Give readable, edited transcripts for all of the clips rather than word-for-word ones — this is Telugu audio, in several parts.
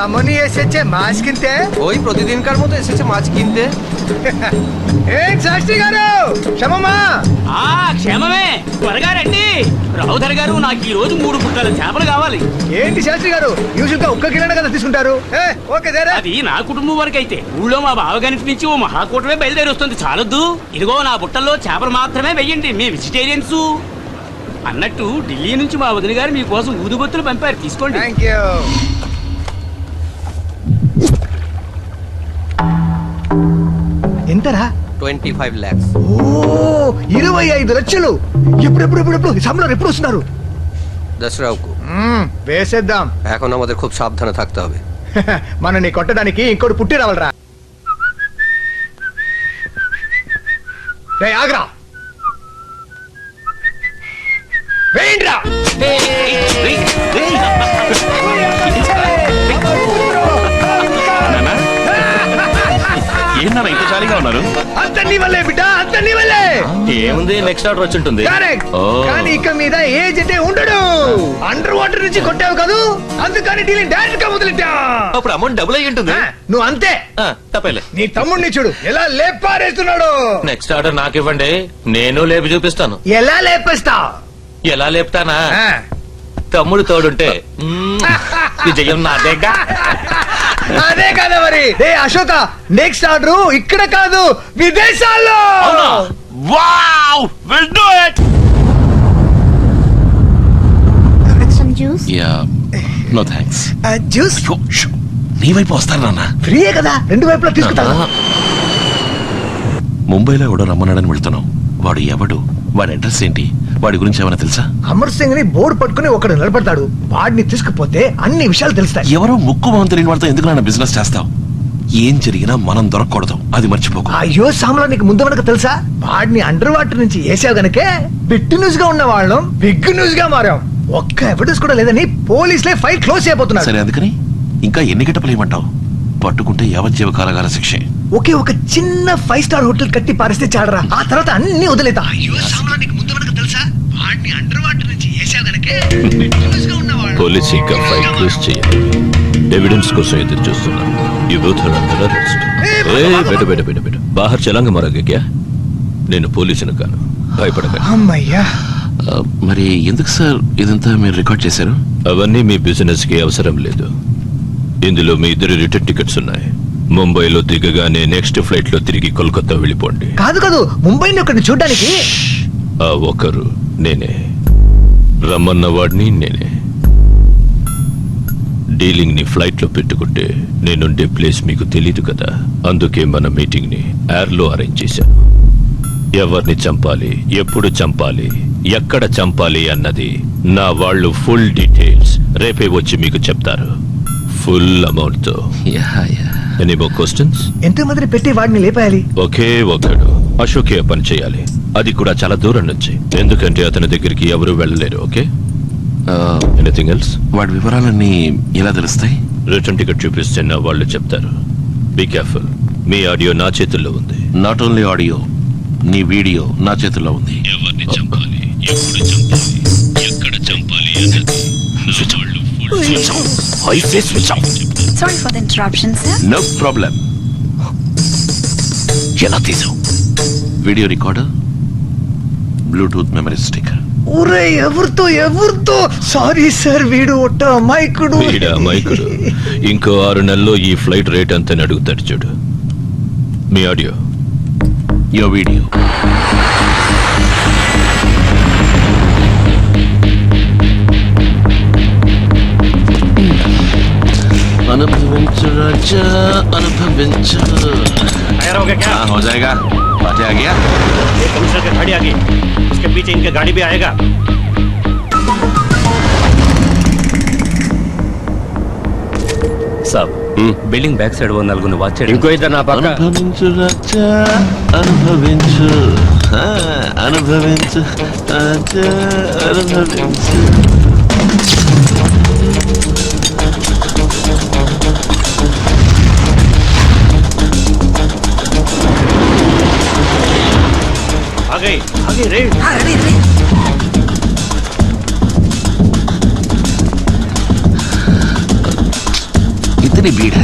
রমণী এসেছে মাছ কিনতে। ওই প্রতিদিনকার মতো এসেছে মাছ কিনতে। ఏం శాస్త్రి గారు క్షమమా? క్షేమమే, త్వరగా రండి. రావుధర్ గారు, నాకు ఈ రోజు 3 పుట్టాల చేపలు కావాలి. ఏంటి శాస్త్రి గారు, యూజువల్ గా ఒక్క కిలో కదా తీసుకుంటారు? ఓకే సరే. అది నా కుటుంబం వరకు అయితే, ఊళ్ళో మా బావగారి నుంచి ఓ మహాకూటమే బయలుదేరి వస్తుంది. చాలొద్దు, ఇదిగో నా బుట్టల్లో చేపలు మాత్రమే వెయ్యండి, మేము వెజిటేరియన్స్. అన్నట్టు ఢిల్లీ నుంచి మా వదిన గారు మీకోసం ఊదుబొత్తులు పంపారు, తీసుకోండి. Thank you. ఎంతరా? 25 lakhs. ఓ 25 లక్షలు. ఎప్పుడు సంబళం ఎప్పుడు వస్తున్నారు? దసరాకు వేసేద్దాం. এখন আমাদের খুব সাবধানে থাকতে হবে. మనని కొట్టడానికి ఇంకోటి పుట్టి రావాలరా. రేయ్ ఆగ్రా, వేయండిరా. ఏంటన్నా ఇంత జాలీగా ఉన్నారు? అంత నీ వల్లే బిడ్డ, అంత నీ వల్లే. ఏముంది, నెక్స్ట్ ఆర్డర్ వచ్చి ఉంటుంది. కానీ ఇక మీద ఏజ్ అంటే ఉండడు. అండర్ వాటర్ నుంచి కొట్టావు కదా, అందుకని డీలింగ్ డైరెక్ట్ గా మొదలెట్టా. అప్పుడు అమౌంట్ డబుల్ అయ్యి ఉంటుంది. నువ్వు అంతే. తప్పలే. నీ తమ్ముడిని చూడు ఎలా లేపారేస్తున్నాడు. నెక్స్ట్ ఆర్డర్ నాకు ఇవ్వండి, నేను లేపి చూపిస్తాను. ఎలా లేపేస్తా? ఎలా లేపుతానా? తమ్ముడు తోడుంటే విజయం నాదేగా. అదే కదా మరి. ఏ అశోక, నెక్స్ట్ ఆర్డర్ ఇక్కడ కాదు, విదేశాల్లో. Wow, will do it. Some juice? Yeah, no thanks. Juice నీ వైపు వస్తాను నాన్న. ఫ్రీయే కదా, రెండు వైపులా తీసుకుంటా. ముంబైలో ఎవడో రమ్మన్నాడని వెళ్తున్నావు. వాడు ఎవడు, వాడి అడ్రస్ ఏంటి, వాడి గురించి ఏమైనా తెలుసా? అమర్ సింగ్ ని బోర్డు పట్టుకుని ఒకడు నిలబడతాడు, వాడిని తీసుకుపోతే అన్ని విషయాలు తెలుస్తాయి. ఎవరో ముక్కు మొహం తెలియని వాళ్ళతో ఎందుకు నాన్న బిజినెస్ చేస్తావు? ఏం జరిగినా మనం దొరకకూడదు, అది మర్చిపోకు. అయ్యో సామ్లా, నీకు ముందు వెనక తెలుసా? వాడిని అండర్ వాటర్ నుంచి వేసావు గనకే బిగ్ న్యూస్ గా ఉన్న వాళ్ళం బిగ్ న్యూస్ గా మారాం. ఒక్క ఎవిడెన్స్ కూడా లేదని పోలీసులే ఫైల్ క్లోజ్ చేయబోతున్నారు. సరే, అందుకని ఇంకా ఎన్ని గంటలు ఏమంటావు? పట్టుకుంటే యావజ్జీవ కారాగార శిక్షే. ఒకే ఒక చిన్న 5 స్టార్ హోటల్ కట్టి పారిస్తే చాడరా, ఆ తర్వాత అన్ని వదిలేతా. అయ్యో సామ్లా, నీకు ముందు వెనక తెలుసా? వాడిని అండర్ వాటర్ నుంచి వేసావు గనకే బిగ్ న్యూస్ గా ఉన్న వాళ్ళం. పోలీస్ ఇంకా ఫైల్ క్లోజ్ చేయాలి. ఎవిడెన్స్ కోసం ఎదురు చూస్తున్నాను. You both are under arrest. బెట బాహర్ చలాంగ మారాగా క్యా? నేను పోలీసును కాను, భయపడకండి. అమ్మయ్యా. మరి ఎందుకు సార్ ఇదంతా మీరు రికార్డ్ చేశారు? అవన్నీ మీ బిజినెస్ కి అవసరం లేదు. ఇందులో మీ 2 రిటర్న్ టికెట్స్ ఉన్నాయి. ముంబైలో దిగగానే నెక్స్ట్ ఫ్లైట్ లో తిరిగి కోల్కతా వెళ్ళిపోండి. కాదు, ముంబైని ఒకరిని చూడడానికి. ఆ ఒకరు నేనే, రమ్మన్న వాడిని నేనే. డీలింగ్ ని ఫ్లైట్ లో పెట్టుకుంటే నేనుండే ప్లేస్ మీకు తెలీదు కదా, అందుకే మన మీటింగ్ ని ఎయిర్ లో అరేంజ్ చేశాను. ఎవరిని చంపాలి, ఎప్పుడు చంపాలి, ఎక్కడ చంపాలి అన్నది నా వాళ్ళు ఫుల్ డీటెయిల్స్ రేపే వచ్చి మీకు చెప్తారు, ఫుల్ అమౌంట్ తో. Any more questions? ఎంతమందిని పెట్టి వాడిని లేపేయాలి? ఒకే ఒక్కడు అశోకే పని చేయాలి, అది కూడా చాలా దూరం నుంచి, ఎందుకంటే అతని దగ్గరికి ఎవరు వెళ్ళలేరు. Okay, anything else? వాడి వివరాలన్నీ ఎలా తెలుస్తాయి? రిటర్న్ టికెట్ చూపిస్తే నా వాళ్ళు చెప్తారు. బీ కేర్ఫుల్, మీ ఆడియో నా చేతుల్లో ఉంది. నాట్ ఓన్లీ ఆడియో, నీ వీడియో నా చేతుల్లో ఉంది. ఎవరిని చంపాలి, ఎప్పుడు చంపాలి, ఎక్కడ చంపాలి అన్నది నా వాళ్ళు Sorry for the interruption, sir. No problem. ఎలా తీసావు? Video recorder, Bluetooth memory stick. ఊరే ఎవరితో? సారీ సార్, వీడు ఒట్ట అమాయకుడు. అమాయకుడు. ఇంకో 6 నెలల్లో ఈ ఫ్లైట్ రేట్ అంతని అడుగుతాడు చూడు. మీ ఆడియో, యో వీడియో. అనుభవించు రాజా, అనుభవించు. हो जाएगा, बातें आ गया. ये कमिश्नर की गाड़ी आ गई, उसके पीछे इनके गाड़ी भी आएगा. साहब, బిల్డింగ్ బ్యాక్ సైడ్ 4 వాచ్ చేయండి. ఇంకో ఇద్దరు నా పక్క. అనుభవించు రాజా, అనుభవించు, అనుభవించు రాజా, అనుభవించు. आगे रे. Ready. ఇతని బీడ్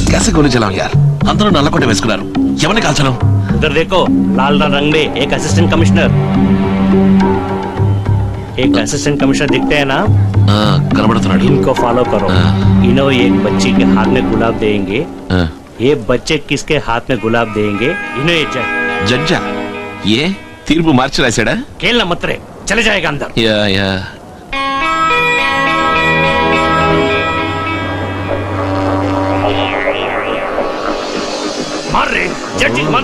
कैसे गोली चलाऊं यार అందరూ నల్లకొండ వేసుకున్నారు ఎవరిని కాల్చను उधर देखो लाल रंग में एक असिस्टेंट कमिश्नर दिखते हैं ना కనబడుతున్నాడు इनको फॉलो करो हाँ। इन्हों एक बच्ची के हाथ में गुलाब देंगे ఆ, ये बच्चे किसके हाथ में गुलाब देंगे इन्हें ये జడ్జా ఏ తీర్పు మార్చి రాశాడా खेलना मत रे चले जाएगा अंदर యా యా मार रे जड्जी मार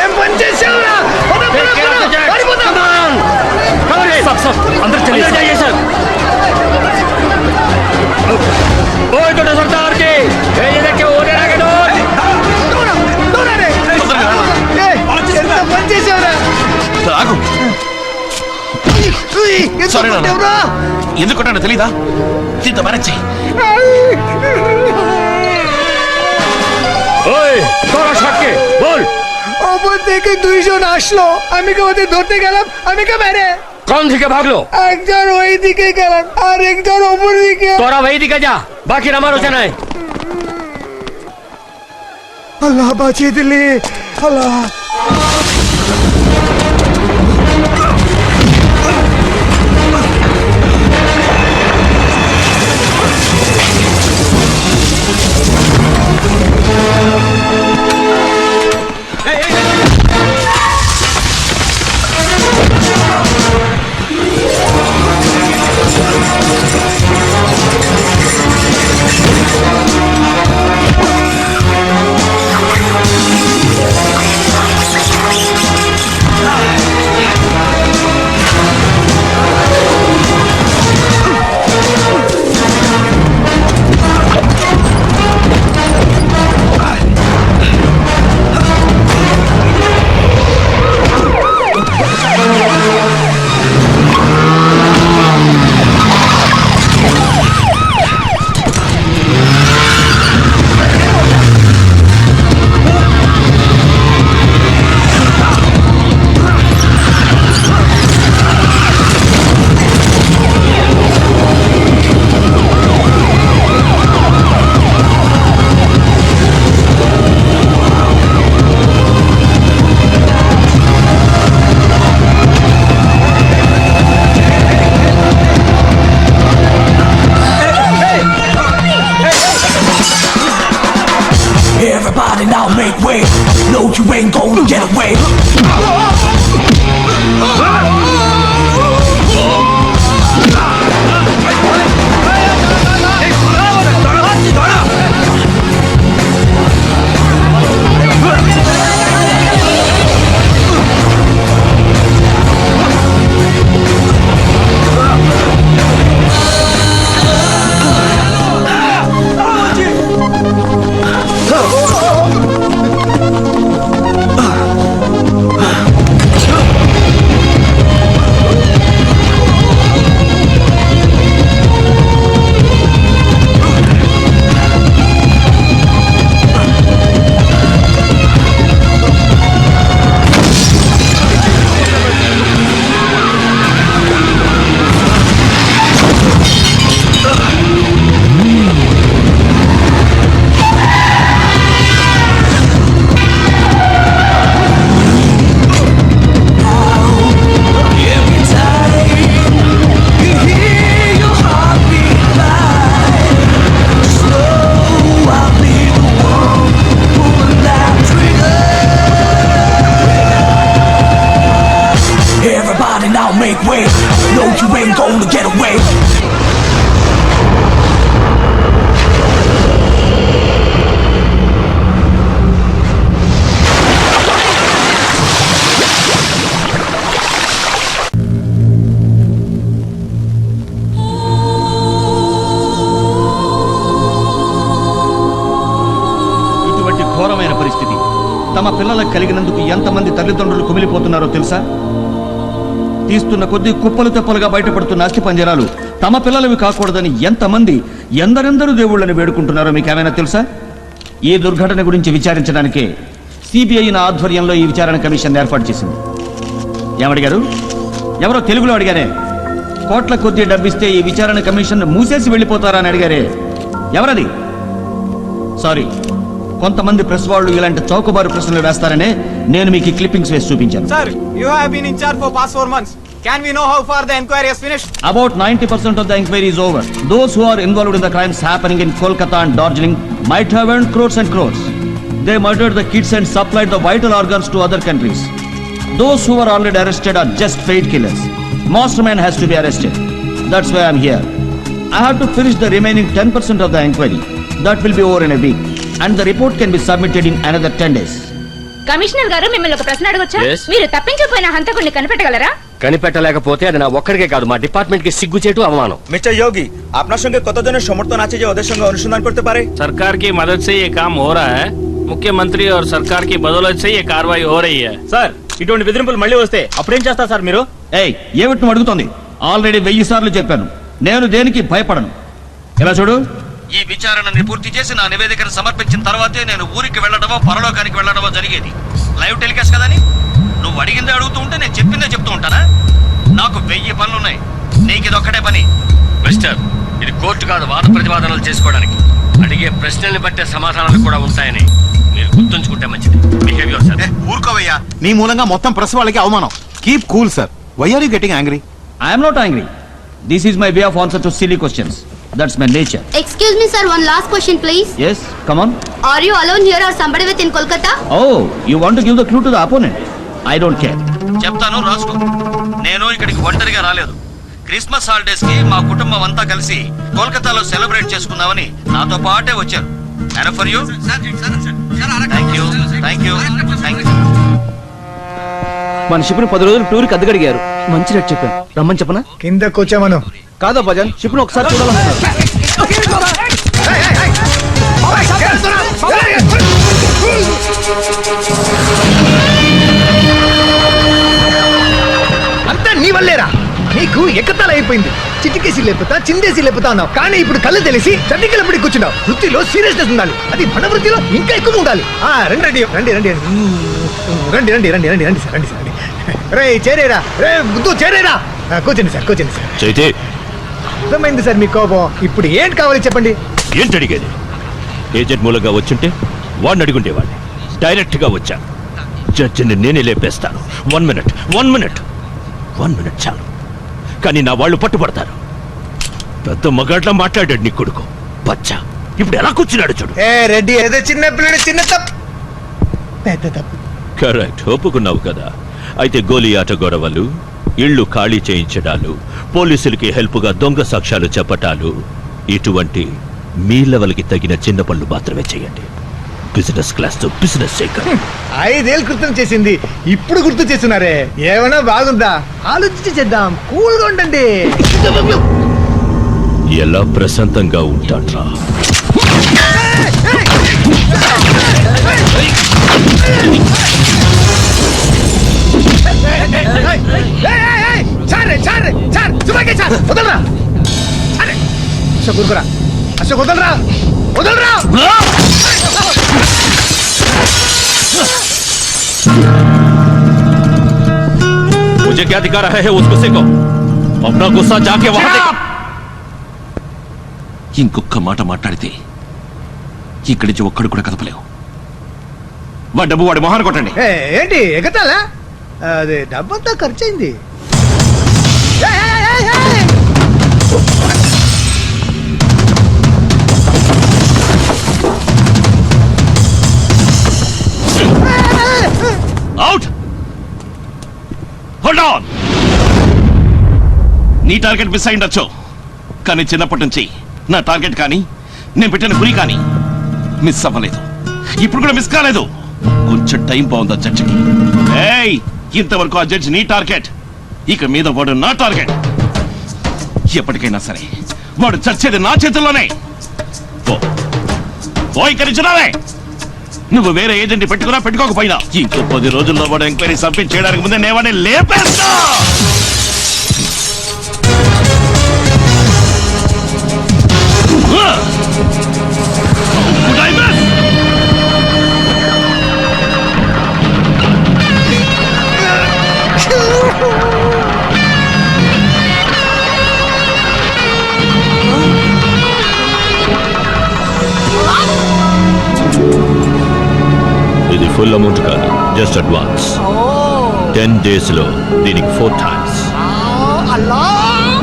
ఏం పని చేసావురా? పద, పద, పద, పారిపోదాం. सब अंदर चलिए जाइए सर ओए तो सरदार के ये देखिए ओरे लगे डोर దూరం, దూరం రే. ఏయ్, ఎంత పని చేసావురా? ఆగు ఉయ్, ఎంత Sorry, నాన్న. కొట్టావురా? ఎందుకు కొట్టానో తెలీదా దీంతో మేనేజ్ చెయ్యి ओए तोरा शॉट के बोल অপর থেকে 200 আসলো, আমি কে ওদের ধরতে গেলাম, আমি কে মেরে कौन थी के भाग लो একজন ওই দিকে গেলাম আর একজন ওপর দিকে। तोरा वही दिखा जा बाकी हमारो जाना है আল্লাহ বাঁচিয়ে দিলি, আল্লাহ। Everybody now make way. No, you ain't gonna get away. Make way. No, you ain't gonna get away. ఇటువంటి ఘోరమైన పరిస్థితి తమ పిల్లలకు కలిగినందుకు ఎంతమంది తల్లిదండ్రులు కుమిలిపోతున్నారో తెలుసా? తీస్తున్న కొద్దీ కుప్పలు తెప్పలుగా బయటపడుతున్న అస్థి పంజరాలు తమ పిల్లలవి కాకూడదని ఎంతమంది ఎందరెందరూ దేవుళ్ళని వేడుకుంటున్నారో మీకేమైనా తెలుసా? ఈ దుర్ఘటన గురించి విచారించడానికే సిబిఐ నా ఆధ్వర్యంలో ఈ విచారణ కమిషన్ ఏర్పాటు చేసింది. ఏమడిగారు? ఎవరో తెలుగులో అడిగారే. కోట్ల కొద్ది డబ్బిస్తే ఈ విచారణ కమిషన్ మూసేసి వెళ్ళిపోతారా అని అడిగారే, ఎవరది? సారీ, కొంతమంది ప్రెస్ వాళ్ళు ఇలాంటి చౌకబారు ప్రశ్నలు వేస్తారనే నేను మీకు ఈ క్లిప్పింగ్స్ వేసి చూపించాను. Sir, you have been in charge for past 4 months. Can we know how far the inquiry has finished? About 90% of the inquiry is over. Those who are involved in the crimes happening in Kolkata and Darjeeling might have earned crores and crores. They murdered the kids and supplied the vital organs to other countries. Those who were already arrested are just paid killers. Mastermind has to be arrested. That's why I'm here. I have to finish the remaining 10% of the inquiry. That will be over in a week. And the report can be submitted in another 10 days. Commissioner గారు మిమ్మల్ని ఒక ప్రశ్న అడగొచ్చా? Yes. మీరు తప్పించిపోయిన హంతకుడిని కనిపెట్టగలరా? కనిపెట్టలేకపోతే అది నా ఒక్కడికే కాదు, మా డిపార్ట్మెంట్ కి సిగ్గుచేటు అవమానం. Mr. Yogi, আপনার সঙ্গে কতজনের সমর্থন আছে যে ওদের সঙ্গে অনুসন্ধান করতে পারে? सरकार की मदद से ये काम हो रहा है. मुख्यमंत्री और सरकार की बदौलत से ये कार्रवाई हो रही है. సార్, ఇటువంటి బెదిరింపులు మళ్ళీ వస్తే అప్పుడేం చేస్తారు సార్ మీరు? ఏయ్, ఏమిటి నువ్వు అడుగుతోంది? ఆల్రెడీ 1000 సార్లు చెప్పాను, నేను దేనికి భయపడను. ఇలా చూడు, ఈ విచారణని పూర్తి చేసి నా నివేదికను సమర్పించిన తర్వాతే నేను ఊరికి వెళ్ళడమో పరలోకానికి వెళ్ళడమో జరిగేది. లైవ్ టెలికాస్ట్ కదని నువ్వు అడిగిందే అడుగుతూ ఉంటే నేను చెప్పిందే చెప్తూ ఉంటానా? నాకు 1000 పనులున్నాయి, నీకు ఇది ఒక్కటే పని. మిస్టర్, ఇది కోర్టు కాదు వాద ప్రతివాదనలు చేసుకోవడానికి. అడిగే ప్రశ్నల్ని బట్టే సమాధానాలు కూడా ఉంటాయని మీరు గుర్తుంచుకుంటే మంచిది. Behaviour sir. ఊరుకోవయ్యా, నీ మూలంగా మొత్తం ప్రెస్ వాళ్ళకి అవమానం. Keep cool sir. Why are you getting angry? I'm not angry. This is my way of answer to silly questions. That's my nature. Excuse me sir, one last question please. Yes, come on. Are you alone here or somebody with in Kolkata? Oh, you want to give the clue to the opponent? I don't care. చెప్తాను, రాసుకో. నేను ఇక్కడికి ఒంటరిగా రాలేదు. క్రిస్మస్ హాలిడేస్ కి మా కుటుంబం అంతా కలిసి కోల్కతాలో సెలబ్రేట్ చేసుకుందామని నాతో పాటే వచ్చారు. And for you? Thank you. Thank you. Thank you. మన షిప్ ని 10 రోజులు టూర్ కి అద్దెకడిగారు. మంచి రేట్ చెప్పాను, రమ్మని చెప్పనా? కింద కూర్చోమను. కాదా భజన్, షిప్ ను ఒకసారి చూడాలనుకున్నాను. అంతా నీ వల్లేరా? నీకు ఎక్కతాలు అయిపోయింది. చిటికేసి లేపుతా, చిందేసి లేపుతా అన్నావు, కానీ ఇప్పుడు కళ్ళు తెలిసి చండికెళ్ళపడి కూర్చున్నావు. వృత్తిలో సీరియస్నెస్ ఉండాలి, అది మన వృత్తిలో ఇంకా ఎక్కువ ఉండాలి. రండి రండి రండి రండి రండి రండి రండి రండి రండి సార్, రండి సార్, రండి. రే చేరేరా, రే బుద్ధు చేరేరా. కూర్చోండి సార్, కూర్చోండి సార్. చైతే, అర్థమైంది సార్ మీ కోపం. ఇప్పుడు ఏంటి కావాలి చెప్పండి. ఏంటి అడిగేది? ఏజెంట్ మూలంగా వచ్చుంటే వాడిని అడుగుండేవాడిని. డైరెక్ట్ గా వచ్చాను. జడ్జిని నేనే లేపేస్తాను. 1 మినిట్ చాలు. కానీ నా వాళ్ళు పట్టుబడతారు. పెద్ద మగాడ్లా మాట్లాడాడు నీ కొడుకు బచ్చా. ఇప్పుడు ఎలా కూర్చున్నాడు చూడు. ఏ రెడ్డి, ఏదో చిన్న పిల్లడు, చిన్న తప్పు పెద్ద తప్పు. కరెక్ట్, ఒప్పుకున్నావు కదా. అయితే గోలీ ఆట గొడవలు, ఇళ్లు ఖాళీ చేయించడాలు, పోలీసులకి హెల్ప్గా దొంగ సాక్ష్యాలు చెప్పటాలు, ఇటువంటి మీ లెవెల్కి తగిన చిన్న పనులు మాత్రమే చేయండి. బిజినెస్ క్లాస్ తో బిజినెస్ చేయకండి. 5 ఏళ్ళు క్రితం చేసింది ఇప్పుడు గుర్తు చేస్తున్నారే, ఏమైనా బాగుందా? ఆలోచించి చేద్దాం, కూల్గా ఉండండి. ఎలా ప్రశాంతంగా ఉంటాడ్రా? అశోక్ ఊరుకోరా, అశోక్ వదలరా, వదలరా. मुझे क्या दिखा रहा है? उस गुस्से को अपना गुस्सा जाके वहां देखो. ఇంకొక మాట మాట్లాడితే ఇక్కడి నుంచి ఒక్కడు కూడా కదపలేవు. వాడి డబ్బు వాడి మొహాన్ని కొట్టండి. ఏంటి ఎగతాలా? అదే డబ్బంతా ఖర్చు అయింది. అవుట్. Hold on. నీ టార్గెట్ మిస్ అయిండొచ్చు, కానీ చిన్నప్పటి నుంచి నా టార్గెట్ కానీ నేను పెట్టిన గురి కానీ మిస్ అవ్వలేదు. ఇప్పుడు కూడా మిస్ కాలేదు. కొంచెం టైం బాగుందా జడ్జికి? ఏయ్, ఇంతవరకు ఆ జడ్జి నీ టార్గెట్, ఇక మీద వాడు నా టార్గెట్. ఎప్పటికైనా సరే వాడు చచ్చేది నా చేతుల్లోనే. ఇక్కడి నుంచి రావే. నువ్వు వేరే ఏజెంట్ పెట్టుకున్నా పెట్టుకోకపోయినా ఇంకో 10 రోజుల్లో వాడు ఎంక్వైరీ సబ్మిట్ చేయడానికి ముందే నేను వాడిని లేపేస్తా. ఇది ఫుల్ అమౌంట్ కాదు, జస్ట్ అడ్వాన్స్. 10 days లో దీనికి 4 times.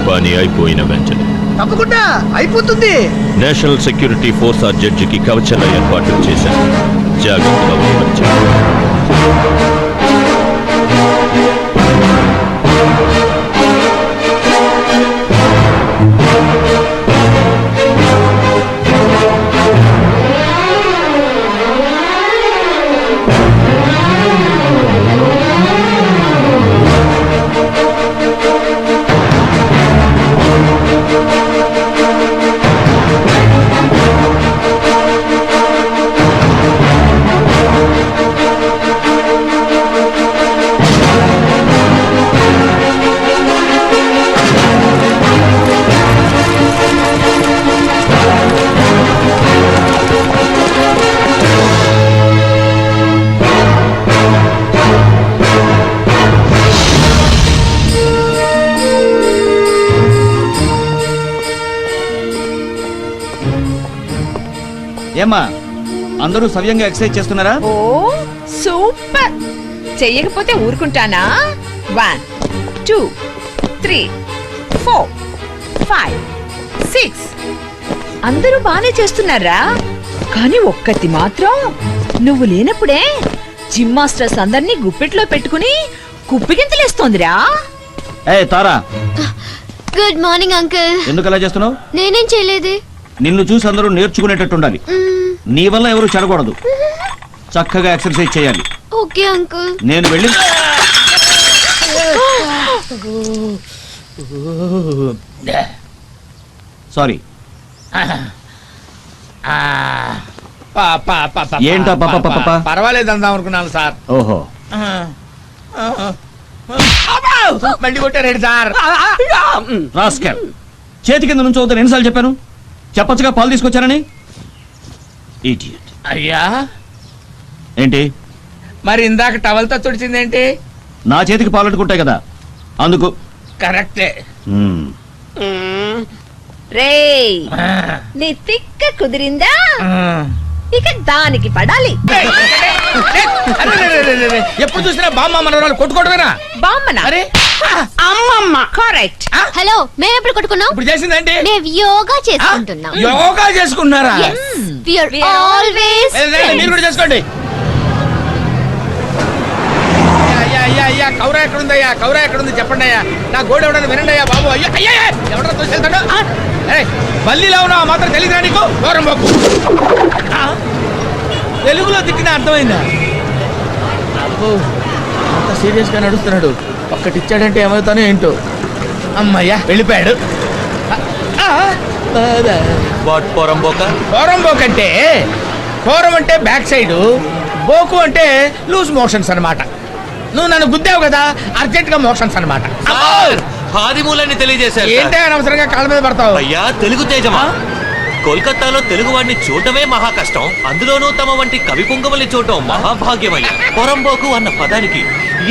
పని అయిపోయిన వెంటనే తప్పకుండా అయిపోతుంది. నేషనల్ సెక్యూరిటీ ఫోర్స్ ఆ జడ్జికి కవచల ఏర్పాట్లు చేశారు. జాగ్రత్తగా ఉండవచ్చు. ఏమ్మా అందరూ సవ్యంగా ఎక్సర్సైజ్ చేస్తున్నారా? ఓ సూపర్. చెయ్యకపోతే ఊరుకుంటానా? 1 2 3 4 5 6 అందరూ బానే చేస్తున్నారా? కానీ ఒక్కటి మాత్రం నువ్వు లేనప్పుడే జిమ్ మాస్టర్స్ అందరినీ గుప్పెట్లో పెట్టుకుని కుప్పిగింతలేస్తోందిరా. ఏ తారా, గుడ్ మార్నింగ్ అంకుల్. ఎందుకు అలా చేస్తున్నావు? నేనేం చేయలేదే. నిన్ను చూసి అందరూ నేర్చుకునేటట్టు ఉండాలి. నీ వల్ల ఎవరు చెడకూడదు. చక్కగా ఎక్సర్సైజ్ చేయాలి. Okay uncle. నేను వెళ్ళి సారీ. ఏంటా పాప? పర్వాలేదు అందాం అనుకున్నాను సార్. ఓహో, బండి కొట్టారేంటి సార్? రాస్కెల్. చేతి కింద నుంచి అవుతాను ఎన్నిసార్లు చెప్పాను? చెప్పచ్చుగా పాలు తీసుకొచ్చానని. ఇడియట్. అయ్యా ఏంటి? మరి ఇందాక టవల్తో తుడిచిందేంటి? నా చేతికి పాలు అంటుకుంటాయి కదా, అందుకు. కరెక్టే. రేయ్, నీ తిక్క కుదిరిందా? ఇక దానికి పడాలి. ఎప్పుడు చూసినా బామ్మ మనవరాలు కొట్టుకోవడమేనా? బామ్మనా? అరే అమ్మమ్మ. కరెక్ట్. హలో, మేము ఎప్పుడు కొట్టుకున్నాం? ఇప్పుడు చేసిందేంటి? మేము యోగా చేసుకుంటున్నాం. యోగా చేసుకున్నారా? We are always మీరు కూడా చేసుకోండి. అయ్యా అయ్యా అయ్యా కౌరా ఎక్కడుందయ్యా? కౌరా ఎక్కడుంది చెప్పండి అయ్యా. నా గోడ ఎవడన్నా వినండి అయ్యా బాబు. అయ్యా అయ్యా ఎవడన్నా తోసేళ్తాడు? బల్లిలో ఉన్నావా మాత్రం తెలియదురా నీకు? దూరం బాబు. తెలుగులో తిట్టిన అర్థమైందా? అబ్బో అంత సీరియస్ గా నడుస్తున్నాడు. ఒక్కటిచ్చాడంటే ఏమవుతానో ఏంటో. అమ్మయ్యా వెళ్ళిపోయాడు. పోరంబోక్ అంటే పోరం అంటే బ్యాక్ సైడ్, బోకు అంటే లూజ్ మోషన్స్ అన్నమాట. నువ్వు నన్ను గుద్దావు కదా, అర్జెంట్ గా మోషన్స్ అన్నమాట. ఆదిమూలాన్ని తెలియజేశారు. ఏంటే అనవసరంగా కాళ్ళ మీద పడతావు? అయ్యా తెలుగు తేజమా, కోల్కతాలో తెలుగు వాడిని చూడటమే మహా కష్టం, అందులోనూ తమ వంటి కవి పుంగవల్ని చూడటం మహాభాగ్యమయ్యా. పొరంబోకు అన్న పదానికి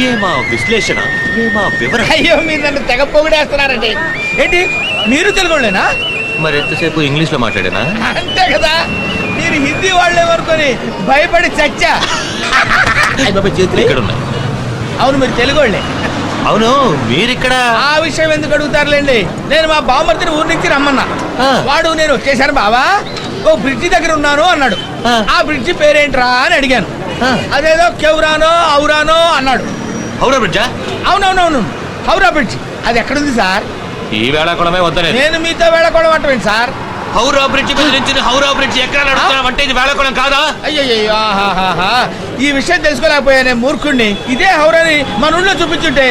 ఏమా విశ్లేషణ, ఏమా వివరణ. అయ్యో మీరు నన్ను తెగ పొగిడేస్తున్నారండి. ఏంటి మీరు తెలుగులేనా? మరి ఎంతసేపు ఇంగ్లీష్ లో మాట్లాడేనా? అంతే కదా, మీరు హిందీ వాళ్ళేమనుకొని భయపడి చచ్చా. చేతులు ఇక్కడ ఉన్నాయి. అవును మీరు తెలుగు వాళ్ళే. అవును మీరిక్కడ. ఆ విషయం ఎందుకు అడుగుతారులేండి. నేను మా బావమర్తిని ఊరి నుంచి రమ్మన్నా. వాడు నేను వచ్చేసాను బావా, ఓ బ్రిడ్జి దగ్గర ఉన్నాను అన్నాడు. ఆ బ్రిడ్జి పేరేంట్రా అని అడిగాను. అదేదో కెవ్రానో ఔరానో అన్నాడు. హౌరా బ్రిడ్జా? అవునవునవును, హౌరా బ్రిడ్జి. అది ఎక్కడుంది సార్? ఈ వేళాకుళమే వద్దనే. నేను మీతో వేళకోవడం అంటేంటి సార్? హౌరా బ్రిడ్జి మీద నుంచి హౌరా బ్రిడ్జి ఎక్కడ నడుస్తున్నామంటే ఇది వేళాకుళం కాదా? అయ్యయ్యో, ఈ విషయం తెలుసుకోలేకపోయానే మూర్ఖుణ్ణి. ఇదే హౌరాని మన ఊళ్ళో చూపించుంటే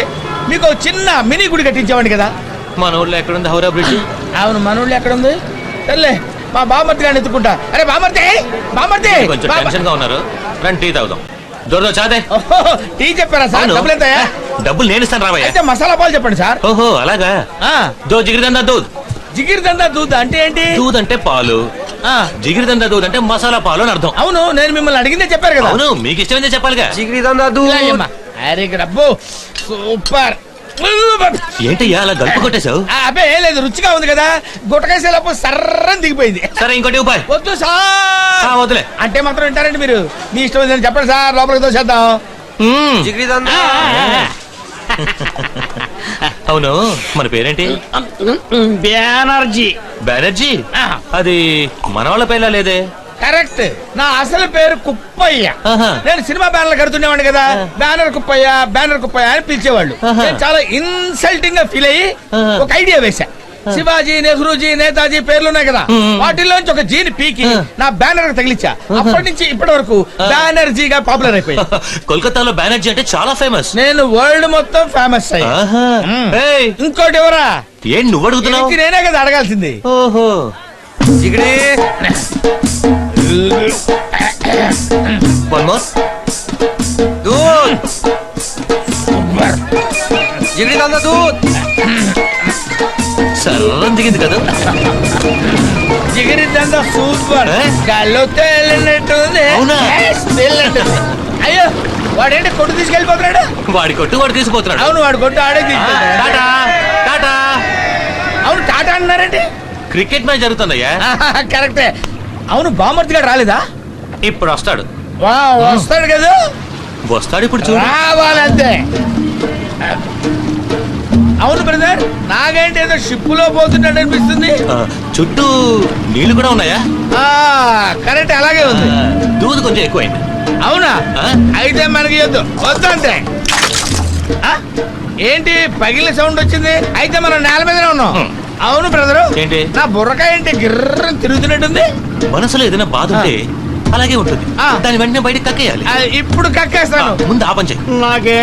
మీకు చిన్న మినీ గుడి కట్టించేవాడి కదా. మన ఊళ్ళో ఎక్కడుంది హౌరా బ్రిడ్జి? అవును మన ఊళ్ళో ఎక్కడ ఉంది? తెల్లే మా బామర్తి గారిని ఎత్తుకుంటా. అరే బామర్తి, బామర్తి. కొంచెం టెన్షన్ గా ఉన్నారు, రండి టీ తాగుదాం. దొరదో చాదే. టీ చెప్పారా సార్? డబ్బులు ఎంతయ్యా? డబ్బులు నేను ఇస్తాను రావయ్యా. అయితే మసాలా పాలు చెప్పండి సార్. ఓహో అలాగా. దో జిగిరిదందా దూద్. జిగిరిదందా దూద్ అంటే ఏంటి? దూద్ అంటే పాలు, జిగిరిదందా దూద్ అంటే మసాలా పాలు అని అర్థం. అవును నేను మిమ్మల్ని అడిగిందే చెప్పారు కదా. అవును మీకు ఇష్టమైందే చెప్పాలిగా. జిగిరిదందా దూద్. అరే రబ్బు సూపర్. ఏంటయ్యా అలా గల్పు కొట్టేశావు? అబ్బే ఏం లేదు, రుచిగా ఉంది కదా, గుట్టకేసేలోపు సర్రని దిగిపోయింది. సరే ఇంకోటి ఉపాయ్. వద్దు సార్. వదిలే. అంటే మాత్రం వింటారండి మీరు? మీ ఇష్టం ఏంటని చెప్పండి సార్, లోపలికి తోసేద్దాం. జిగిరి దందా. అవును, మన పేరేంటి? బెనర్జీ. బెనర్జీ? అది మన వాళ్ళ పేర్లా లేదే. కరెక్ట్, నా అసలు పేరు కుప్పయ్య. ఆహా. నేను సినిమా బ్యానర్లు కడుతుండేవాడిని కదా, బ్యానర్ కుప్పయ్య బ్యానర్ కుప్పయ్య అని పిలిచేవాళ్ళు. నేను చాలా ఇన్సల్టింగ్ గా ఫీల్ అయ్యి ఒక ఐడియా వేశా. శివాజీ, నెహ్రూజీ, నేతాజీ పేర్లు ఉన్నాయి కదా, వాటిల్లోంచి ఒక జీని పీకి నా బ్యానర్ తగిలిచ్చా. అప్పటి నుంచి ఇప్పటి వరకు బ్యానర్జీగా పాపులర్ అయిపోయి. కోల్కతాలో బెనర్జీ అంటే చాలా ఫేమస్. నేను వరల్డ్ మొత్తం ఫేమస్ అయ్యా. ఇంకోటి ఎవరా? ఏం నువ్వు అడుగుతున్నావు? ఇది నేనే కదా అడగాల్సింది. ఓహో. జిగిరి వన్ మోర్. दूध జిగిరి దందా दूध. సర్రం దిగింది కదా. జిగిరి దందా సూపర్. గాల్లో తేలినట్టుంది. అవునా? అయ్యో, వాడేంటి కొట్టు తీసుకెళ్ళిపోతున్నాడు? వాడి కొట్టు వాడు తీసుకుపోతున్నాడు. అవును, వాడు కొట్టు ఆడే తీసుకెళ్తాడు. టాటా టాటా. అవును, టాటా అన్నారండి. క్రికెట్ మ్యాచ్ జరుగుతుందయ్యా. కరెక్టే. అవును, బామర్తి గారు రాలేదా? ఇప్పుడు వస్తాడు. వస్తాడు కదా. వస్తాడు ఇప్పుడు చూడు. రావాలంతే. అవును బ్రదర్, నాగేంటి ఏదో షిప్ లో పోతున్నాడు అనిపిస్తుంది. చుట్టూ నీళ్లు కూడా ఉన్నాయా? కరెక్ట్, అలాగే ఉంది. దూది కొంచెం ఎక్కువైంది. అవునా? అయితే మనకి వద్దంతే. ఏంటి పగిలిన సౌండ్ వచ్చింది? అయితే మనం నేల మీదనే ఉన్నాం. అవును బ్రదరు, ఏంటి నా బుర్రకాయ ఏంటి గిర్ర తిరుగుతున్నట్టుంది? మనసులో ఏదైనా బాధ ఉంటే అలాగే ఉంటుంది. దాని వెంటనే బయటకు కక్కేయాలి. ఇప్పుడు కక్కేస్తాను. ముందు ఆ పని చెయ్యి. నాకే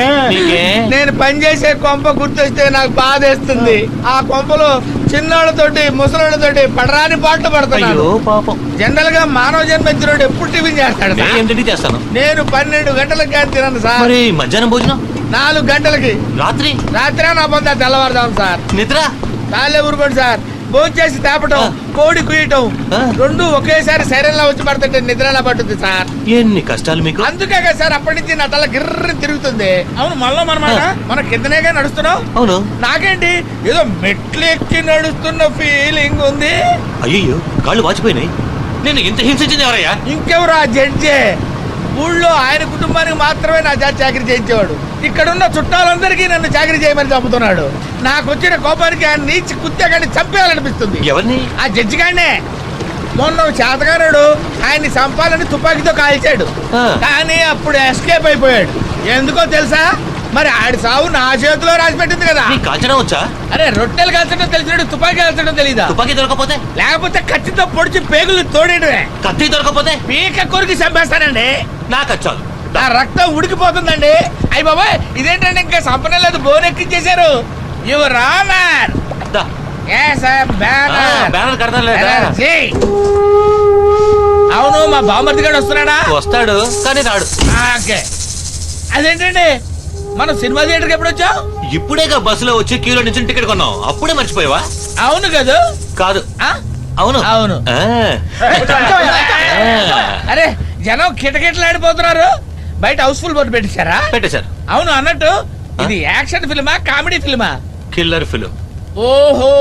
నేను పనిచేసే కొంప గుర్తొస్తే నాకు బాధేస్తుంది. ఆ కొంపలో చిన్నోళ్ళతోటి ముసలోళ్ళతోటి పడరాని పాటలు పడతాను. పాపం. జనరల్ గా మానవ జన్మించినోడు ఎప్పుడు టిఫిన్ చేస్తాడు? ఏంటి చేస్తాను. నేను 12 గంటలకి కానీ తినను సార్. మరి మధ్యాహ్నం భోజనం? 4 గంటలకి. రాత్రి నా పొందా తెల్లవారుదాం సార్. నిద్ర చాలే ఊరుకోండి సార్. భోజనం చేసి తేపటం, కోడి కుయ్యటం రెండు ఒకేసారి శరీరంలో వచ్చి పడుతుంటే నిద్రలా పడుతుంది సార్. ఎన్ని కష్టాలు మీకు. అందుకే కదా సార్ అప్పటి నుంచి నా తల గిర్ర తిరుగుతుంది. అవును, మళ్ళీ మన కిందనేగా నడుస్తున్నావు. అవును. నాకేంటి ఏదో మెట్లు ఎక్కి నడుస్తున్న ఫీలింగ్ ఉంది. అయ్యో, కాళ్ళు వాచిపోయినాయి. నేను ఇంత హింసించింది ఎవరయ్యా? ఇంకెవరు? ఆ జడ్జే. ఊళ్ళో ఆయన కుటుంబానికి మాత్రమే నా జాతి చాకరీ చేయించేవాడు. ఇక్కడున్న చుట్టాలందరికీ నన్ను చాకరీ చేయమని చంపుతున్నాడు. నాకు వచ్చిన కోపానికి ఆయన నీచి కుత్తగాని చంపేయాలనిపిస్తుంది. ఎవరిని? ఆ జడ్జి గానే. మొన్న చేతగానాడు ఆయన్ని చంపాలని తుపాకీతో కాల్చాడు. కానీ అప్పుడు ఎస్కేప్ అయిపోయాడు. ఎందుకో తెలుసా? మరి ఆడి సావు నా చేతిలో రాసి పెట్టింది కదా. కాల్చడం వచ్చా? అరే, రొట్టెలు కాల్చడం తెలిసినాడు, తుపాకీ కాల్చడం తెలీదా? తుపాకీ దొరకపోతే? లేకపోతే కత్తితో పొడిచి పేగులు తోడేయడమే. కత్తి దొరకపోతే? పీక కొరికి చంపేస్తానండి. నాకు చాలు. నా రక్తం ఉడికిపోతుందండి. అయ్యి బాబాయ్, ఇదేంటంటే ఇంకా సంపనలేదు, బోన్ ఎక్కించేశారు. ఇవి రామర్. అవును, మా బామర్ది గారు వస్తున్నాడా? వస్తాడు కానీ రాడు. అదేంటండి, మనం సినిమా థియేటర్కి ఎప్పుడు వచ్చావు? ఇప్పుడేగా బస్సులో వచ్చి క్యూలో నుంచి టికెట్ కొన్నాం. అప్పుడే మర్చిపోయావా? అవును కదా. కాదు, అవును అవును. అరే, జనం కిటకిటలాడిపోతున్నారు. బయట హౌస్ఫుల్ బోర్డు పెట్టేశారా? పెట్టేశారు. అవును, అన్నట్టు ఇది యాక్షన్ ఫిల్మా, కామెడీ ఫిల్మా? Killer film. ఓహో,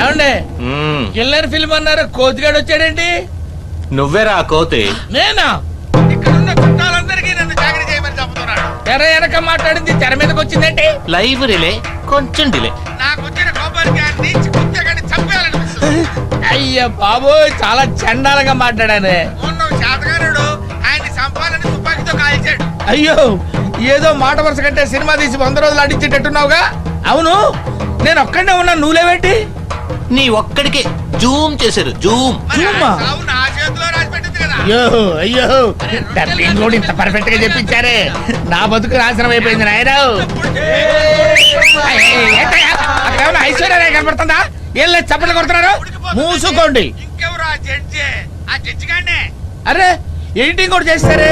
ఏమండి కిల్లర్ ఫిల్మ్ అన్నారు, కోతిగాడు వచ్చాడేంటి? నువ్వేరా కోతి. నేనా? ఇక్కడున్న చుట్టాలందరికీ నన్ను చాకరీ చేయమని చెప్తున్నాడు. తెర వెనక మాట్లాడింది తెర మీదకి వచ్చిందేంటి? లైవ్ రిలే, కొంచెం డిలే. నాకు వచ్చిన కోపానికి ఆ నీచి కుత్తగాని చంపేయాలనిపిస్తుంది. అయ్య బాబోయ్, చాలా చండాలంగా మాట్లాడాను. మొన్న శాతగారుడు ఆయన్ని చంపాలని తుపాకీతో కాల్చాడు. అయ్యో, ఏదో మాట వరుస కంటే సినిమా తీసి 100 రోజులు అడిచేటట్టున్నావుగా. అవును, నేను ఒక్కడే ఉన్నా, నువ్వులేవేంటి? నీ ఒక్కడికే జూమ్ చేశారు. జూమ్. అయ్యో, డబ్బింగ్ కూడా ఇంత పర్ఫెక్ట్ గా చెప్పించారే. నా బతుకు నాశనం అయిపోయింది నాయరావు. అక్కడ ఐశ్వర్య కనపడుతుందా? ఏం లేదు, చప్పట్లు కొడుతున్నారు. మూసుకోండి. అరే, ఎడిటింగ్ కూడా చేస్తారే,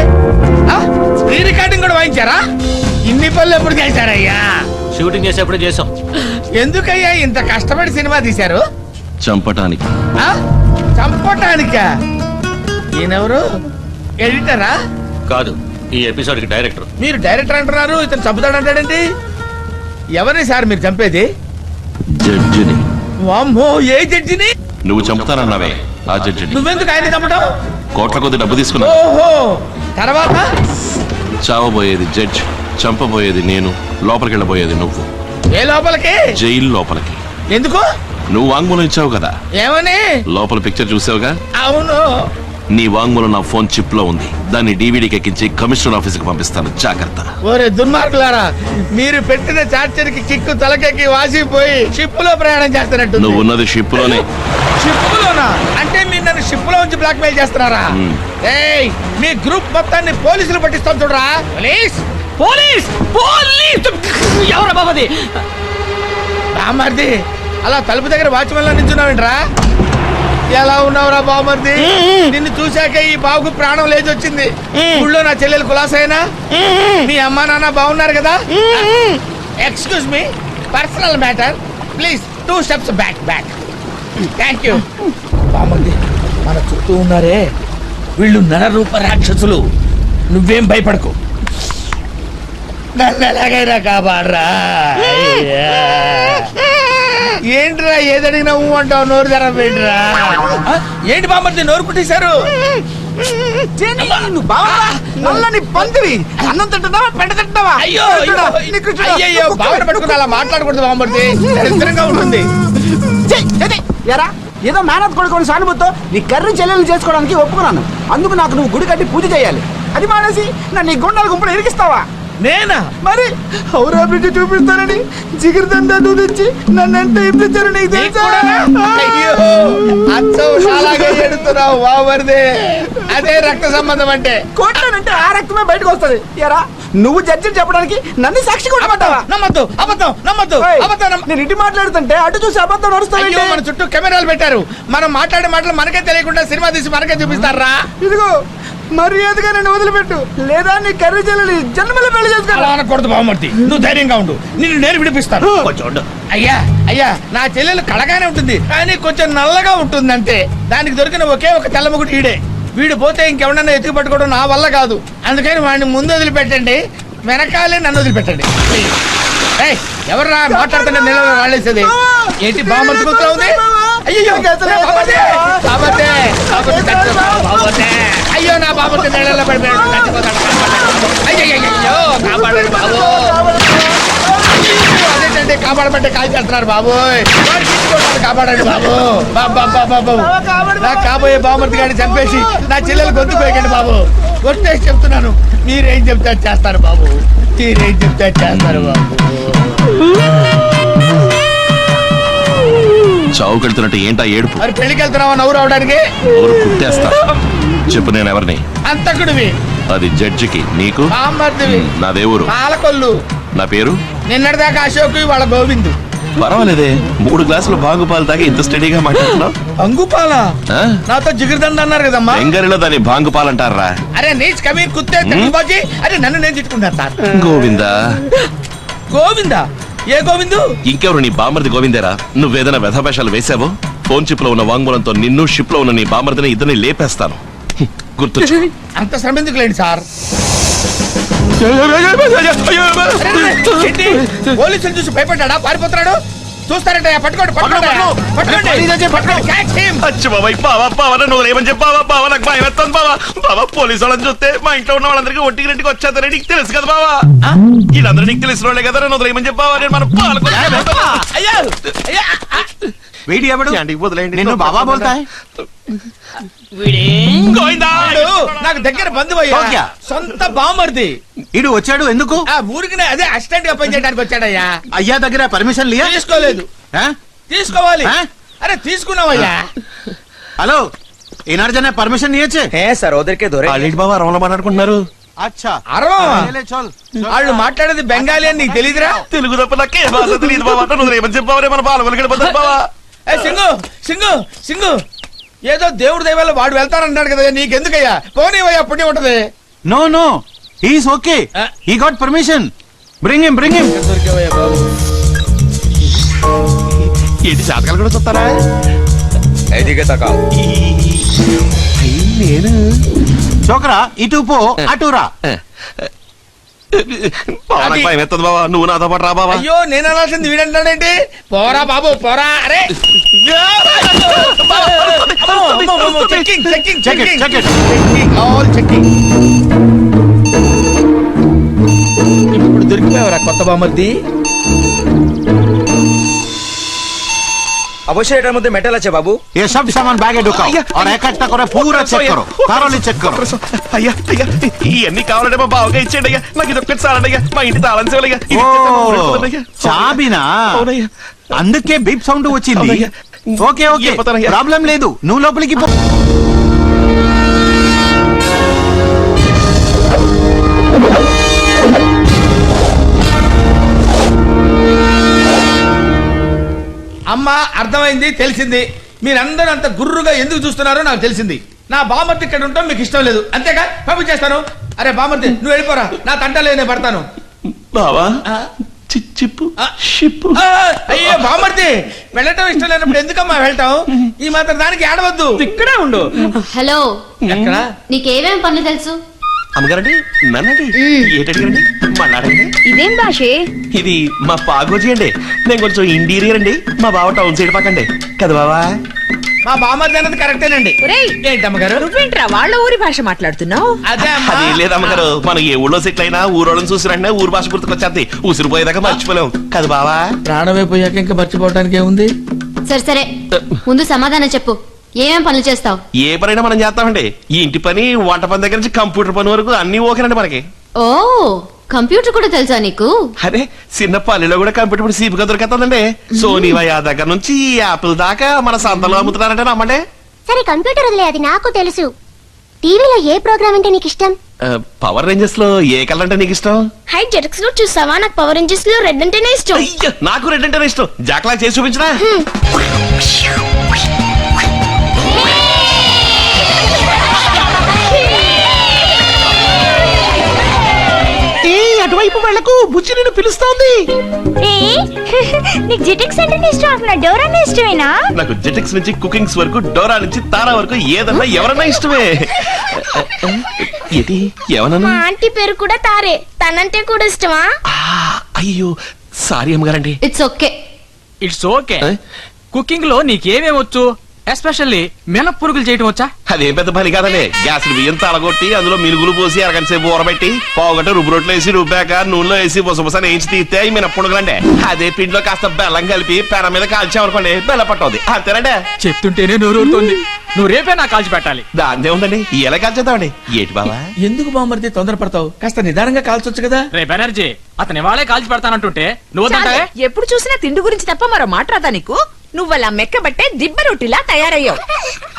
స్క్రీన్ రికార్డింగ్ కూడా వాయించారా? ఇన్ని పనులు ఎప్పుడు చేశారయ్యా? షూటింగ్ చేసేప్పుడు చేసాం. ఎందుకయ్యా ఇంత కష్టపడి సినిమా తీశారు? చంపటానికి. చంపటానికా? ఈయనెవరు? ఎడిటరా? కాదు, ఈ ఎపిసోడ్ కి డైరెక్టర్. మీరు డైరెక్టర్ అంటున్నారు, ఇతను చంపుతాడు అంటాడేంటి? ఎవరిని సార్ మీరు చంపేది? జడ్జిని. వామ్మో, ఏ జడ్జిని? నువ్వు చంపుతానన్నావే ఆ జడ్జిని. నువ్వెందుకు ఆయన చంపటం? కోట్ల కొద్ది డబ్బు తీసుకున్నా. ఓహో, తర్వాత చావబోయేది జడ్జ్, చంపబోయేది నేను, లోపలికి వెళ్ళబోయేది నువ్వు. ఏ లోపలికి? జైలు లోపలికి. ఎందుకు? నువ్వు వాంగ్మూలం ఇచ్చావు కదా, ఏమని? లోపల పిక్చర్ చూసావుగా. అవును. నీ వాంగ్మూలం నా ఫోన్ చిప్ లో ఉంది. దాన్ని డీవీడీకి ఎక్కించి కమిషనర్ ఆఫీస్ కి పంపిస్తాను, జాగ్రత్త. ఓరే దుర్మార్గులారా, మీరు పెట్టిన చార్జర్ కి కిక్కు తలకెక్కి వాసిపోయి షిప్ లో ప్రయాణం చేస్తున్నట్టు. నువ్వు ఉన్నది షిప్ లోనే. షిప్ లోనా? అంటే మీరు నన్ను షిప్ లో ఉంచి బ్లాక్ మెయిల్ చేస్తున్నారా? ఏయ్, మీ గ్రూప్ మొత్తాన్ని పోలీసులు పట్టిస్తాం చూడరా. Police police police! ఎవరా బాబది? బామర్ది, అలా తలుపు దగ్గర వాచ్మెన్ లో నిల్చున్నావేంట్రా? ఎలా ఉన్నావురా బామర్ది? నిన్ను చూశాక ఈ బాబుకు ప్రాణం లేచి వచ్చింది. ఊళ్ళో నా చెల్లెలు కులాసైనా మీ అమ్మా నాన్న బాగున్నారు కదా? Excuse me, personal matter, please 2 steps back. Thank you. బామర్ది, మన చుట్టూ ఉన్నారే వీళ్ళు నరరూప రాక్షసులు. నువ్వేం భయపడకు, నన్ను ఎలాగైనా కాపాడరా. ఏంట్రా ఏదడిగినా అంటావు? నోరు తెరవేంట్రా? ఏంటి బామ్మర్ది నోరు కుట్టేశారు? నల్లని పందిరి, అన్నం తింటున్నావా పెంట తింటున్నావా? అయ్యో అయ్యో, బావన పట్టుకుని అలా మాట్లాడకూడదు బామ్మర్ది, దరిద్రంగా ఉంటుంది. ఎరా ఏదో మేనత్ కొడుకుని సానుభూతితో నీ కర్రీ చెల్లెలు చేసుకోవడానికి ఒప్పుకున్నాను. అందుకు నాకు నువ్వు గుడి కట్టి పూజ చేయాలి. అది మానేసి నన్ను ఈ గుండాల గుంపులు ఇరికిస్తావా? నేనా? మరి హౌరా బ్రిడ్జ్ చూపిస్తానని జిగిరిదండా తెచ్చి నన్నంటే ఇప్పించారు. నీకు తెలుసా? అయ్యో, అచ్చం అలాగే ఎడుతున్నావు బామ్మర్ది. అదే రక్త సంబంధం అంటే. కొట్టానంటే ఆ రక్తమే బయటకు వస్తుంది. ఎరా నువ్వు జడ్జిని చెప్పడానికి నన్ను సాక్షి కొట్టమంటావా? నమ్మద్దు, అబద్ధం నమ్మద్దు, అబద్ధం. నేను ఇటు మాట్లాడుతుంటే అటు చూసి అబద్ధం నడుస్తాను. మన చుట్టూ కెమెరాలు పెట్టారు, మనం మాట్లాడే మాటలు మనకే తెలియకుండా సినిమా తీసి మనకే చూపిస్తారా? ఇదిగో మర్యాదగా నన్ను వదిలిపెట్టు, లేదా నీ కర్రీ చెల్లెలి జన్మలో పెళ్లి చేసుకోవాలి. అనకూడదు బామ్మర్ది, నువ్వు ధైర్యంగా ఉండు, నిన్ను నేను విడిపిస్తాను. అయ్యా అయ్యా, నా చెల్లెలు కళగానే ఉంటుంది కానీ కొంచెం నల్లగా ఉంటుంది అంతే. దానికి దొరికిన ఒకే ఒక తెల్లముగుడు ఈడే. వీడు పోతే ఇంకెవడన్నా ఎత్తుకు పట్టుకోవడం నా వల్ల కాదు. అందుకని వాడిని ముందు వదిలిపెట్టండి, వెనకాలే నన్ను వదిలిపెట్టండి. ఎవర్రా మాట్లాడుతున్నా నిలవ వాళ్ళేసేది? ఏంటి బామ్మర్ది కూతురు ఉంది? అయ్యో అయ్యో, నా బాబుకి నీళ్ళలో పడిపోయాడు, అయ్యో కాపాడండి బాబు. అదేంటంటే కాపాడబట్టే కాల్ చేస్తున్నారు బాబు, కాపాడండి బాబు. బాబు, నా కాబోయే బామ్మర్ది గారిని చంపేసి నా చెల్లెలు గొంతు పోయకండి బాబు. కొట్టేసి చెప్తున్నాను, మీరేం చెప్తే చేస్తారు బాబు, మీరేం చెప్తే చేస్తారు బాబు. చావుకెళ్తున్నట్టు ఏంటా ఏడుపు? మరి పెళ్లికి వెళ్తున్నావా నవ్వు రావడానికి? ఊరు కుట్టేస్తా. చెప్పు, నేను ఎవరిని? అంతకుడివి. అది జడ్జికి, నీకు? బామ్మర్దివి. నా దేవురు పాలకొల్లు. నా పేరు? నిన్నటిదాకా అశోక్, వాళ్ళ గోవిందు. పర్వాలేదే, 3 గ్లాసులు బాంగుపాలు తాగి ఇంత స్టడీగా మాట్లాడుతున్నావు. అంగుపాల? నాతో జిగిరిదండ అన్నారు కదమ్మా. బెంగాలీలో దాన్ని బాంగుపాలంటారా? అరే నీచ్ కమీర్ కుత్తే బాజీ. అరే నన్ను నేను తిట్టుకుంటాను సార్. గోవిందా? గోవిందా? ఏ గోవిందు? ఇంకెవరు, నీ బామర్ది గోవిందేరా. నువ్వేదైనా వ్యధవేషాలు వేసావో ఫోన్ చిప్ లో ఉన్న వాంగ్మూలంతో నిన్ను, షిప్ లో ఉన్న నీ బామర్దిని ఇద్దరిని లేపేస్తాను. గుర్తు. అంత శ్రమ ఎందుకు లేండి సార్? పోలీసులు చూసి భయపడ్డా పారిపోతున్నాడు. చూస్తారంటే పట్టుకోండి పట్టుకోండి పోలీసు వాళ్ళని చూస్తే మా ఇంట్లో ఉన్న వాళ్ళందరికీ ఒంటికి రెండుకి వచ్చేది నీకు తెలుసు కదా బావా. వీళ్ళందరూ నీకు తెలిసిన వాళ్ళే కదా, నువ్వు ఏమని చెప్పావా? నేను మనం నిన్ను బాబా బోల్తాయ్. నాకు దగ్గర బంధువు అయ్యా, సొంత బామ్మర్ది. ఇడు వచ్చాడు ఎందుకు? ఆ ఊరికి అదే అసిస్టెంట్ గా పనిచేయడానికి వచ్చాడయ్యా. అయ్యా దగ్గర పర్మిషన్ లియా? తీసుకోలేదు. తీసుకోవాలి. అరే తీసుకున్నావయ్యా. హలో, ఇనర్జనే పర్మిషన్ నియచ్చే? సార్ ఓదరికే దొరే బాబా రమణ మాట్లాడుకుంటున్నారు. అచ్చా, వాళ్ళు మాట్లాడేది బెంగాలీ అని నీకు తెలీదురా? తెలుగు తప్ప నాకే భాష తెలియదు బాబా. నువ్వు ఏమని చెప్పావా? మన పాలకొల్లు బాబా. సింగు సింగు సింగు, ఏదో దేవుడు దైవాలు వాడు వెళ్తానన్నాడు కదా, నీకెందుకయ్యా? పోనీవయ్యా, పుణ్యం ఉంటది. No no, he's okay, he got permission. Bring him, bring him. దొరికేవయ్యా బాబు. ఏంటి జాతకాలు కూడా చూస్తారా? నేను చోకరా, ఇటు పో అటురా. బావా, నాకు భయం వేస్తుంది బావా, నువ్వు నాతో పాటు రా బావా. అయ్యో నేను అనాల్సింది వీడంటాడేంటి? పోరా బాబు పోరా. అరే checking checking checking checking all checking. ఇప్పుడు దొరికిపోయావరా కొత్త బామర్ది? अवश्य मुद्दे मेटल अच्छे बाबू ये सब सामान बैग में ढुकाओ और इकट्ठा करो, पूरा चेक करो, thoroughly check करो. అయ్యా అయ్యా ఇవన్నీ కావాలంటే మా బావగా ఇచ్చేయండి అయ్యా, నాకు ఇది ఒక్కటి చాలండి, మా ఇంటి తాళం చెవులయ్యా. చాబినా అందుకే బీప్ సౌండ్ వచ్చింది. ఓకే ఓకే ప్రాబ్లం లేదు, నువ్వు లోపలికి పో. అమ్మా అర్థమైంది, తెలిసింది. మీరందరూ అంత గుర్రుగా ఎందుకు చూస్తున్నారో నాకు తెలిసింది. నా బామర్తి ఇక్కడ ఉంటాం మీకు ఇష్టం లేదు, అంతేగా? పంపించేస్తాను. అరే బామర్తి నువ్వు వెళ్ళిపోరా, నా తంటలే నేను పడతాను. బావా చిప్పు షిప్పు. అయ్యో బామర్తి వెళ్ళటం ఇష్టం లేనప్పుడు ఎందుకమ్మా వెళ్ళటం? ఈ మాత్రం దానికి ఆడవద్దు, ఇక్కడే ఉండు. హలో, ఎక్కడ? నీకేమేం పనులు తెలుసు? అమ్మగారండి నన్నండి ఏంటండి మళ్ళాడండి. ఇదేం భాషే? ఇది మా పాగోజీ అండి, నేను కొంచెం ఇంటీరియర్ అండి, మా బావ టౌన్ సైడ్ పక్కండి కదా బావా. మా బామర్తి అన్నది కరెక్టేనండి. ఏంటమ్మగారు నువ్వేంట్రా వాళ్ళ ఊరి భాష మాట్లాడుతున్నావు? అదే అది లేదమ్మగారు, మనం ఏ ఊళ్ళో సెటిల్ అయినా ఊరోళ్ళని చూసిరంటే ఊరు భాష గుర్తుకొచ్చేది, ఉసిరిపోయేదాకా మర్చిపోలేం కదా బావా. ప్రాణమైపోయాక ఇంకా మర్చిపోవటానికి ఏముంది? సరే సరే, ముందు సమాధానం చెప్పు. ఏమేం పనులు చేస్తావు? ఏ పనైనా మనం చేస్తామండి, ఈ ఇంటి పని వంట పని దగ్గర నుంచి కంప్యూటర్ పని వరకు అన్ని ఓకేనండి మనకి. ఓ, కంప్యూటర్ కూడా తెలుసా నీకు? అదే చిన్న పల్లెలో కూడా కంప్యూటర్ ఇప్పుడు సీపుగా దొరికేస్తుందండి. సోనీ వయా దగ్గర నుంచి యాపిల్ దాకా మన సంతలో అమ్ముతున్నారంటే నమ్మండి. సరే కంప్యూటర్ వదిలే, అది నాకు తెలుసు. టీవీలో ఏ ప్రోగ్రామ్ అంటే నీకు ఇష్టం? పవర్ రేంజర్స్ లో ఏ కలర్ అంటే నీకు ఇష్టం? హై జెటక్స్ లో చూసావా? నాకు పవర్ రేంజర్స్ లో రెడ్ అంటేనే ఇష్టం. అయ్యో, నాకు రెడ్ అంటేనే ఇష్టం. జాక్లా చేసి చూపించరా? అటువైపు వెళ్ళకు, బుజ్జి నిన్ను పిలుస్తోంది. నీకు జెటక్స్ అంటే ఇష్టం, అసలు డోరా ఇష్టమేనా? నాకు జెటెక్స్ నుంచి కుకింగ్స్ వరకు, డోరా నుంచి తారా వరకు ఏదన్నా ఎవరన్నా ఇష్టమే. ఇది ఎవరన్నా? ఆంటీ పేరు కూడా తారే, తనంటే కూడా ఇష్టమా? అయ్యో సారీ అమ్మగారండి. It's okay. It's okay. Cooking లో నీకేమేమొచ్చు? ఎస్పెషల్లీ మినప్పురుగులు చేయటం వచ్చా? అదేం పెద్ద పని కాదండి. గ్యాస్ బియ్యం తలగొట్టి అందులో మినుగులు పోసి అరగంట సేపు ఊరబెట్టి పావుగంట రుబ్బు రొట్టెలు వేసి రుబ్బాక నూనెలో వేసి బుసబుసని వేయించి తీస్తే అవి మినప్పుడుగులండి. అదే పిండిలో కాస్త బెల్లం కలిపి పెన మీద కాల్చామనుకోండి, బెల్ల పట్టవుది. అంతేనండి. చెప్తుంటేనే నోరు ఊరుతుంది. నువ్వు రేపే నాకు కాల్చి పెట్టాలి. దాందే ఉందండి, ఎలా కాల్చేద్దామండి. ఏంటి బావా? ఎందుకు బామర్తి తొందరపడతావు? కాస్త నిదానంగా కాల్చొచ్చు కదా. రేపు ఎనర్జీ అతని వాళ్ళే కాల్చి పెడతానంటుంటే నువ్వు చాలే, ఎప్పుడు చూసినా తిండి గురించి తప్ప మరో మాట్లాడదా నీకు? నువ్వలా మెక్కబట్టే దిబ్బ రొట్టిలా తయారయ్యావు.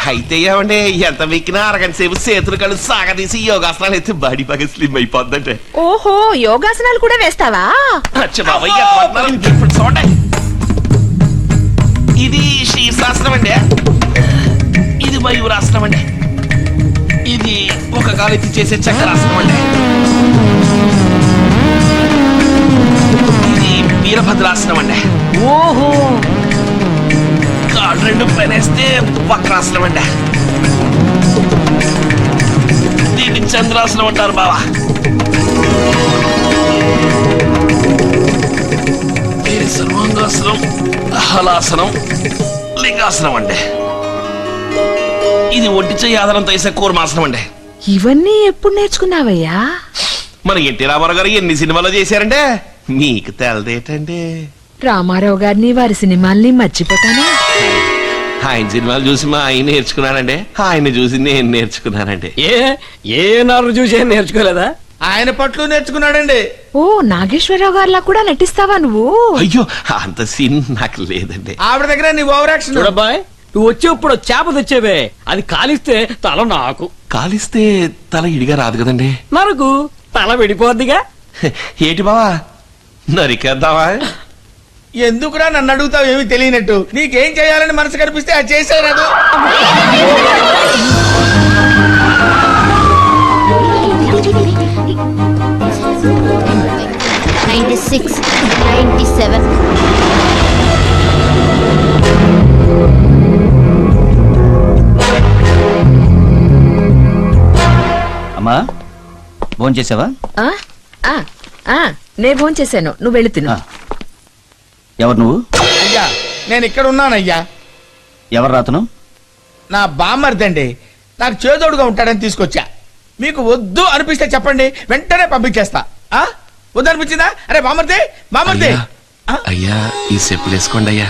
అయితే ఏమండి, ఎంత వెక్కినా అరగంట సేపు చేతులు కళ్ళు సాగదీసి యోగాసనాలు అయితే బాడీ బాగా స్లిమ్ అయిపోద్దంటే. ఓహో, యోగాసనాలు కూడా వేస్తావా? ఇప్పుడు చూడండి, ఇది శీర్షాసనం అండి, ఇది మయూరాసనం అండి, ఇది ఒక కాలెత్తి చేసే చక్రాసనం అండి, ఇది వీరభద్రాసనం అండి. ఓహో, కాళ్ళు రెండు పనేస్తే వక్రాసనం అండి, దీన్ని చంద్రాసనం అంటారు బావా. ఇది సర్వాంగాసనం, హలాసనం, లింగాసనం అండి, ఇది ఒంటి చెయ్యి ఆధారంతో వేసే కూర్మాసనం అండి. ఇవన్నీ ఎప్పుడు నేర్చుకున్నావయ్యా? మన ఎన్టీ రామారావు గారు ఎన్ని సినిమాలు చేశారంటే మీకు తెలదేటండి. రామారావు గారిని వారి సినిమాల్ని మర్చిపోతానా? ఆయన సినిమాలు చూసి మా ఆయన నేర్చుకున్నానండి, ఆయన చూసి నేను నేర్చుకున్నానండి. ఏ నారు చూసి నేర్చుకోలేదా? ఆయన పట్లు నేర్చుకున్నాడండి. ఓ, నాగేశ్వరరావు గారిలా కూడా నటిస్తావా నువ్వు? అయ్యో అంత సీన్ నాకు లేదండి. ఆవిడ దగ్గర నీ ఓవర్ యాక్షన్. చూడబ్బాయ్, నువ్వు వచ్చేప్పుడు చేప తెచ్చేవే, అది కాలిస్తే తల నాకు, కాలిస్తే తల ఇడిగా రాదు కదండి. నరకు తల విడిపోద్దిగా. ఏంటి బావా, నరికేద్దామా? ఎందుకురా నన్ను అడుగుతావు ఏమి తెలియనట్టు? నీకేం చేయాలని మనసు కనిపిస్తే అది చేసేరాదు. అమ్మా ఫోన్ చేసావా? నే ఫోన్ చేశాను, నువ్వు వెళ్ళి తిను. ఎవరు నువ్వు? అయ్యా నేను ఇక్కడ ఉన్నానయ్యా. ఎవరు రాతను? నా బామ్మర్దండి, నాకు చేదోడుగా ఉంటాడని తీసుకొచ్చా. మీకు వద్దు అనిపిస్తే చెప్పండి, వెంటనే పంపించేస్తా. వద్దు అనిపించిందా? అరే బామ్మర్ది, బామ్మర్ది. అయ్యా ఈ చెప్పులు వేసుకోండి అయ్యా.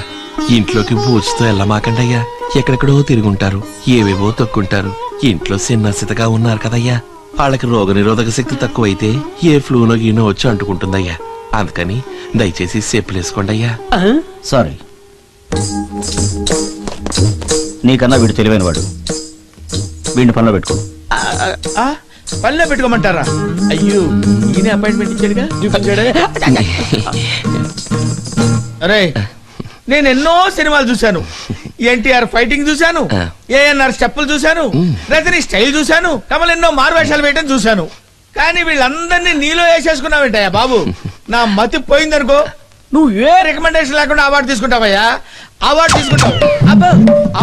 ఇంట్లోకి బూజుతో వెళ్ళమాకండి అయ్యా. ఎక్కడెక్కడో తిరుగుంటారు, ఏవేవో తొక్కుంటారు. ఇంట్లో సిన్నసితగా ఉన్నారు కదయ్యా, వాళ్ళకి రోగ నిరోధక శక్తి తక్కువైతే ఏ ఫ్లూనో గీనో వచ్చి అంటుకుంటుందయ్యా. అందుకని దయచేసి చెప్పులు వేసుకోండి అయ్యా. సారీ, నీకన్నా వీడు తెలివైన వాడు. వీడిని పనిలో పెట్టుకో. పనిలో పెట్టుకోమంటారా? అయ్యో ఈయన అపాయింట్మెంట్ ఇచ్చాడుగా. అరే నేను ఎన్నో సినిమాలు చూశాను. ఎన్టీఆర్ ఫైటింగ్ చూశాను, ఏఎన్ఆర్ స్టెప్పులు చూశాను, రజనీ స్టైల్ చూశాను, కమల్ ఎన్నో మారువేషాలు వేయటం చూశాను. కానీ వీళ్ళందరినీ నీలో వేసేసుకున్నావేంటయ్యా బాబు? నా మతి పోయిందనుకో, నువ్వు ఏ రికమెండేషన్ లేకుండా అవార్డు తీసుకుంటావయ్యా. అవార్డు తీసుకుంటావు. అబ్బో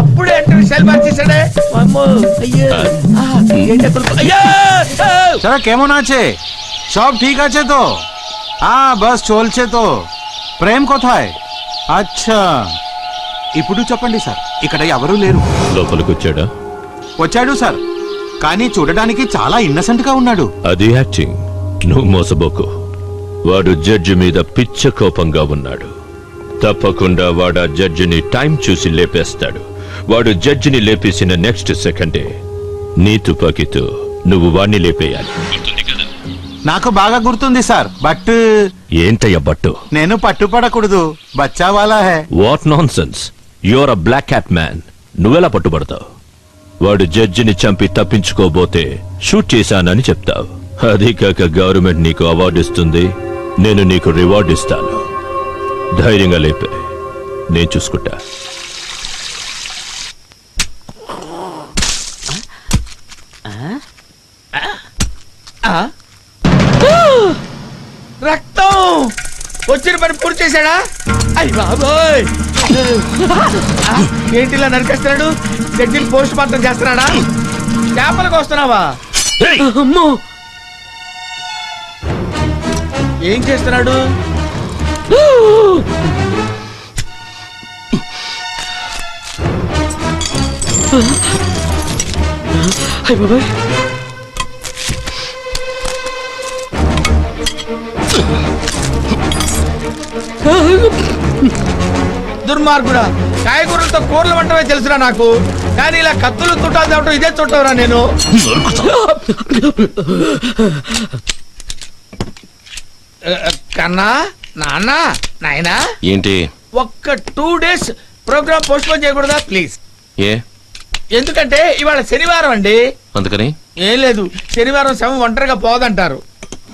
అప్పుడే అంటే స్టైల్ మార్చేసాడే. चलो কেমন আছে? সব ঠিক আছে তো? బస్ চলছে তো? ప్రేమ్ কোথায়? అచ్చా, ఇప్పుడు చెప్పండి సార్, ఇక్కడ ఎవరూ లేరు. లోపలికి వచ్చాడా? వచ్చాడు సార్, కానీ చూడడానికి చాలా ఇన్నసెంట్ గా ఉన్నాడు. అది యాక్టింగ్, నువ్వు మోసబోకు. వాడు జడ్జి మీద పిచ్చ కోపంగా ఉన్నాడు. తప్పకుండా వాడు ఆ జడ్జిని టైం చూసి లేపేస్తాడు. వాడు జడ్జిని లేపేసిన నెక్స్ట్ సెకండే నీ తుపాకీతో నువ్వు వాణ్ణి లేపేయాలి. నాకు బాగా గుర్తుంది సార్, బట్ ఏంటయ్య బట్టు? నేను పట్టుపడకూడదు, బచ్చా వాలా హై. What nonsense, you're a black cat man. నువ్వెలా పట్టుబడతావు? వాడు జడ్జిని చంపి తప్పించుకోబోతే షూట్ చేశానని చెప్తావు. అది కాక గవర్నమెంట్ నీకు అవార్డు ఇస్తుంది, నేను నీకు రివార్డు ఇస్తాను. ధైర్యంగా లేపే, నేను చూసుకుంటా. రక్తం వచ్చిన పని పూర్తి చేశాడా? అయ్యి బాబోయ్, ఏంటిలా నరికేస్తున్నాడు? జడ్జిని పోస్ట్ మార్టం చేస్తున్నాడా? చేపలకు వస్తున్నావా? అమ్మో, ఏం చేస్తున్నాడు? అయ్య బాబోయ్, దుర్మార్గుడా, కాయగూరలతో కూరలు వంటమే తెలుసురా నాకు, కానీ ఇలా కత్తులు తుట్టాలు తేవటం ఇదే చుట్టవరా నేను. కన్నా, నాన్న, నాయనా, ఏంటి? ఒక్క 2 days ప్రోగ్రామ్ పోస్ట్ పోన్ చేయకూడదా ప్లీజ్? ఏ? ఎందుకంటే ఇవాళ శనివారం అండి. అందుకని ఏం లేదు, శనివారం శవం ఒంటరిగా పోదంటారు.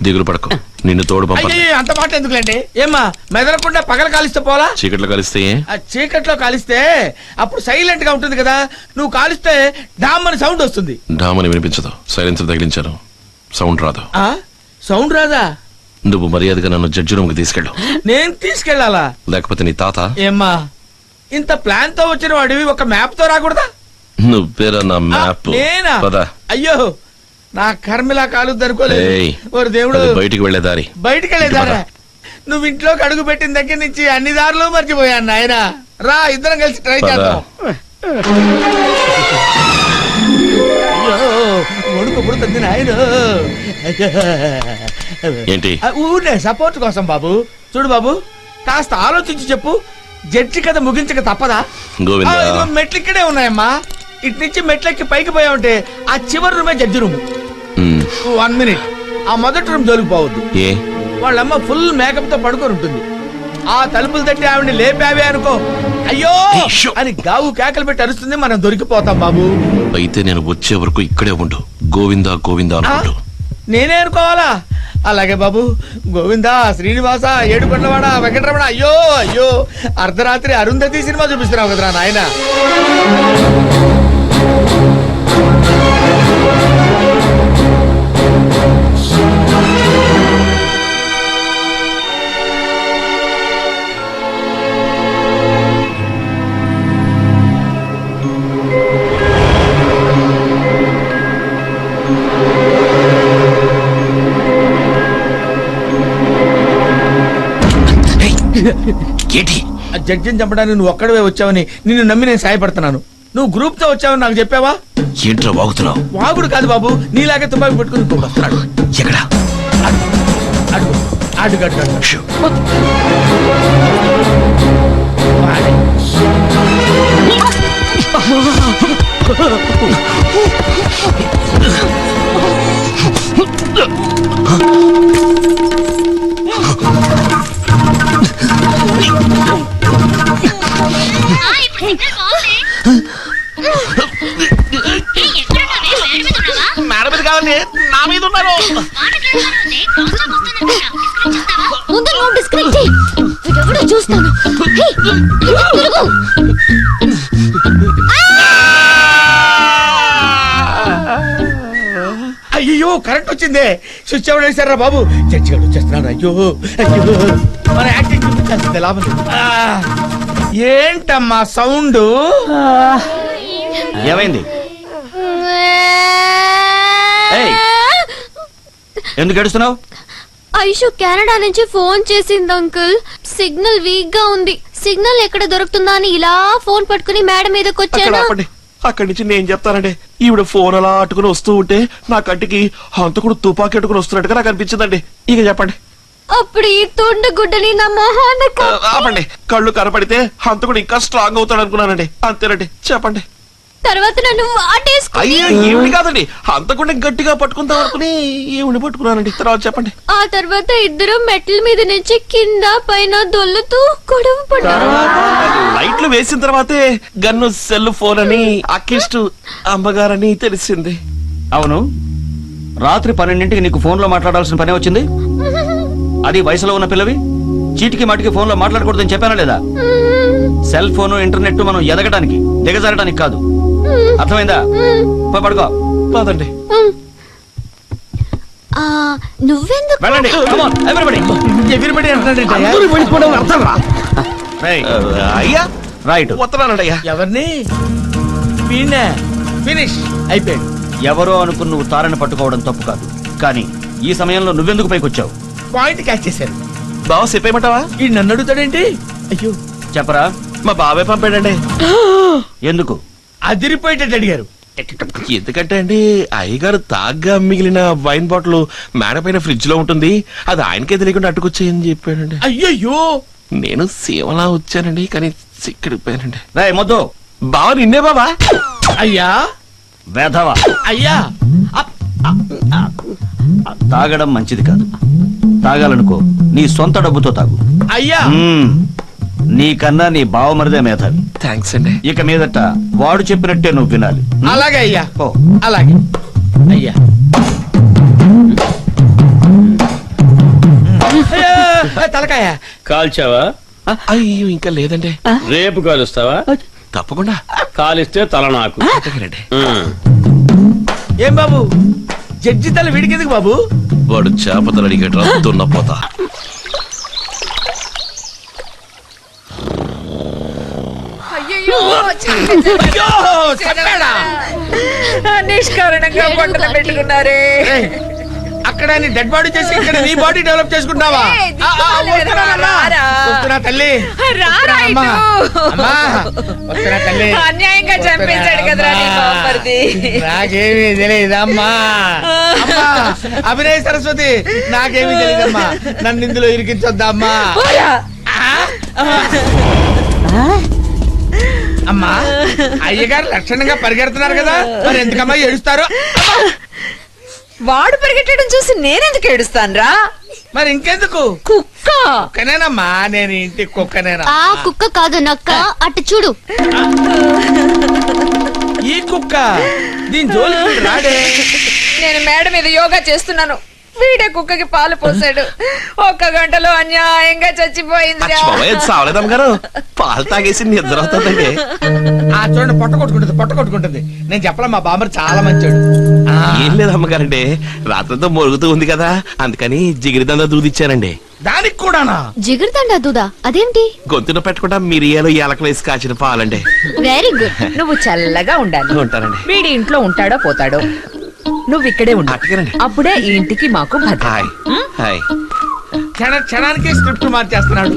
దిగులు పడకు, నిన్ను తోడు పంపండి. అయ్యో అంత మాట ఎందుకులేండి? ఏమ్మా మెదలకుండా పగల కాలిస్తే పోలా? చీకట్లో కలిస్తే ఏ? ఆ చీకట్లో కాలిస్తే అప్పుడు సైలెంట్ గా ఉంటుంది కదా. నువ్వు కాలిస్తే డామ్ అని సౌండ్ వస్తుంది. డామని వినిపించదు, సైలెన్సర్ తగిలించాను, సౌండ్ రాదు. ఆ సౌండ్ రాదా? నువ్వు మర్యాదగా నన్ను జడ్జి రూమ్ కి తీసుకెళ్ళు. నేను తీసుకెళ్లాలా? లేకపోతే నీ తాత. ఏమ్మా ఇంత ప్లాన్ తో వచ్చిన వాడివి ఒక మ్యాప్ తో రాకూడదా? నువ్వేరా నా మ్యాప్? నేనా? పద. అయ్యో నా కర్మిలా కాలుద్ది అనుకోలేదు. ఏయ్, ఓరి దేవుడు, అది బయటికి వెళ్లే దారి. బయటికి వెళ్ళేదారా? నువ్వు ఇంట్లోకి అడుగు పెట్టిన దగ్గర నుంచి అన్ని దారులు మర్చిపోయాను నాయన. రా ఇద్దరం కలిసి ట్రై చేద్దాం. అయ్యో వణుకు పుడుతుంది నాయన. ఏంటి? ఊరినే సపోర్ట్ కోసం బాబు. చూడు బాబు, కాస్త ఆలోచించి చెప్పు, జడ్జి కథ ముగించక తప్పదా? గోవిందా, ఇదిగో మెట్లు ఇక్కడే ఉన్నాయమ్మా. ఇటు నుంచి మెట్లెక్కి పైకి పోయామంటే ఆ చివరి రూమే జడ్జి రూము. 1 minute, ఆ మొదటి రూమ్ జోలికి పోవద్దు. ఏ? వాళ్ళమ్మ ఫుల్ మేకప్ తో పడుకొని ఉంటుంది. ఆ తలుపులు తట్టి ఆవిడ లేపావే అనుకో, అయ్యో అని గావు కేకలు పెట్టి అరుస్తుంది, మనం దొరికిపోతాం బాబు. అయితే నేను వచ్చే వరకు ఇక్కడే ఉండు. గోవిందా గోవిందా అనుకుంటూ. నేనే అనుకోవాలా? అలాగే బాబు. గోవిందా, శ్రీనివాస, ఏడుకొండవాడ, వెంకటరమణ. అయ్యో అయ్యో, అర్ధరాత్రి అరుంధతి సినిమా చూపిస్తున్నావు కదరా నాయన. ఏంటి ఆ జడ్జిని చంపడానికి నువ్వు ఒక్కడవే వచ్చావని నిన్ను నమ్మి నేను సాయపడుతున్నాను. నువ్వు గ్రూప్ తో వచ్చావని నాకు చెప్పావా? ఏంట్రా వాగుతున్నావు? వాగుడు కాదు బాబు, నీలాగే తుపాకి పెట్టుకుని ఇంకొకడు వస్తున్నాడు. ఎక్కడ? అడుగు అడుగు అడుగు అడుగు. షూ. వాడే. మేడం మీద కావాలి, నా మీద ఉన్నారు. ముందు నువ్వు డిస్కనెక్ట్ చెయ్యి. వీడెవడో చూస్తాను. హే, ఇలా తిరుగు. అయ్యో కరెంట్ వచ్చిందే. స్విచ్ ఎవరు వేశారా బాబు? జడ్జి గారు వచ్చేస్తున్నాడు. అయ్యో అయ్యో, మన యాక్టింగ్ చూపించాల్సిందే, లాభం లేదు. ఏంటమ్మా సౌండ్? ఏమైంది? ఏయ్, ఎందుకు ఏడుస్తున్నావు? ఐషు కెనడా నుంచి ఫోన్ చేసింది అంకుల్. సిగ్నల్ వీక్ గా ఉంది. సిగ్నల్ ఎక్కడ దొరుకుతుందా అని ఇలా ఫోన్ పట్టుకుని మేడం మీదకి వచ్చాను. అక్కడి నుంచి నేను చెప్తానండి. ఈవిడ ఫోన్ అలా అట్టుకుని వస్తూ ఉంటే నా కంటికి హంతకుడు తుపాకీ అట్టుకుని వస్తున్నట్టుగా నాకు అనిపించిందండి. ఇక చెప్పండి. అప్పుడు ఈ తుండు గుడ్డని నా మొహాన్ని ఆపండి. కళ్ళు కనపడితే హంతకుడు ఇంకా స్ట్రాంగ్ అవుతాడు అనుకున్నానండి. అంతేనండి, చెప్పండి. తర్వాత నన్ను వాటేసుకుని అయ్యో ఈవిడ కాదండి, హంతకుండా గట్టిగా పట్టుకుందాం అనుకుని ఈవిడ పట్టుకున్నానండి. తర్వాత చెప్పండి. ఆ తర్వాత ఇద్దరు మెట్ల మీద నుంచి కింద పైన దొల్లుతూ గొడవ పడ్డారు. లైట్లు వేసిన తర్వాతే గన్ను సెల్ ఫోన్ అని అక్కిస్ట్ అమ్మగారని తెలిసింది. అవును, రాత్రి 12ంటికి నీకు ఫోన్లో మాట్లాడాల్సిన పనే వచ్చింది. అది వయసులో ఉన్న పిల్లవి చీటికి మాటికి ఫోన్లో మాట్లాడకూడదని చెప్పానా లేదా? సెల్ ఫోను ఇంటర్నెట్ మనం ఎదగడానికి దిగజారడానికి కాదు. అర్థమైందా? పోయి పడుకో. పదండి. నువ్వెందుకు వెళ్ళండి. Come on, everybody. ఎగిరిపడి అంటున్నాడంటే రేయ్, అయ్యా రైట్. వస్తున్నానండి అయ్యా. ఎవరిని? వీణ్ణే. ఫినిష్ అయిపోయాడు. ఎవరో అనుకుని నువ్వు తారని పట్టుకోవడం తప్పు కాదు, కానీ ఈ సమయంలో నువ్వెందుకు పైకొచ్చావు? పాయింట్ క్యాచ్ చేశారు. బావ చెప్పేయమంటావా? ఈ నన్ను అడుగుతాడేంటి? అయ్యో చెప్పరా. మా బాబాయ్ పంపాడండి. ఎందుకు? అదిరిపోయేటట్టు అడిగారు. ఎందుకంటే అండి, అయ్యగారు తాగ్గా మిగిలిన వైన్ బాటిల్ మేడ పైన ఫ్రిడ్జ్ లో ఉంటుంది, అది ఆయనకే తెలియకుండా అట్టుకొచ్చేయని చెప్పాడండి. అయ్యయ్యో, నేను సేవలా వచ్చానండి, కానీ సిక్కడిపోయానండి. రేయ్ మొద్దు, బావ నిన్నే బాబా. అయ్యా వేధవా. అయ్యా, తాగడం మంచిది కాదు. తాగాలనుకో నీ సొంత డబ్బుతో తాగు. అయ్యా నీకన్నా నీ బావమరిదే మేధావి. థ్యాంక్స్ అండి. ఇక మీదట వాడు చెప్పినట్టే నువ్వు వినాలి. అలాగే అయ్యా. ఓ అలాగే అయ్యా. తలకాయ కాల్చావా? అయ్యో ఇంకా లేదండి. రేపు కాలుస్తావా? తప్పకుండా. కాలిస్తే తల నాకు. ఏం బాబు, జడ్జి తల వీడికెందుకు బాబు? వాడు చేపతలు అడిగేట్రా దున్నపోతా. నిష్కారణంగా బట్టలు పెట్టుకున్నారే. అక్కడ నీ డెడ్ బాడీ చేసి ఇక్కడ నీ బాడీ డెవలప్ చేసుకుంటావా? వస్తున్నా తల్లి. తల్లి అన్యాయంగా చంపేశాడు కదరా నీ బామ్మర్ది. నాకేమీ తెలియదమ్మా. అభినయ సరస్వతి, నాకేమీ తెలియదమ్మా. నన్ను ఇందులో ఇరికించొద్దమ్మా. అమ్మా, అయ్యగారు లక్షణంగా పరిగెడుతున్నారు కదా, మరి ఎందుకమ్మా ఏడుస్తారు? వాడు పరిగెట్టడం చూసి నేనెందుకు ఏడుస్తాన్రా? మరి ఇంకెందుకు? కుక్క కుక్కనేనమ్మా, నేను ఇంటి కుక్కనేనా? ఆ కుక్క కాదు నక్క, అటు చూడు. ఈ కుక్క దీని జోలికి రాడే. నేను మేడ మీద యోగా చేస్తున్నాను, వీడే కుక్కకి పాలు పోసాడు. 1 గంటలో అన్యాయంగా చచ్చిపోయింది. సావలేదమ్మ గారు, పాలు తాగేసి నిద్ర అవుతుందండి. చూడండి, పొట్ట కొట్టుకుంటుంది. నేను చెప్పలే, మా బామ్మర్ చాలా మంచోడు. ఏం లేదు అమ్మగారండి, రాత్రంతా మొరుగుతూ ఉంది కదా, అందుకని జిగిరిదందా దూదిచ్చానండి. దానికి కూడానా? జిగురుతండా దూదా? అదేంటి? గొంతున పెట్టకుండా మిరియాలు యాలకలు వేసి కాచిన పాలండి. Very good. నువ్వు చల్లగా ఉండాలి. ఉంటానండి. వీడి ఇంట్లో ఉంటాడో పోతాడో, నువ్వు ఇక్కడే ఉండు. అట్టగానండి. అప్పుడే ఈ ఇంటికి మాకు భద్రత. Hi hi. క్షణానికి స్క్రిప్ట్ మార్చేస్తున్నాడు.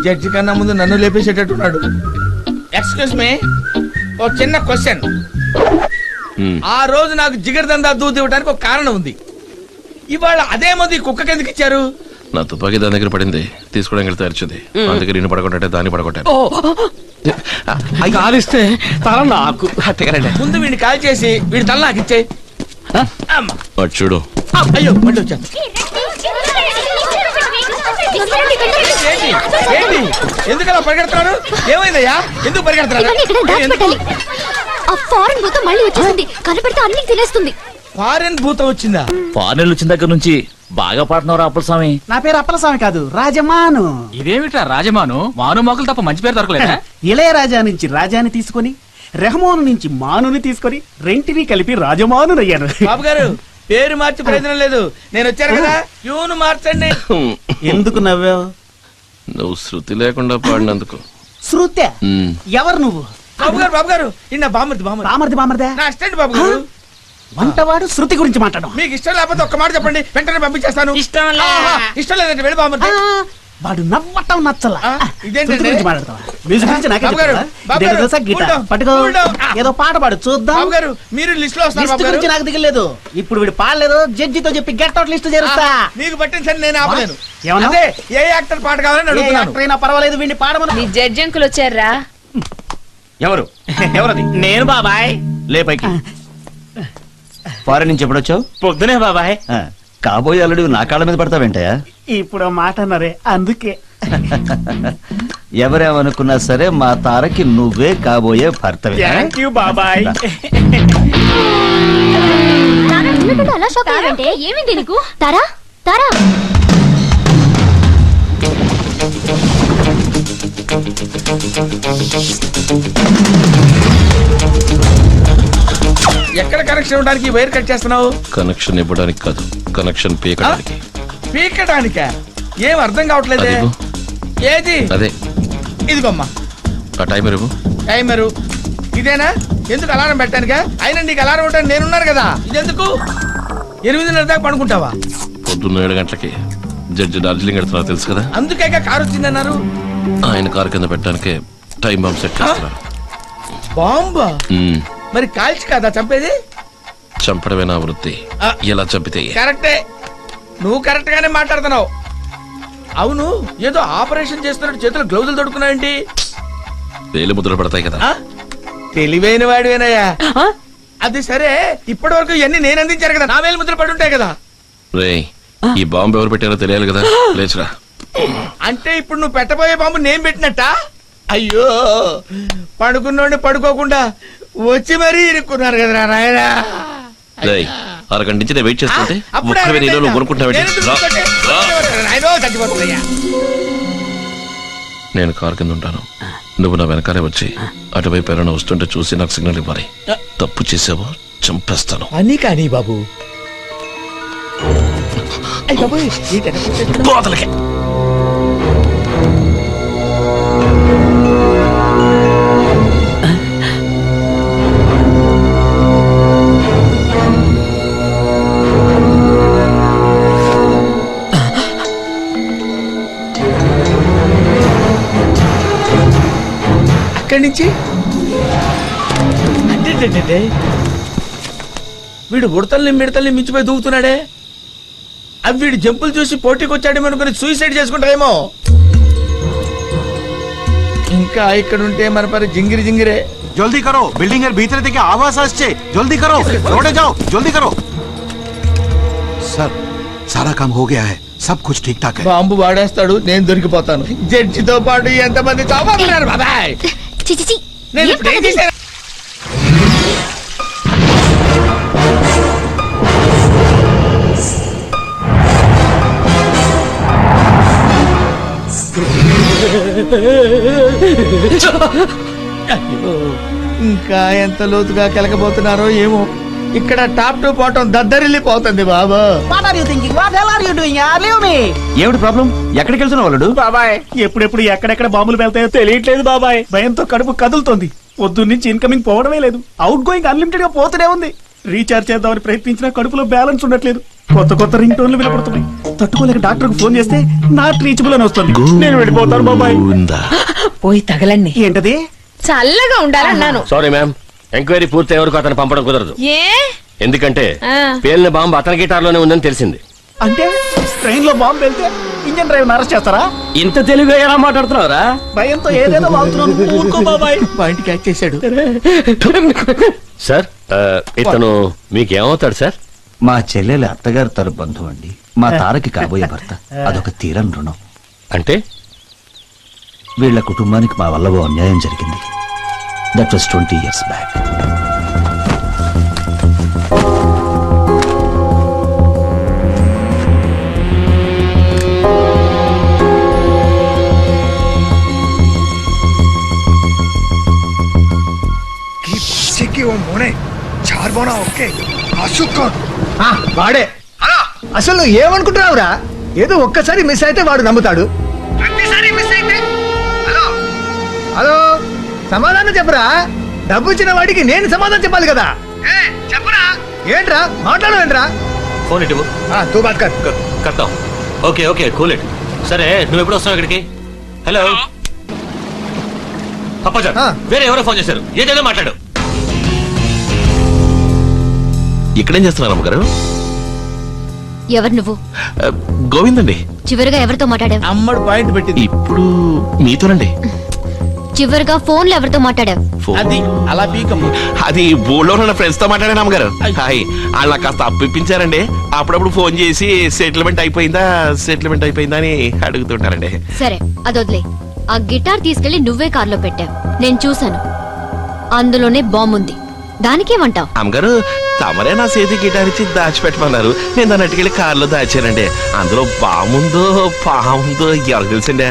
జడ్జి కన్నా ముందు నన్ను లేపేసేటట్టున్నాడు. ఎక్స్క్యూజ్ మీ, ఓ చిన్న క్వశ్చన్. ఆ రోజు నాకు జిగర్దందా దూది ఇవ్వడానికి ఒక కారణం ఉంది. ఇవాళ అదే మంది కుక్కకి ఎందుకు ఇచ్చారు? నా తుపాకీ దాని దగ్గర పడింది, తీసుకోవడానికి వెళ్తే అరిచింది. అందుకే నేను పడగొట్టే దాన్ని పడగొట్టాను. కాలిస్తే తల నాకు. ముందు వీడిని కాల్ చేసి వీడి తల నాకు ఇచ్చే. అటు చూడు. అయ్యో మళ్ళీ వచ్చాను. ఏంటి ఎందుకలా పరిగెడుతున్నారు? ఏమైందయ్యా? ఎందుకు పరిగెడుతున్నారు? ఆ ఫారెన్ భూతం మళ్ళీ వచ్చేసింది. కనపడితే అన్ని తినేస్తుంది. ఫారెన్ భూతం వచ్చిందా? ఫారెన్ వచ్చిన దగ్గర నుంచి బాగా పాడుతున్నారు అప్పలస్వామి. నా పేరు అప్పలస్వామి కాదు, రాజమాను. ఇదేమిట్రా రాజమాను? మాను మొక్కలు తప్ప మంచి పేరు దొరకలేదా? ఇళయరాజా నుంచి రాజాని తీసుకొని, రెహమాను నుంచి మానుని తీసుకొని, రెంటిని కలిపి రాజమానునయ్యాను. బాబు గారు పేరు మార్చి ప్రయోజనం లేదు. నేను వచ్చాను కదా, యూను మార్చండి. ఎందుకు నవ్వావు? నువ్వు శృతి లేకుండా పాడినందుకు. శృత్య? ఎవరు నువ్వు? బాబు గారు ఇన్న బామర్ది బామర్దే నా అసిస్టెంట్ బాబు గారు. వంటవాడు శృతి గురించి మాట్లాడడం. మీకు ఇష్టం లేకపోతే ఒక్క మాట చెప్పండి, వెంటనే పంపించేస్తాను. ఇష్టం లేదంటే వెళ్ళి బామర్ది. వాడు నవ్వటం నచ్చల. ఇదేంటండి? శృతి గురించి మాట్లాడతావా? మ్యూజిక్ గురించి నాకే బాబు గారు, చెప్తావా? బాబు ఇదేదో గారు, తెలుసా? గిటార్ కూల్ డౌన్, పట్టుకో. Cool down. ఏదో పాట పాడు చూద్దాం. బాబు గారు మీరు లిస్ట్ లో వస్తారు. లిస్ట్ బాబు గురించి గారు నాకు దిగలేదు. ఇప్పుడు వీడు పాడలేదు, జడ్జితో చెప్పి గెట్ అవుట్ లిస్ట్ చేరుస్తా. మీకు పట్టించండి, నేను ఆపలేను. ఏమన్నా? అదే ఏ యాక్టర్ పాట కావాలని అడుగుతున్నాను. అయినా పర్వాలేదు, వీడిని పాడమను. మీ జడ్జి అంకుల్ వచ్చారా? ఎవరు? ఎవరది? నేను బాబాయ్. లేపైకి ఫారెన్ నుంచి ఎప్పుడు వచ్చావు? పొద్దునే బాబాయ్. కాబోయే అల్లుడు నా కాళ్ళ మీద పడతావేంటయా? ఇప్పుడు ఆ మాట అన్నారే అందుకే. ఎవరేమనుకున్నా సరే మా తారకి నువ్వే కాబోయే భర్తవే. థ్యాంక్ యూ బాబాయ్. అలా షాక్ అయ్యావంటే ఏమింది నీకు? తారా తారా ఎక్కడ కనెక్షన్ ఇవ్వడానికి వైర్ కట్ చేస్తున్నావు? కనెక్షన్ ఇవ్వడానికి కాదు, కనెక్షన్ పీకడానికి. పీకటానికా? ఏం అర్థం కావట్లేదే. అదిగో. ఏది? అదే ఇదిగోమ్మా ఆ టైమర్ ఇవ్వు. టైమరు. ఇదేనా? ఎందుకు అలారం పెట్టానుగా? అయినా నీకు అలారం ఉంటాను నేనున్నాను కదా. ఇదెందుకు? 8:30 దాకా పడుకుంటావా? పొద్దున్న 7 గంటలకి జడ్జి డార్జిలింగ్ వెళ్తున్నారు తెలుసు కదా. అందుకే కారు వచ్చిందన్నారు. ఆయన కారు కింద పెట్టడానికే టైం బాంబ్ సెట్ చేస్తున్నారు. బాంబా? మరి కాల్చి కదా చంపేది? చంపడమే నా వృత్తి. ఎలా చంపితే కరెక్టే, నువ్వు కరెక్ట్ గానే మాట్లాడుతున్నావు. అవును, ఏదో ఆపరేషన్ చేస్తున్నట్టు చేతులు గ్లౌజులు తొడుకున్నాయండి. వేలు ముద్రలు పడతాయి కదా. తెలివైన వాడివేనయ్యా. అది సరే, ఇప్పటి వరకు ఇవన్నీ నేను అందించారు కదా, నా వేలు ముద్రలు పడి ఉంటాయి కదా. రేయ్, ఈ బాంబు ఎవరు పెట్టారో తెలియాలి కదా. లేచురా. అంటే ఇప్పుడు నువ్వు పెట్టబోయే బాంబు నేను పెట్టినట్టా? అయ్యో, పడుకున్నోడిని పడుకోకుండా వచ్చి మరీ ఇరుక్కున్నారు కదరా నాయనా. రేయ్, అరగంట నుంచి నేను వెయిట్ చేస్తుంటే అప్పుడే ఒక్కవే నీలో నువ్వు నేను కొనుక్కుంటావు. నాయనో, చచ్చిపోతుందయ్యా. నేను కారు కింద ఉంటాను, నువ్వు నా వెనకాలే వచ్చి అటువైపు ఎవరైనా వస్తుంటే చూసి నాకు సిగ్నల్ ఇవ్వాలి. తప్పు చేసావో చంపేస్తాను. అని కానీ బాబు. పోతలకి. అక్కడి నుంచి అంటే వీడు ఉడతల్ని మిడతల్ని మించిపోయి దూకుతున్నాడే. అవి వీడు జంపులు చూసి పోటీకి వచ్చాడేమో అనుకుని సూసైడ్ చేసుకుంటారేమో. ఇంకా ఇక్కడ ఉంటే మన పరి జింగిరి జింగిరే. जल्दी करो, बिल्डिंग এর ভিতরে থেকে আওয়াজ আসছে। जल्दी करो, रोडे जाओ, जल्दी करो। सर, सारा काम हो गया है, सब कुछ ठीक ठाक है। బాంబు వాడేస్తాడు, నేను దొరికిపోతాను. జడ్జితో పాటు ఎంతమంది చావబోతున్నారు బాబాయ్. చిచి నేను ఇప్పుడు ఏం చేశాను? అయ్యో, ఇంకా ఎంత లోతుగా కెలకబోతున్నారో ఏమో. ఇక్కడ టాప్ టు బాటం దద్దరిల్లిపోతుంది బాబా. What are you thinking? What hell are you doing? Leave me. ఏమిటి ప్రాబ్లం? ఎక్కడికి వెళ్తున్నావు అల్లుడు? బాబాయ్, ఎప్పుడెప్పుడు ఎక్కడెక్కడ బాంబులు వెళ్తాయో తెలియట్లేదు బాబాయ్. భయంతో కడుపు కదులుతోంది. పొద్దున్న నుంచి ఇన్కమింగ్ పోవడమే లేదు, అవుట్ గోయింగ్ అన్లిమిటెడ్ గా పోతూనే ఉంది. రీఛార్జ్ చేద్దామని ప్రయత్నించినా కడుపులో బ్యాలెన్స్ ఉండట్లేదు. కొత్త కొత్త రింగ్ టోన్లు వినపడుతున్నాయి. తట్టుకోలేక డాక్టర్ ఫోన్ చేస్తే నాట్ రీచబుల్ అని వస్తుంది. నేను వెళ్ళిపోతాను బాబాయ్. పోయి తగలండి. ఏంటది? చల్లగా ఉండాలన్నాను. సారీ మ్యామ్, ఎంక్వైరీ పూర్తయ్యే వరకు అతను పంపడం కుదరదు. ఏ ఎందుకంటే ఆ. పేలిన బాంబు అతని గిటార్లోనే ఉందని తెలిసింది. అంటే ట్రైన్ లో బాంబు వెళ్తే ఇంజన్ డ్రైవర్ అరెస్ట్ చేస్తారా? ఇంత తెలుగుగా ఎలా మాట్లాడుతున్నావురా? భయంతో ఏదైనా వాగుతున్నాను. ఊరుకో బాబాయ్. పాయింట్ క్యాచ్ చేశాడు. సార్ ఇతను మీకేమవుతాడు సార్? మా చెల్లెల అత్తగారు తరపు బంధువు అండి. మా తారకి కాబోయే భర్త. అదొక తీరని రుణం. అంటే వీళ్ళ కుటుంబానికి మా వల్ల ఓ అన్యాయం జరిగింది. That was 20 years back. వాడే. అసలు నువ్వు ఏమనుకుంటున్నావురా? ఏదో ఒక్కసారి మిస్ అయితే వాడు నమ్ముతాడు. ప్రతిసారి మిస్ అయితే హలో హలో సమాధానం చెప్పరా? డబ్బు ఇచ్చిన వాడికి నేను సమాధానం చెప్పాలి కదా. చెప్పరా? ఏంట్రా మాట్లాడవేంట్రా? ఫోన్ ఇటు తూ బాత్ కర్. కడతాం. Okay okay cool it. సరే నువ్వు ఎప్పుడు వస్తావు ఇక్కడికి? హలో అప్పాజా, వేరే ఎవరో ఫోన్ చేశారు. ఏదైనా మాట్లాడు. ఇక్కడేం చేస్తున్నారు అమ్మగారు? ఎవరు నువ్వు? గోవింద్ అండి. చివరిగా ఎవరితో మాట్లాడావు? అమ్మడు పాయింట్ పెట్టింది. ఇప్పుడు మీతోనండి. చివరిగా ఫోన్ లో ఎవరితో మాట్లాడావు? అది అలా పీకమ్మ. అది ఊళ్ళో ఉన్న ఫ్రెండ్స్ తో మాట్లాడాను అమ్మగారు. హాయ్, వాళ్ళు నాకు కాస్త అప్పు ఇప్పించారండి. అప్పుడప్పుడు ఫోన్ చేసి సెటిల్మెంట్ అయిపోయిందా అని అడుగుతుంటారండి. సరే అది వదిలే. ఆ గిటార్ తీసుకెళ్లి నువ్వే కార్లో పెట్టావు, నేను చూశాను. అందులోనే బాంబు ఉంది. దానికేమంటావు? అమ్మగారు, తమరే నా చేతి గిటార్ ఇచ్చి దాచిపెట్టమన్నారు. నేను దాన్ని అట్టుకెళ్ళి కారులో దాచానండి. అందులో బాగుందో పాముందో ఎవరికి తెలుసండి.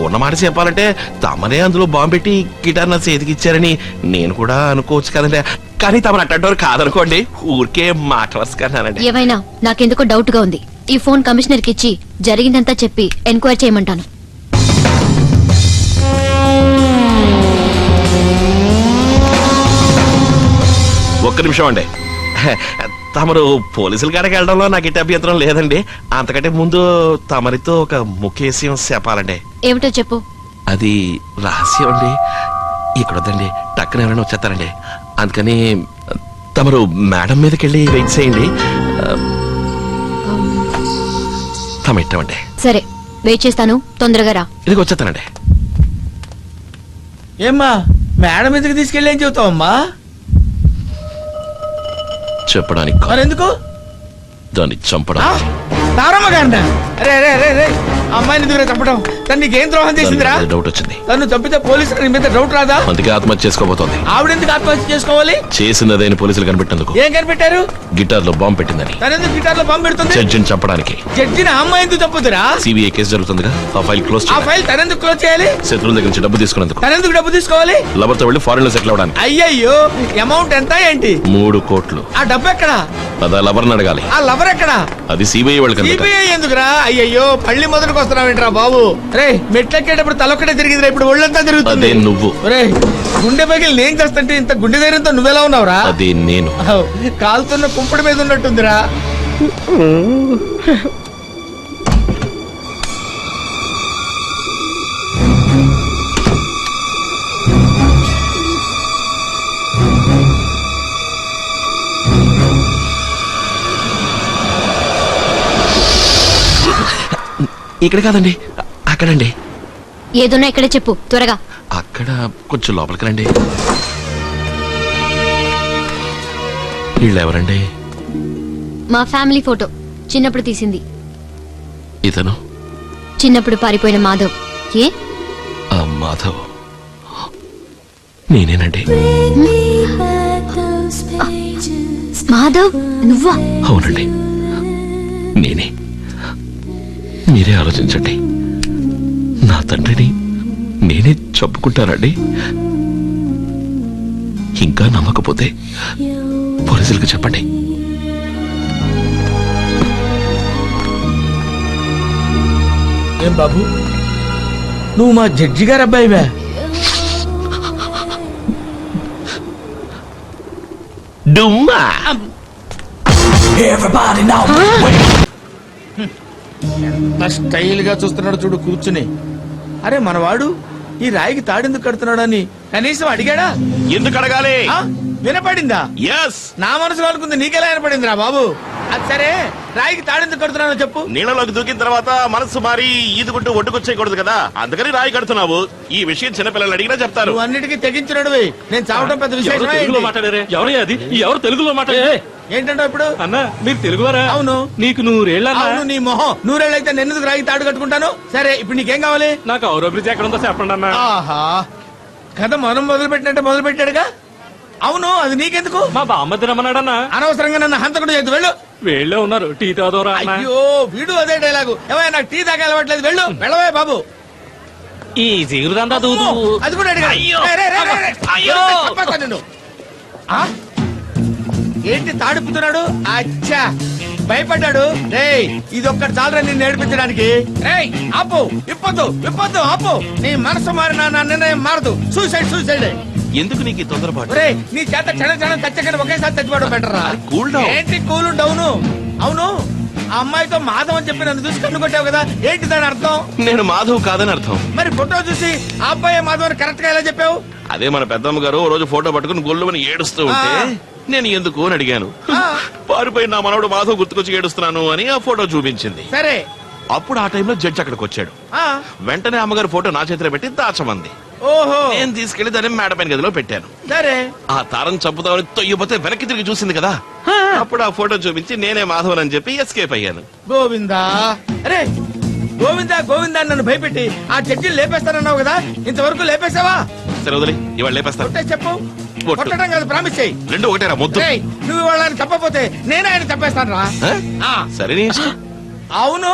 ఉన్నమాట చెప్పాలంటే తమరే అందులో బాంబు పెట్టి గిటార్ నా చేతికి ఇచ్చారని నేను కూడా అనుకోవచ్చు కదండి. కానీ తమరు అట్టంటారు కాదనుకోండి, ఊరికే మాట వరుసకన్నానండి. ఏమైనా నాకెందుకో డౌట్ గా ఉంది. ఈ ఫోన్ కమిషనర్ కి ఇచ్చి జరిగిందంతా చెప్పి ఎంక్వైరీ చేయమంటాను. ఒక్క నిమిషం అండి. తమరు పోలీసుల కాడికి వెళ్ళడంలో నాకు ఇటు అభ్యంతరం లేదండి. అంతకంటే ముందు తమరితో ఒక ముఖ్య విషయం చెప్పాలండి. ఏమిటో చెప్పు. అది రహస్యం అండి. ఇక్కడ వద్దండి, టక్కున ఎవరైనా వచ్చేస్తారండి. అందుకని తమరు మేడం మీదకి వెళ్ళి వెయిట్ చేయండి. తమ ఇట్టమండి. సరే వెయిట్ చేస్తాను, తొందరగా రా. ఇదిగో వచ్చేస్తానండి. ఏమ్మా మేడం మీదకి తీసుకెళ్ళి ఏం చెబుతావమ్మా? చెప్పడానికి కాదు, మరెందుకు? దాన్ని చంపడానికి. తారమ్మ గారినా? అరే అరే అరే అరే, అమ్మాయిని దూరం చంపడం తను నీకేం ద్రోహం చేసిందిరా? డౌట్ వచ్చింది. తను చంపితే పోలీసులు నీ మీద డౌట్ రాదా? అందుకే ఆత్మహత్య చేసుకోబోతోంది. ఆవిడెందుకు ఆత్మహత్య చేసుకోవాలి? చేసినదైన పోలీసులు కనిపెట్టేందుకు. ఏం కనిపెట్టారు? గిటార్ లో బాంబు పెట్టిందని. తనెందుకు గిటార్ లో బాంబు పెడుతుంది? జడ్జిని చంపడానికి. జడ్జిని ఆ అమ్మాయి ఎందుకు చంపుతురా? సిబిఐ కేసు జరుగుతుందిగా, ఆ ఫైల్ క్లోజ్ ఆ ఫైల్ తనెందుకు క్లోజ్ చేయాలి? శత్రువుల దగ్గర నుంచి డబ్బు తీసుకున్నందుకు. తనెందుకు డబ్బు తీసుకోవాలి? లవర్ తో వెళ్ళి ఫారెన్ లో సెటిల్ అవడానికి. అయ్యయ్యో, అమౌంట్ ఎంత ఏంటి? 3 కోట్లు. ఆ డబ్బు ఎక్కడా? అదా లవర్ని అడగాలి. ఆ లవర్ ఎక్కడా? అది సిబిఐ వాళ్ళకి. సిబిఐ ఎందుకురా? అయ్యయ్యో, పళ్ళి మొదటికి వస్తున్నావేంట్రా బాబు? రే మెట్లెక్కేటప్పుడు తలొక్కడే తిరిగిందిరా, ఇప్పుడు ఒళ్ళంతా తిరుగుతుంది. అదే నువ్వు. రే గుండె పగిలి నేను చేస్తుంటే ఇంత గుండె ధైర్యంతో నువ్వెలా ఉన్నావురా? అది నేను. కాలుతున్న కుంపడి మీద ఉన్నట్టుందిరా. ఇక్కడ కాదండి, అక్కడండి. ఏదోనా ఇక్కడే చెప్పు త్వరగా. అక్కడ కొంచెం లోపలికి రండి. వీళ్ళెవరండి? మా ఫ్యామిలీ ఫోటో, చిన్నప్పుడు తీసింది. ఇతను చిన్నప్పుడు పారిపోయిన మాధవ్. ఏ ఆ మాధవ్ నేనేనండి. మాధవ్ నువ్వా? అవునండి, నేనే. మీరే ఆలోచించండి, నా తండ్రిని నేనే చంపుకుంటానండి. ఇంకా నమ్మకపోతే పోలీసులకు చెప్పండి. ఏం బాబు, నువ్వు మా జడ్జి గారు అబ్బాయివా? డుమ్మా. Everybody now make way. ఎంత స్టైల్ గా చూస్తున్నాడు చూడు కూర్చుని. అరే మనవాడు ఈ రాయికి తాడెందుకు కడుతున్నాడని కనీసం అడిగాడా? ఎందుకు అడగాలి? ఆ? వినపడిందా? ఎస్. నా మనసులో అనుకుంది నీకెలా వినపడిందిరా బాబు? అది సరే, రాయికి తాడెందుకు కడుతున్నాడో చెప్పు. నీళ్ళలోకి దూకిన తర్వాత మనసు మారి ఈదుకుంటూ ఒడ్డుకొచ్చేయకూడదు కదా, అందుకని రాయి కడుతున్నావు. ఈ విషయం చిన్నపిల్లలు అడిగినా చెప్తారు. నువ్వు అన్నిటికీ తెగించినడువి. నేను చావటం పెద్ద విషయం ఎవరు తెలుగులో మాట్లాడే? ఏంటంటే ఇప్పుడు అన్న మీరు తెలుగువారా? అవును. నీకు నూరేళ్ళ అవును, నీ మొహం నూరేళ్ళైతే నేను ఎందుకు రాయి తాడు కట్టుకుంటాను? సరే ఇప్పుడు నీకేం కావాలి? నాకు ఔరో బ్రిడ్జ్ ఎక్కడ ఉందో చెప్పండి అన్న. ఆహా, కథ మనం మొదలు పెట్టినట్టే మొదలు పెట్టాడుగా. అవును, అది నీకెందుకు? మా బామ్మద్ది రమ్మన్నాడన్నా. అనవసరంగా నన్ను హంతకుడు చేద్దు, వెళ్ళు. వేళ్ళే ఉన్నారు, టీ తాదోరా అన్న. అయ్యో, వీడు అదే డైలాగు. ఏమైనా నాకు టీ తాగా అలవాట్లేదు, వెళ్ళు. వెళ్ళవే బాబు. ఈ జీరుదంతా దూదు. అది కూడా అడిగాడు. అయ్యో. రే, రే, రే, రే, రే. అయ్యో. చంపేస్తా నిన్ను. ఆ? ఏంటి తాడుపుతున్నాడు? అచ్చా, భయపడ్డాడు. రేయ్, ఇది ఒక్కటి చాలరా నిన్ను నేర్పించడానికి. రేయ్, ఆపు, విప్పొద్దు, విప్పొద్దు, ఆపు. నీ మనసు మారినా నా నిర్ణయం మారదు. Suicide, suicide. ఎందుకు నీకు ఈ తొందరపాటు? రేయ్, నీ చేత క్షణం క్షణం చచ్చకని ఒకేసారి చచ్చిపోవడం బెటర్ రా. Cool down. ఏంటి కూల్ డౌను? అవును, ఆ అమ్మాయితో మాధవ్ అని చెప్పి నన్ను చూసి కన్ను కొట్టావు కదా, ఏంటి దాని అర్థం? నేను మాధవ్ కాదని అర్థం. మరి ఫోటో చూసి ఆ అబ్బాయి మాధవ్ అని కరెక్ట్ గా ఎలా చెప్పావు? అదే మన పెద్దమ్మ గారు ఓ రోజు ఫోటో పట్టుకుని గొల్లుమని ఏడుస్తూ ఉంటే నేను ఎందుకు అని అడిగాను. పారిపోయి నా మనవడు మాధవ్ గుర్తుకొచ్చి ఏడుస్తున్నాను అని ఆ ఫోటో చూపించింది. సరే, అప్పుడు ఆ టైంలో జడ్జి అక్కడికి వచ్చాడు. వెంటనే అమ్మగారు ఫోటో నా చేతిలో పెట్టి దాచమంది. ఓహో, నేను తీసుకెళ్లి దాన్ని మేడ పైన గదిలో పెట్టాను. సరే. ఆ తారం చంపుతామని తొయ్యపోతే వెనక్కి తిరిగి చూసింది కదా, అప్పుడు ఆ ఫోటో చూపించి నేనే మాధవన్ అని చెప్పి ఎస్కేప్ అయ్యాను. గోవిందా, అరే గోవిందా గోవిందా నన్ను భయపెట్టి ఆ జడ్జిని లేపేస్తానన్నావు కదా, ఇంతవరకు లేపేసావా? సరే వదిలి, ఇవాళ లేపేస్తాను. కొట్టే చెప్పు. కొట్టు. కొట్టడం కాదు, ప్రామిస్ చెయ్యి. రెండు ఒకటేరా ముద్దు. రేయ్, నువ్వు వాళ్ళని తప్పపోతే నేను ఆయన తప్పేస్తాను రా. ఆ. సరే నీ ఇష్టం. అవును,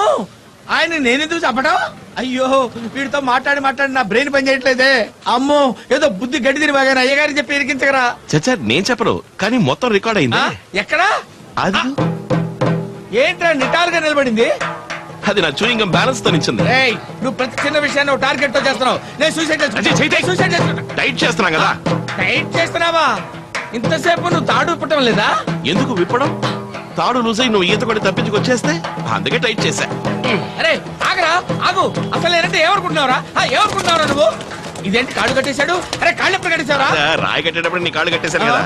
ఆయన నేనెందుకు చెప్పడం? అయ్యో, వీడితో మాట్లాడి మాట్లాడి నా బ్రెయిన్ పని చేయట్లేదే. అమ్మో, ఏదో బుద్ధి గడ్డి తిరిగి బాగా అయ్యగారి చెప్పి ఇరికించగరా. చచ్చా, నేను చెప్పను, కానీ మొత్తం రికార్డ్ అయింది. ఎక్కడా? అది ఏంట్రా నిటారుగా నిలబడింది? అది నా చూయింగ్ బ్యాలెన్స్ తో నిచ్చింది. రేయ్, నువ్వు ప్రతి చిన్న విషయాన్ని ఒక టార్గెట్ తో చేస్తున్నావు. నేను సూసైడ్ చేసుకుంటా. టైట్ చేస్తున్నా కదా. టైట్ చేస్తున్నావా? ఇంతసేపు నువ్వు తాడు విప్పటం లేదా? ఎందుకు విప్పడం? తాడు లూజ్ అయి నువ్వు ఈత కొట్టి తప్పించుకొచ్చేస్తే అందుకే టైట్ చేశా. అరే ఆగరా, ఆగు. అసలు నేనంటే ఏమనుకుంటున్నావురా? ఏమనుకుంటున్నావురా నువ్వు? ఇదేంటి కాళ్ళు కట్టేశాడు? అరే కాళ్ళు ఎప్పుడు కట్టేశారా? రాయి కట్టేటప్పుడు నీ కాళ్ళు కట్టేశాను కదా.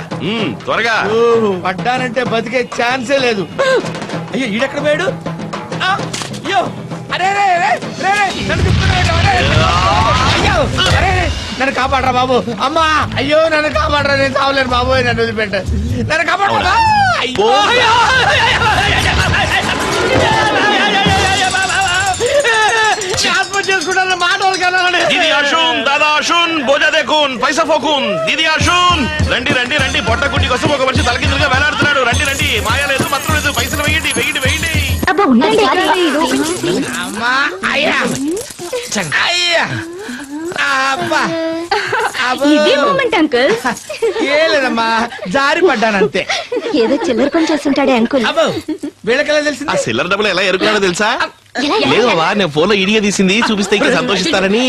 త్వరగా. పడ్డానంటే బతికే ఛాన్సే లేదు. అయ్యో, ఈడెక్కడ పోయాడు? అయ్యో, అరే రే రే రే రే, నన్ను తిప్పుతున్నాడు. అయ్యో, అరే నన్ను కాపాడరా బాబు. అమ్మా, అయ్యో నన్ను కాపాడరా, నేను చావలేను బాబు, నన్ను వదిలిపెట్ట, నన్ను కాపాడరా. అయ్యో, ఆత్మహత్య చేసుకుంటాను మాట దీది అర్జున్, దాదా అర్జున్, బోజా దేకున్, పైసా ఫోకున్. దీది అర్జున్, రండి రండి రండి, పొట్ట కుట్టి కోసం ఒక మనిషి తలకిందులుగా వేలాడుతున్నాడు. రండి రండి, మాయ లేదు మంత్రం లేదు, పైసలు వేయండి వేయండి వేయండి. అమ్మా, అయ్యా అయ్యా, అబ్బా అంకుల్ ఏ లేదమ్మా, జారి పడ్డానంతే. ఏదో చిల్లర పని చేస్తుంటాడే అంకుల్. అబ్బో, వీళ్ళకెలా తెలిసింది? ఆ సిల్లర్ డబ్బులు ఎలా ఎరుకున్నాడో తెలుసా? లేదు బాబా, నేను ఫోన్ లో ఇడియా తీసింది చూపిస్తే ఇంకా సంతోషిస్తారని.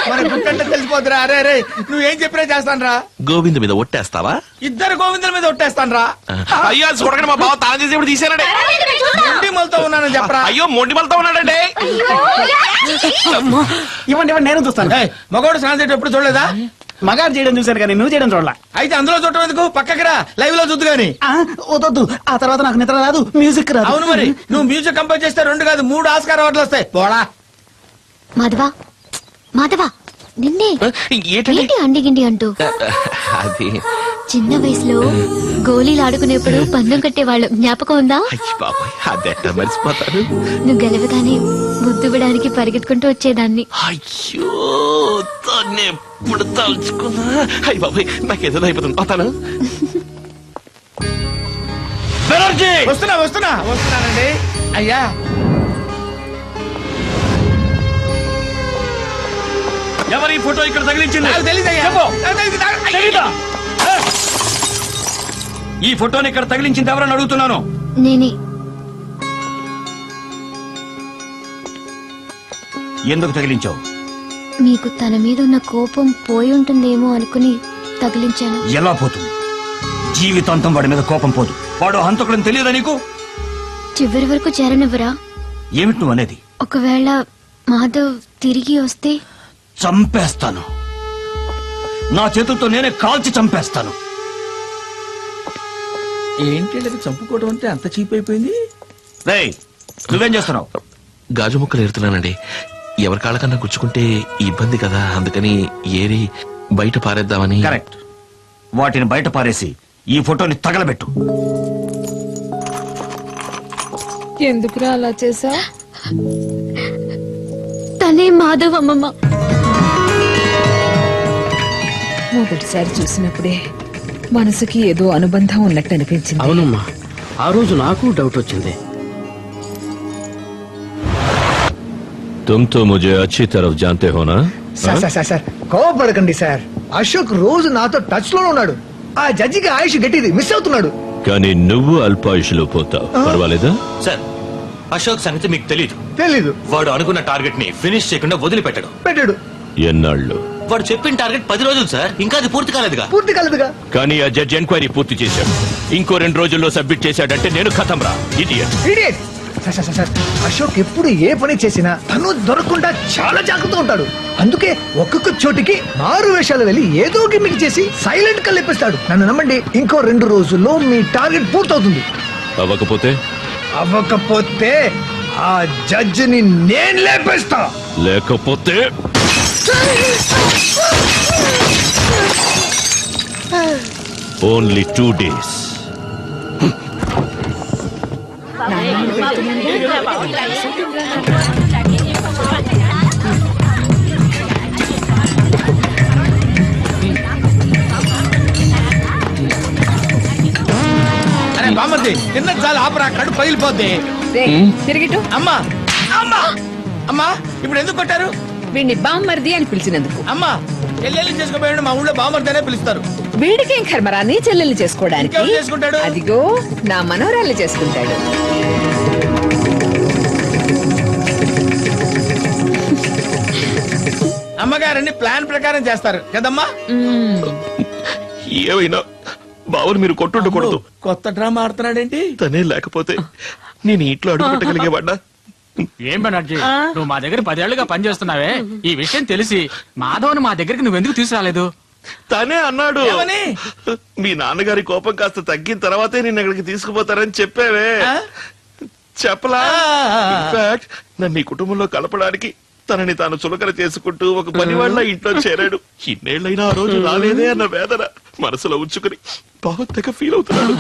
మన గుట్టంటే తెలిసిపోతురా. అరే రే, నువ్వేం చెప్పినా చేస్తాను రా. గోవింద్ మీద ఒట్టేస్తావా? ఇద్దరు గోవిందుల మీద ఒట్టేస్తాను రా. అయ్యో చూడకండి, మా బావ తాను చేసి ఇప్పుడు తీసానండి. మొండిమలతో ఉన్నానని చెప్పరా. అయ్యో మొండి మలతో ఉన్నాడండి. ఇవ్వండి ఇవ్వండి, నేను చూస్తాను. మగోడు స్నానం చేయడం ఎప్పుడు చూడలేదా? మగారు చేయడం చూశాను కానీ నువ్వు చేయడం చూడాల. అయితే అందులో చూడటం ఎందుకు? పక్కకి రా, లైవ్ లో చూద్దు గాని. వద్దు, ఆ తర్వాత నాకు నిద్ర రాదు, మ్యూజిక్ రాదు. అవును, మరి నువ్వు మ్యూజిక్ కంపోజ్ చేస్తే 2 కాదు 3 ఆస్కార్ అవార్డులు వస్తాయి. పోడా మాధవా, మాధవా, నిన్నే ఏంటండి? ఏంటి అండిగిండి అంటూ? అది చిన్న వయసులో గోళీలు ఆడుకునేప్పుడు పందెం కట్టేవాళ్ళు, జ్ఞాపకం ఉందా? బాబాయ్, అదెట్ట మర్చిపోతాను. నువ్వు గెలవగానే ముద్దుబడానికి పరిగెత్తుకుంటూ వచ్చేదాన్ని. అయ్యో, తను ఎప్పుడు తలుచుకున్నా అయ్యి బాబాయ్, నాకేదో అయిపోతుంది. పోతాను. వస్తున్నానండి. అయ్యా, ఎవరి ఫోటో ఇక్కడ తగిలించింది? నాకు తెలీదయ్యా. తెలీదా? ఈ ఫోటోని ఇక్కడ తగిలించింది ఎవరని అడుగుతున్నాను. నేనే. ఎందుకు తగిలించావు? మీకు తన మీద ఉన్న కోపం పోయి ఉంటుందేమో అనుకుని తగిలించాను. ఎలా పోతుంది? జీవితాంతం వాడి మీద కోపం పోదు. వాడు హంతకుడని తెలియదా నీకు? చివరి వరకు చేరనివ్వరా? ఏమిటి నువ్వు అనేది? ఒకవేళ మాధవ్ తిరిగి వస్తే చంపేస్తాను. నా చేతులతో నేనే కాల్చి చంపేస్తాను. ఏంటి ఇలా చంపుకోవడం అంటే అంత చీప్ అయిపోయింది? రేయ్, నువ్వేం చేస్తున్నావు? గాజు ముక్కలు ఏరుతున్నానండి. ఎవరి కాళ్ళకన్నా గుచ్చుకుంటే ఇబ్బంది కదా, అందుకని ఏరి బయట పారేద్దామని. కరెక్ట్. వాటిని బయట పారేసి ఈ ఫోటోని తగలబెట్టు. ఎందుకురా అలా చేసా? తనే మాధవ్ అమ్మమ్మ. మొదటిసారి చూసినప్పుడే మనసుకి ఏదో అనుబంధం ఉన్నట్టు అనిపించింది. అవునమ్మా, ఆ రోజు నాకు డౌట్ వచ్చింది. तुम तो मुझे अच्छी तरफ जानते हो ना? Sir కోపడకండి sir. అశోక్ రోజు నాతో టచ్ లో ఉన్నాడు. ఆ జడ్జికి ఆయుష్ గట్టిది, మిస్ అవుతున్నాడు. కానీ నువ్వు అల్పాయుషులో పోతావు, పర్వాలేదా? సార్, అశోక్ సంగతి మీకు తెలీదు. తెలీదు. వాడు అనుకున్న టార్గెట్ ని ఫినిష్ చేయకుండా వదిలిపెట్టాడు. పెట్టాడు. ఎన్నాళ్ళు? వాడు చెప్పిన టార్గెట్ 10 రోజులు సార్. ఇంకా అది పూర్తి కాలేదుగా. పూర్తి కాలేదుగా. కానీ ఆ జడ్జి ఎంక్వైరీ పూర్తి చేశాడు. ఇంకో 2 రోజుల్లో సబ్మిట్ చేశాడంటే నేను ఖతం రా. ఇడియట్. ఇడియట్. సార్ అశోక్ ఎప్పుడు ఏ పని చేసినా తను దొరకకుండా చాలా జాగ్రత్తగా ఉంటాడు. అందుకే ఒక్కొక్క చోటికి మారు వేషాలు వెళ్ళి ఏదో గిమ్మిక్ చేసి సైలెంట్ గా లేపిస్తాడు. నన్ను నమ్మండి, ఇంకో 2 రోజుల్లో మీ టార్గెట్ పూర్తవుతుంది. అవ్వకపోతే ఆ జడ్జిని నేను లేపేస్తా. లేకపోతే ఓన్లీ 2 days. అరే బామ్మర్ది, తిన్న చాలు ఆపరా, కడుపు పగిలిపోద్ది. తిరిగిటు. అమ్మా అమ్మా అమ్మా, ఇప్పుడు ఎందుకు కొట్టారు? వీడిని బామ్మర్ది అని పిలిచినందుకు. అమ్మా, చెల్లెల్ని చేసుకోపోయాడు. మా ఊళ్ళో బామ్మర్ది అనే పిలుస్తారు. వీడికేం కర్మరా నీ చెల్లెల్ని చేసుకోవడానికి? ఇంకెవరు చేసుకుంటాడు? అదిగో నా మనవరాల్ని చేసుకుంటాడు. అమ్మగారని ప్లాన్ ప్రకారం చేస్తారు కదమ్మా. ఏమైనా బావని మీరు కొట్టుండకూడదు. కొత్త డ్రామా ఆడుతున్నాడేంటి? తనే లేకపోతే నేను ఇంట్లో అడుగు పెట్టగలిగేవాడా? ఏం బెనర్జీ, నువ్వు మా దగ్గర 10 ఏళ్లుగా పనిచేస్తున్నావే, ఈ విషయం తెలిసి మాధవ్ని మా దగ్గరికి నువ్వెందుకు తీసుకురాలేదు? తనే అన్నాడు, ఏమని? మీ నాన్నగారి కోపం కాస్త తగ్గిన తర్వాతే నేను అక్కడికి తీసుకుపోతారని చెప్పావే. చెప్పలా? ఇన్ఫాక్ట్ నన్ను ఈ కుటుంబంలో కలపడానికి తనని తాను చులకన చేసుకుంటూ ఒక పనివాళ్ళ ఇంట్లో చేరాడు. ఇన్నేళ్లైనా ఆ రోజు రాలేదే అన్న వేదన మనసులో ఉంచుకుని బాగా ఫీల్ అవుతున్నాడు.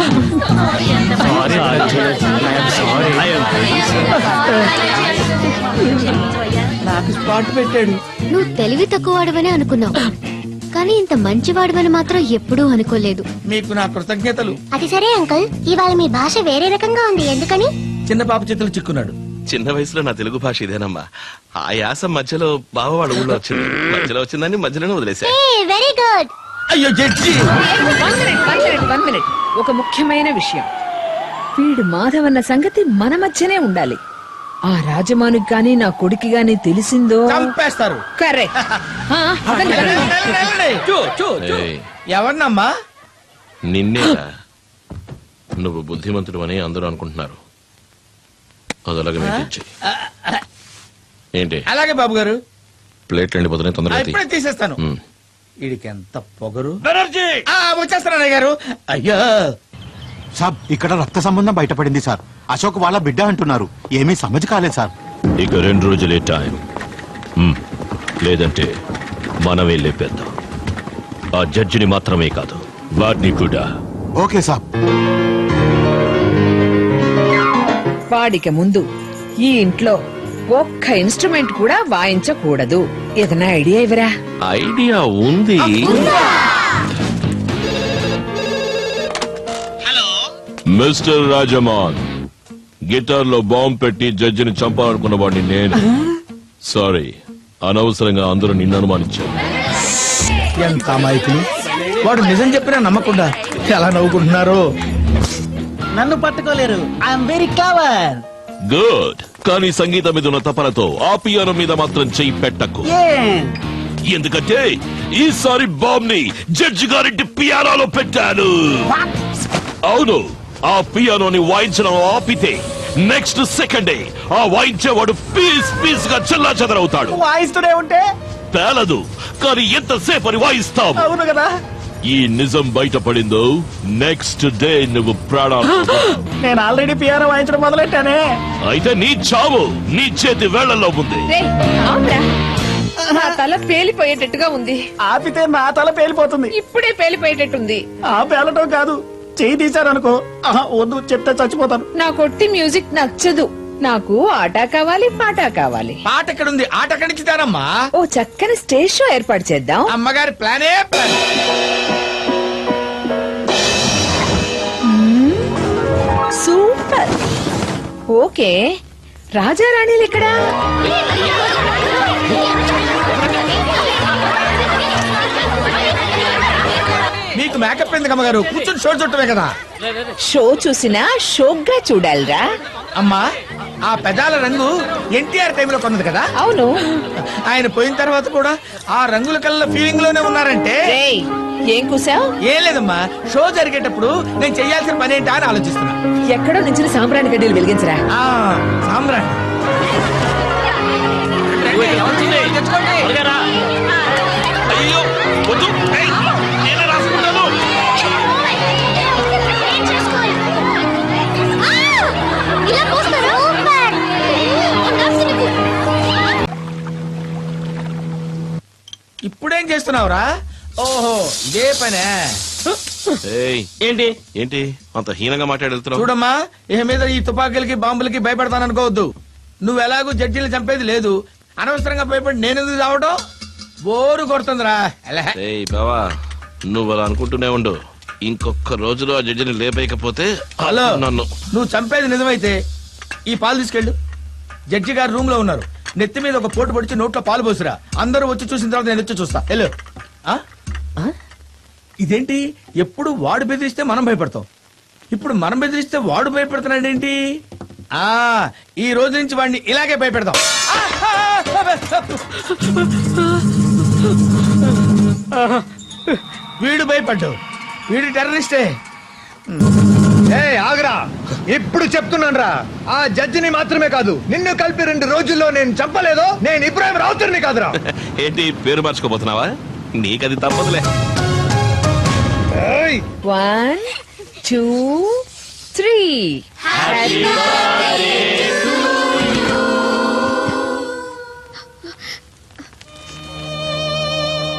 నాకు స్పాట్ పెట్టాడు. నువ్వు తెలివి తక్కువవాడవని అనుకున్నావు, కానీ ఇంత మంచివాడవని మాత్రం ఎప్పుడూ అనుకోలేదు. మీకు నా కృతజ్ఞతలు. అది సరే అంకుల్, ఇవాళ మీ భాష వేరే రకంగా ఉంది, ఎందుకని? చిన్న పాప చేతులు చిక్కున్నాడు. చిన్న వయసులో నా తెలుగు భాష ఇదేనమ్మా. ఆ యాస మధ్యలో బావ వాళ్ళ ఊళ్ళో వచ్చింది. మధ్యలో వచ్చిందని మధ్యలోనే వదిలేశా. Very good. అయ్యో జడ్జి, 1 minute. ఒక ముఖ్యమైన విషయం, వీడు మాధవన్న సంగతి మన మధ్యనే ఉండాలి. ఆ రాజమానుకి గాని నా కొడుకు గాని తెలిసిందో చంపేస్తారు. కరెక్ట్. ఏయ్, ఎవరినమ్మా? నిన్నేరా. నువ్వు బుద్ధిమంతుడు అని అందరూ అనుకుంటున్నారు. అది అలాగే మెయింటైన్ చెయ్యి. ఏంటి అలాగే బాబు గారు. ప్లేట్లు ఎండిపోతున్నాయి, తొందరగా తీ. ఇప్పుడే తీసేస్తాను. ఉమ్. వీడికి ఎంత పొగరు. వచ్చేస్తాను అన్నయ్య గారు. అయ్యో సాబ్, ఇక్కడ రక్త సంబంధం బయటపడింది సార్. అశోక్ వాళ్ళ బిడ్డ అంటున్నారు. ఏమీ సమజ్ కాలేదు సార్. ఇక 2 రోజులే టైం. లేదంటే మనమే లేపేద్దాం. ఆ జడ్జిని మాత్రమే కాదు, వాడిని కూడా. ఓకే సాబ్. వాడికి ముందు ఈ ఇంట్లో ఒక్క ఇన్స్ట్రుమెంట్ కూడా వాయించకూడదు. ఏదైనా ఐడియా ఇవరా? ఐడియా ఉంది. మిస్టర్ రాజమాన్, గిటార్ లో బాంబు పెట్టి జడ్జిని చంపాలనుకున్న వాడిని నేను. సారీ, అనవసరంగా అందరూ నిన్ను అనుమానించారు. ఎంత అమాయకులు. వాడు నిజం చెప్పినా నమ్మకుండా ఎలా నవ్వుకుంటున్నారు. నన్ను పట్టుకోలేరు. I am very clever. గుడ్. కానీ సంగీతం మీద ఉన్న తపనతో ఆ పియానో మీద మాత్రం చెయ్యి పెట్టకు. ఎందుకంటే ఈసారి బాంబ్ ని జడ్జి గారింటి పియానోలో పెట్టాను. అవును, ఆ పియానోని వాయించడం ఆపితే నెక్స్ట్ సెకండే ఆ వాయించేవాడు పీస్ పీస్ గా చెల్లా చెదరవుతాడు. వాయిస్తూనే ఉంటే పేలదు, కానీ ఎంతసేపు అని వాయిస్తాం. అవును కదా. ఈ నిజం బయటపడిందో నెక్స్ట్ డే నువ్వు ప్రాణాలు నేను ఆల్రెడీ పియానో వాయించడం మొదలెట్టానే. అయితే నీ చావు నీ చేతి వేళ్లలో ఉంది. రేయ్, ఆపురా. నా తల పేలిపోయేటట్టుగా ఉంది. ఆపితే నా తల పేలిపోతుంది. ఇప్పుడే పేలిపోయేటట్టుంది. ఆ పేలటం కాదు, చెయ్యి తీశారనుకో. వద్దు, చెప్తే చచ్చిపోతాను. నా కొట్టి మ్యూజిక్ నచ్చదు. నాకు ఆట కావాలి, పాట కావాలి. పాట ఎక్కడుంది? ఆట ఎక్కడిచ్చితారమ్మా? ఓ చక్కని స్టేజ్ షో ఏర్పాటు చేద్దాం. అమ్మగారి ప్లానే ప్లాన్. సూపర్. ఓకే, రాజారాణిలు ఇక్కడ. మీకు మేకప్ ఎందుకు అమ్మగారు? కూర్చొని షో చుట్టమే కదా. షో చూసినా షోగ్గా చూడాలిరా. అమ్మా, ఆ పెదాల రంగు ఎన్టీఆర్ టైంలో కొన్నది కదా. అవును. ఆయన పోయిన తర్వాత కూడా ఆ రంగుల కళ్ళ ఫీలింగ్ లోనే ఉన్నారంటే. రేయ్, ఏం కూసావు? ఏం లేదమ్మా, షో జరిగేటప్పుడు నేను చెయ్యాల్సిన పని ఏంటా అని ఆలోచిస్తున్నా. ఎక్కడో నుంచి సాంబ్రాణి గడ్డలు వెలిగించరా. సామ్రాట్ అయ్యో వద్దు, ఏయ్, నేనే రాసుకుంటాను. ఇలా పోస్తారా? ఇప్పుడేం చేస్తున్నావురా? ఓహో, ఇదే పనే. ఏంటి ఏంటి అంత హీనంగా మాట్లాడుతున్నావు? చూడమ్మా, ఇక మీద ఈ తుపాకీలకి బాంబులకి భయపడతాననుకోవద్దు. నువ్వు ఎలాగూ జడ్జీలు చంపేది లేదు. అనవసరంగా భయపడి నేనెందుకు రావడం? బోరు కొడుతుందిరా. ఏయ్ బావా, నువ్వు అలా అనుకుంటూనే ఉండు. ఇంకొక రోజులో ఆ జడ్జిని లేపేయకపోతే హలో, నన్ను నువ్వు చంపేది నిజమైతే ఈ పాలు తీసుకెళ్ళు. జడ్జి గారు రూమ్ లో ఉన్నారు. నెత్తి మీద ఒక పోటు పొడిచి నోట్లో పాలు పోసిరా. అందరూ వచ్చి చూసిన తర్వాత నేను వచ్చి చూస్తా. వెళ్ళు. ఇదేంటి, ఎప్పుడు వాడు బెదిరిస్తే మనం భయపడతాం, ఇప్పుడు మనం బెదిరిస్తే వాడు భయపడుతున్నాడేంటి? ఈ రోజు నుంచి వాడిని ఇలాగే భయపెడతాం. వీడు భయపడ్డు, వీడు టెర్రరిస్టే. ఆగరా, ఇప్పుడు చెప్తున్నాను రా. ఆ జడ్జిని మాత్రమే కాదు, నిన్ను కలిపి 2 రోజుల్లో నేను చంపలేదో నేను ఇబ్రాహిం రావుతర్ని కాదురా. ఏంటి పేరు మార్చుకోబోతున్నావా? నీకది తప్పదులే. 1 2 3.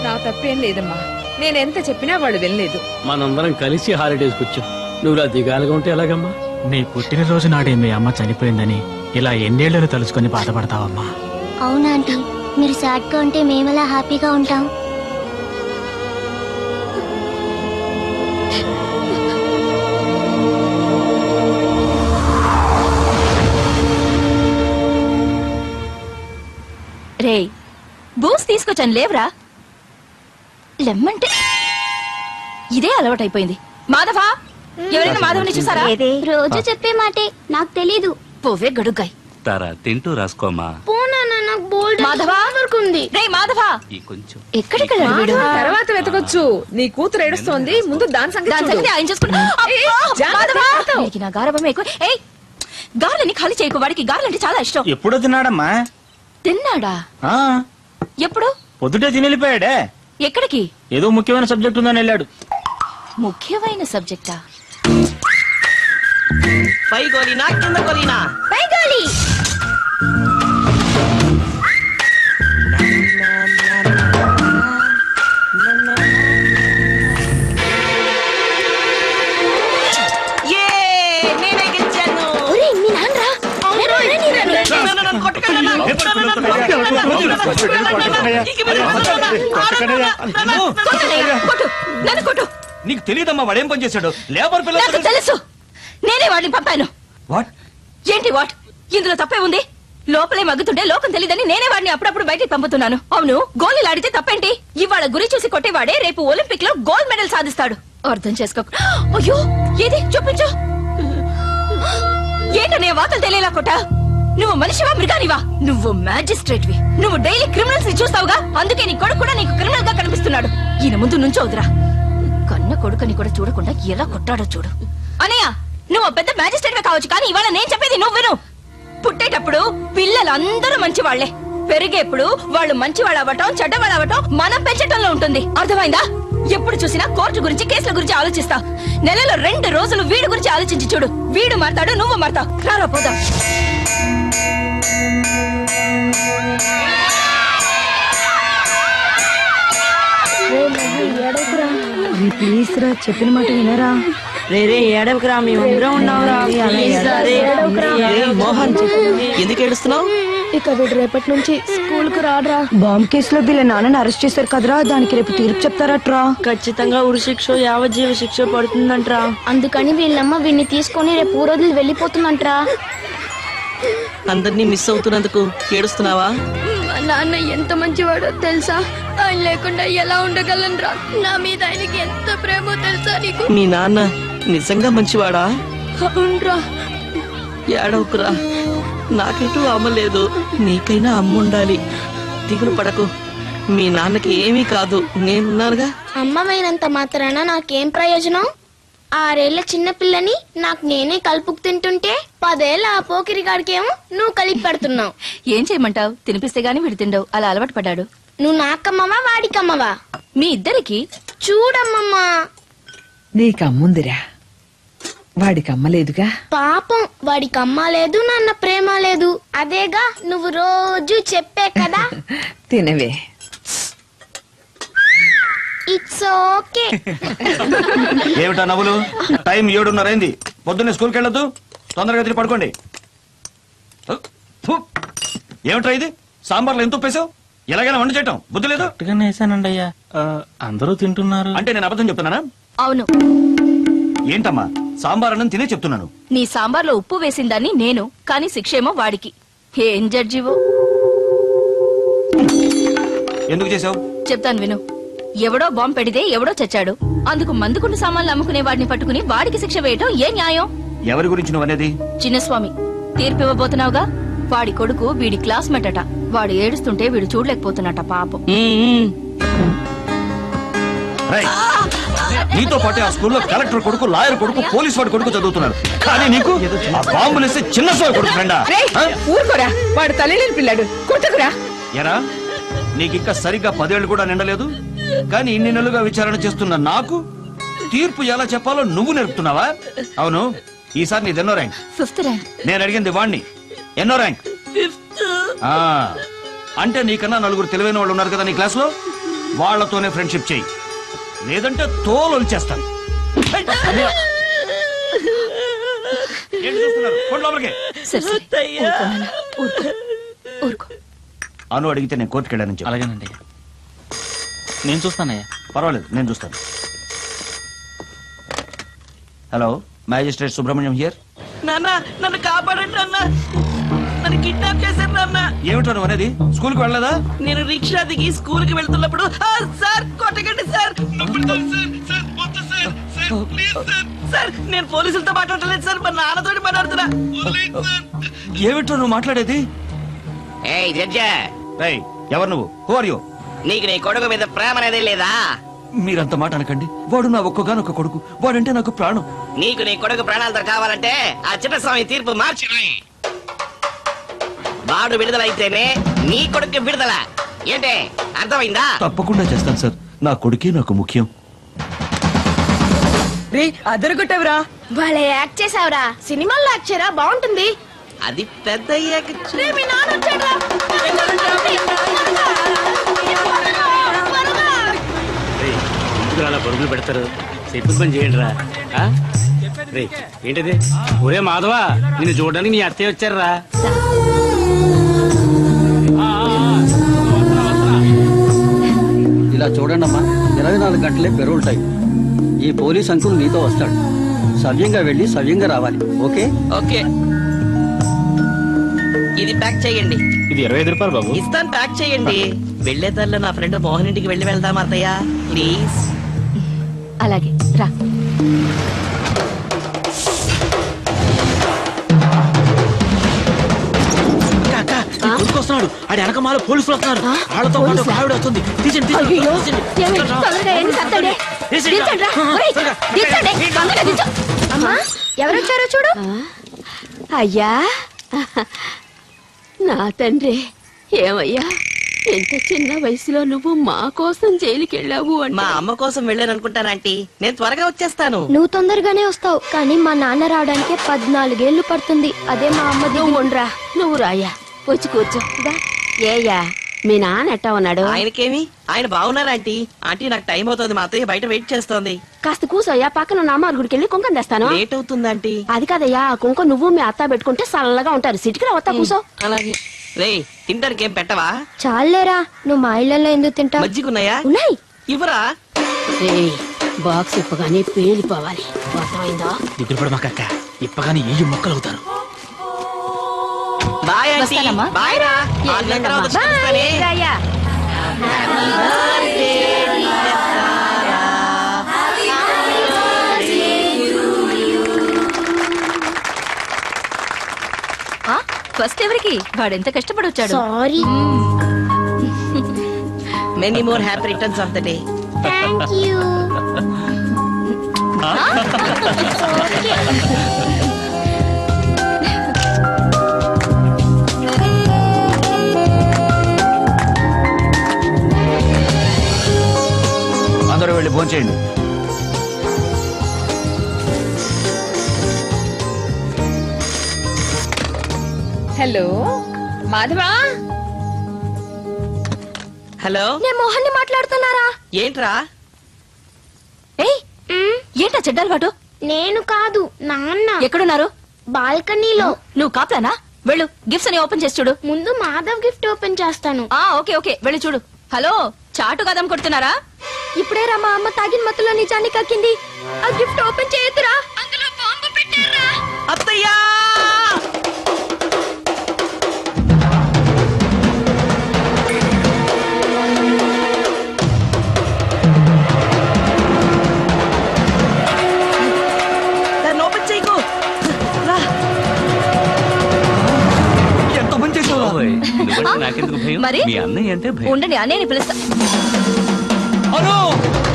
నా తప్పేం లేదమ్మా. నేనెంత చెప్పినా వాడు వెళ్ళలేదు. మనందరం కలిసి హాలిడేస్ వచ్చాం. నువ్వు ఇలా దిగాలుగా ఉంటే ఎలాగమ్మా? నీ పుట్టినరోజు నాడే మీ అమ్మ చనిపోయిందని ఇలా ఎన్నేళ్లను తలుచుకొని బాధపడతావమ్మా. అవునా ఆంటీ, మీరు సాడ్ గా ఉంటే మేమెలా హ్యాపీగా ఉంటాం? రే, బూస్ తీసుకొచ్చాను లేవరా. లెమ్మంటే ఇదే అలవాటైపోయింది. మాధవా, ఎవరైనా మాధవ్ని చూసారా? రోజు చెప్పే మాటే, నాకు తెలీదు. పోవే గడుగ్గాయ్. తారా తింటూ రాసుకోమా. మాధవా, రే మాధవా, ఎక్కడికి వెళ్ళాడు వీడు? తర్వాత వెతకొచ్చు. నీ కూతురు ఏడుస్తోంది, ముందు దాని సంగతి ఆయన చూసుకుంటా. నా గారభం ఎక్కువ. ఏయ్, గార్లని ఖాళీ చేయకు. వాడికి గార్లంటే చాలా ఇష్టం. ఎప్పుడో తిన్నాడమ్మా. తిన్నాడా? ఎప్పుడు? పొద్దుటే తిని వెళ్ళిపోయాడే. ఎక్కడికి? ఏదో ముఖ్యమైన సబ్జెక్ట్ ఉందని వెళ్ళాడు. ముఖ్యమైన సబ్జెక్టా? పై గోలీనా కింద గోలీనా? పై గోలీ. నేనే గెలిచాను. మీ నాన్న నీకు తెలియదమ్మా వాడేం పని చేశాడు? లేబర్ నాకు తెలుసు. నేనే వాడిని పంపాను. వాట్? ఏంటి వాట్? ఇందులో తప్పే ఉంది. లోపలే మగ్గుతుంటే లోకం తెలియదని నేనే వాడిని అప్పుడప్పుడు బయటికి పంపుతున్నాను. అవును, గోళీలు ఆడితే తప్పేంటి? ఇవాళ గురి చూసి కొట్టేవాడే రేపు ఒలింపిక్ లో గోల్డ్ మెడల్ సాధిస్తాడు. అర్థం చేసుకో. అయ్యో, ఏది చూపించు. ఏంటనే వాతలు తెలియలా కొట్టా? నువ్వు మనిషివా మృగానివా? నువ్వు మ్యాజిస్ట్రేట్వి. నువ్వు డైలీ క్రిమినల్స్ ని చూస్తావుగా, అందుకే నీ కొడుకు కూడా నీకు క్రిమినల్ గా కనిపిస్తున్నాడు. ఈయన ముందు నుంచోదురా. కన్న కొడుకుని కూడా చూడకుండా ఎలా కొట్టాడో చూడు. అనయ్య, నువ్వు పెద్ద మ్యాజిస్ట్రేట్వే కావచ్చు, కానీ ఇవాళ నేను చెప్పేది నువ్వు విను. పుట్టేటప్పుడు పిల్లలందరూ మంచివాళ్లే, పెరిగేప్పుడు వాళ్ళు మంచివాళ్ళు అవ్వటం చెడ్డవాళ్ళు అవ్వటం మనం పెంచటంలో ఉంటుంది. అర్థమైందా? ఎప్పుడు చూసినా కోర్టు గురించి కేసుల గురించి ఆలోచిస్తా. నెలలో 2 రోజులు వీడి గురించి ఆలోచించి చూడు. వీడు మారతాడు, నువ్వు మారతావు. రారా పోదాం. ప్లీజ్ రా, చెప్పిన మాట వినరా. రే ఏడవకురా, మేమందరం ఉన్నావురా. మోహన్, ఎందుకు ఏడుస్తున్నావు? ఇక వీడు రేపటి నుంచి స్కూల్ కు రాడ్రా. బాంబ్ కేసులో వీళ్ళ నాన్నని అరెస్ట్ చేశారు కదరా, దానికి రేపు తీర్పు చెప్తారట్రా. ఖచ్చితంగా ఉరి శిక్ష, యావజ్జీవ శిక్ష పడుతుందంట్రా. అందుకని వీళ్ళమ్మ వీడిని తీసుకొని రేపు ఊరోజులు వెళ్ళిపోతుందంట్రా. అందరినీ మిస్ అవుతున్నందుకు ఏడుస్తున్నావా? మా నాన్న ఎంత మంచివాడో తెలుసా? ఆయన లేకుండా ఎలా ఉండగలనురా? నా మీద ఆయనకి ఎంత ప్రేమో తెలుసా నీకు? మీ నాన్న నిజంగా మంచివాడా? అవునరా. ఏడవకురా, నాకెటూ అమ్మ లేదు, నీకైనా అమ్మ ఉండాలి. దిగులు పడకు, మీ నాన్నకి ఏమీ కాదు, నేనున్నానుగా. అమ్మమైనంత మాత్రాన నాకేం ప్రయోజనం? 6 ఏళ్ల చిన్న పిల్లని నాకు నేనే కలుపుకు తింటుంటే 10 ఏళ్ల ఆ పోకిరిగాడికేమో నువ్వు కలిపి పెడుతున్నావు. ఏం చేయమంటావు? తినిపిస్తే గానీ వీడు తిండవు, అలా అలవాటు పడ్డాడు. నువ్వు నాకమ్మవా వాడికమ్మవా? మీ ఇద్దరికి. చూడమ్మమ్మా, నీకమ్ముందిరా, వాడికి అమ్మ లేదుగా. పాపం వాడికి అమ్మ లేదు, నాన్న ప్రేమ లేదు. అదేగా నువ్వు రోజు చెప్పే కదా. తినవే. It's okay. ఏమిటా నవ్వులు? టైం 7:30 అయింది. పొద్దున్నే స్కూల్కి వెళ్ళొద్దు, తొందరగా తిని పడుకోండి. ఏమిట్రా ఇది? సాంబార్లో ఎంత ఉప్పేసావు? ఎలాగైనా వంట చేయటం బుద్ధి లేదు. వేసానండి అయ్యా, అందరూ తింటున్నారు. అంటే నేను అబద్ధం చెప్తున్నానా? అవును. ఏంటమ్మా, సాంబార్ అన్నం తినే చెప్తున్నాను. నీ సాంబార్లో ఉప్పు వేసిందాన్ని నేను, కానీ శిక్షేమో వాడికి. ఏం జడ్జివో. ఎందుకు చేసావు? చెప్తాను విను. ఎవడో బాంబు పెడితే ఎవడో చచ్చాడు. అందుకు మందుకున్న సామాన్లు అమ్ముకునే వాడిని పట్టుకుని వాడికి శిక్ష వేయటం ఏ న్యాయం? ఎవరి గురించి నువ్వు అనేది? చిన్నస్వామి, తీర్పు ఇవ్వబోతున్నావుగా. వాడి కొడుకు వీడి క్లాస్మేట్ అట. వాడు ఏడుస్తుంటే వీడు చూడలేకపోతున్నట పాపం. రేయ్, నీతో పాటే ఆ స్కూల్లో కలెక్టర్ కొడుకు, లాయర్ కొడుకు, పోలీస్ వాడి కొడుకు చదువుతున్నారు. కానీ నీకు ఆ బాంబులేస్తే చిన్న స్వామి కొడుకు ఫ్రెండా? ఊరుకోరా, వాడు తల్లిలేని పిల్లాడు, కొట్టకురా. ఎరా, నీకింకా సరిగ్గా 10 ఏళ్ళు కూడా నిండలేదు, కానీ ఇన్ని నెలలుగా విచారణ చేస్తున్న నాకు తీర్పు ఎలా చెప్పాలో నువ్వు నేర్పుతున్నావా? అవును, ఈసారి నీది ఎన్నో ర్యాంక్? 5th rank. నేను అడిగింది వాణ్ణి. ఎన్నో ర్యాంక్? 5th. అంటే నీకన్నా 4 తెలివైన వాళ్ళు ఉన్నారు కదా నీ క్లాస్ లో, వాళ్లతోనే ఫ్రెండ్షిప్ చేయి, లేదంటే తోలు వచ్చేస్తాను. అను అడిగితే నేను కోర్టుకు వెళ్ళాను. అలాగేనండి, నేను చూస్తానయ్యా. పర్వాలేదు, నేను చూస్తాను. Hello, magistrate Subrahmanyam here. నాన్న, నన్ను కాపాడండి నాన్న, నన్ను కిడ్నాప్ చేశారు నాన్న. ఏమిటో నువ్వు అనేది? స్కూల్ కి వెళ్ళలేదా? నేను రిక్షా దిగి స్కూల్ కి వెళ్తున్నప్పుడు సార్ కొట్టకండి సార్, సార్ నేను పోలీసులతో మాట్లాడలేదు సార్, మా నాన్నతో మాట్లాడుతున్నా. ఏమిటో నువ్వు మాట్లాడేది? రేయ్, ఎవరు నువ్వు? Who are you? నీకు నీ కొడుకు మీద ప్రేమ అనేది లేదా? మీరంత మాట అనకండి. వాడు నా ఒక్కగానొక్క కొడుకు, వాడంటే నాకు ప్రాణం. నీకు నీ కొడుకు ప్రాణాలతో కావాలంటే ఆ చిన్నస్వామి తీర్పు మార్చి వాడు విడుదలైతేనే నీ కొడుకు విడుదల. ఏంటే, అర్థమైందా? తప్పకుండా చేస్తాను సార్, నా కొడుకే నాకు ముఖ్యం. అదరగొట్టవరా, వాళ్ళే యాక్ట్ చేసావురా. సినిమాల్లో యాక్ట్ చేయరా, బాగుంటుంది. అది పెద్ద మీ నాన్న వచ్చాడురా. ఎందుకు అలా పరుగులు పెడతారు? చెప్పి పని చేయండి రా. రే, ఏంటిది? ఒరే మాధవా, నిన్ను చూడడానికి నీ అత్తయ్య వచ్చారా? ఇలా చూడండి అమ్మా, 24 గంటలే పెరోల్ టైం. ఈ పోలీస్ అంకుల్ మీతో వస్తాడు. సవ్యంగా వెళ్ళి సవ్యంగా రావాలి. ఓకే? ఓకే. ఇది ప్యాక్ చేయండి. ఇది 25 రూపాయలు బాబు. ఇస్తాను, ప్యాక్ చేయండి. వెళ్లేదారిలో నా ఫ్రెండ్ మోహన్ ఇంటికి వెళ్ళి వెళ్దాం అత్తయ్య, ప్లీజ్. అలాగే రా. ఆడి వెనకమాల పోలీసులు వస్తున్నారు వాళ్ళతో పాటు ఒక ఆవిడ వస్తుంది తీసండి అయ్యయ్యో, ఏమి? తొందరగా ఏంటి సత్తడే? దించండి రా. ఒరేయ్, దించండి. తొందరగా దించు. అమ్మా, ఎవరొచ్చారో చూడు. అయ్యా, నా తండ్రి. ఏమయ్యా, ఎంత చిన్న వయసులో నువ్వు మా కోసం జైలుకి వెళ్ళావు అంటే. మా అమ్మ కోసం వెళ్ళారనుకుంటాను ఆంటీ. నేను త్వరగా వచ్చేస్తాను. నువ్వు తొందరగానే వస్తావు, కానీ మా నాన్న రావడానికి 14 ఏళ్ళు పడుతుంది. అదే మా అమ్మ. నువ్వు ఉండరా, నువ్వు రాయ్యా, వచ్చి కూర్చో. ఏయ్యా, మీ నాన్న ఎట్టా ఉన్నాడు? ఆయనకేమి, ఆయన బాగున్నారు ఆంటీ. ఆంటీ నాకు టైం అవుతుంది, మా అత్తయ్య బయట వెయిట్ చేస్తోంది. కాస్త కూసోయ్యా, పక్కన ఉన్న అమ్మారు గుడికి వెళ్ళి కుంకం తెస్తాను. లేట్ అవుతుంది ఆంటీ. అది కాదయ్యా, ఆ కుంకం నువ్వు మీ అత్త పెట్టుకుంటే చల్లగా ఉంటారు. సిటికి రావత్తా, కూసో. అలాగే. రే, తింటానికి ఏం పెట్టవా? చాలేరా, నువ్వు మా ఇళ్ళల్లో ఎందుకు తింటావు? మజ్జిగున్నాయా? ఉన్నాయి. ఇవ్వరా? బాక్స్ ఇప్పగానే పేలిపోవాలి, అర్థమైందా? దిగులు పడ మాకక్క, ఇప్పగానే ఏ మొక్కలు అవుతారు. Bye aunty. బాయ్ రా. 6 గంటల తర్వాత చూస్తానే. ఫస్ట్ ఎవరికి? వాడెంత కష్టపడి వచ్చాడు. Sorry. Many more happy returns of the day. Thank you. అందరూ వెళ్ళి భోంచేయండి. హలో మాధవా. హలో, నేను మోహన్ ని మాట్లాడుతున్నారా? ఏంట్రా? ఏయ్, ఏంటా చెడ్డలవాటు? నేను కాదు, నాన్న. ఎక్కడున్నారు? బాల్కనీలో. నువ్వు కాపులానా? వెళ్ళు, గిఫ్ట్స్ అని ఓపెన్ చేసి చూడు. ముందు మాధవ్ గిఫ్ట్ ఓపెన్ చేస్తాను. ఓకే ఓకే, వెళ్ళి చూడు. హలో, చాటు కదం కొడుతున్నారా? ఇప్పుడే రా మా అమ్మ తాగిన మత్తులో నిజాన్ని కక్కింది. ఆ గిఫ్ట్ ఓపెన్ చేయొద్దురా, అందులో బాంబు పెట్టారా. అత్తయ్యా! దాన్ని ఓపెన్ చేయకు. రా. ఎంత పని చేసావు? నాకెందుకు భయం? మరి? మీ అన్నయ్య అంటే భయం. ఉండండి, అన్నయ్యని పిలుస్తా.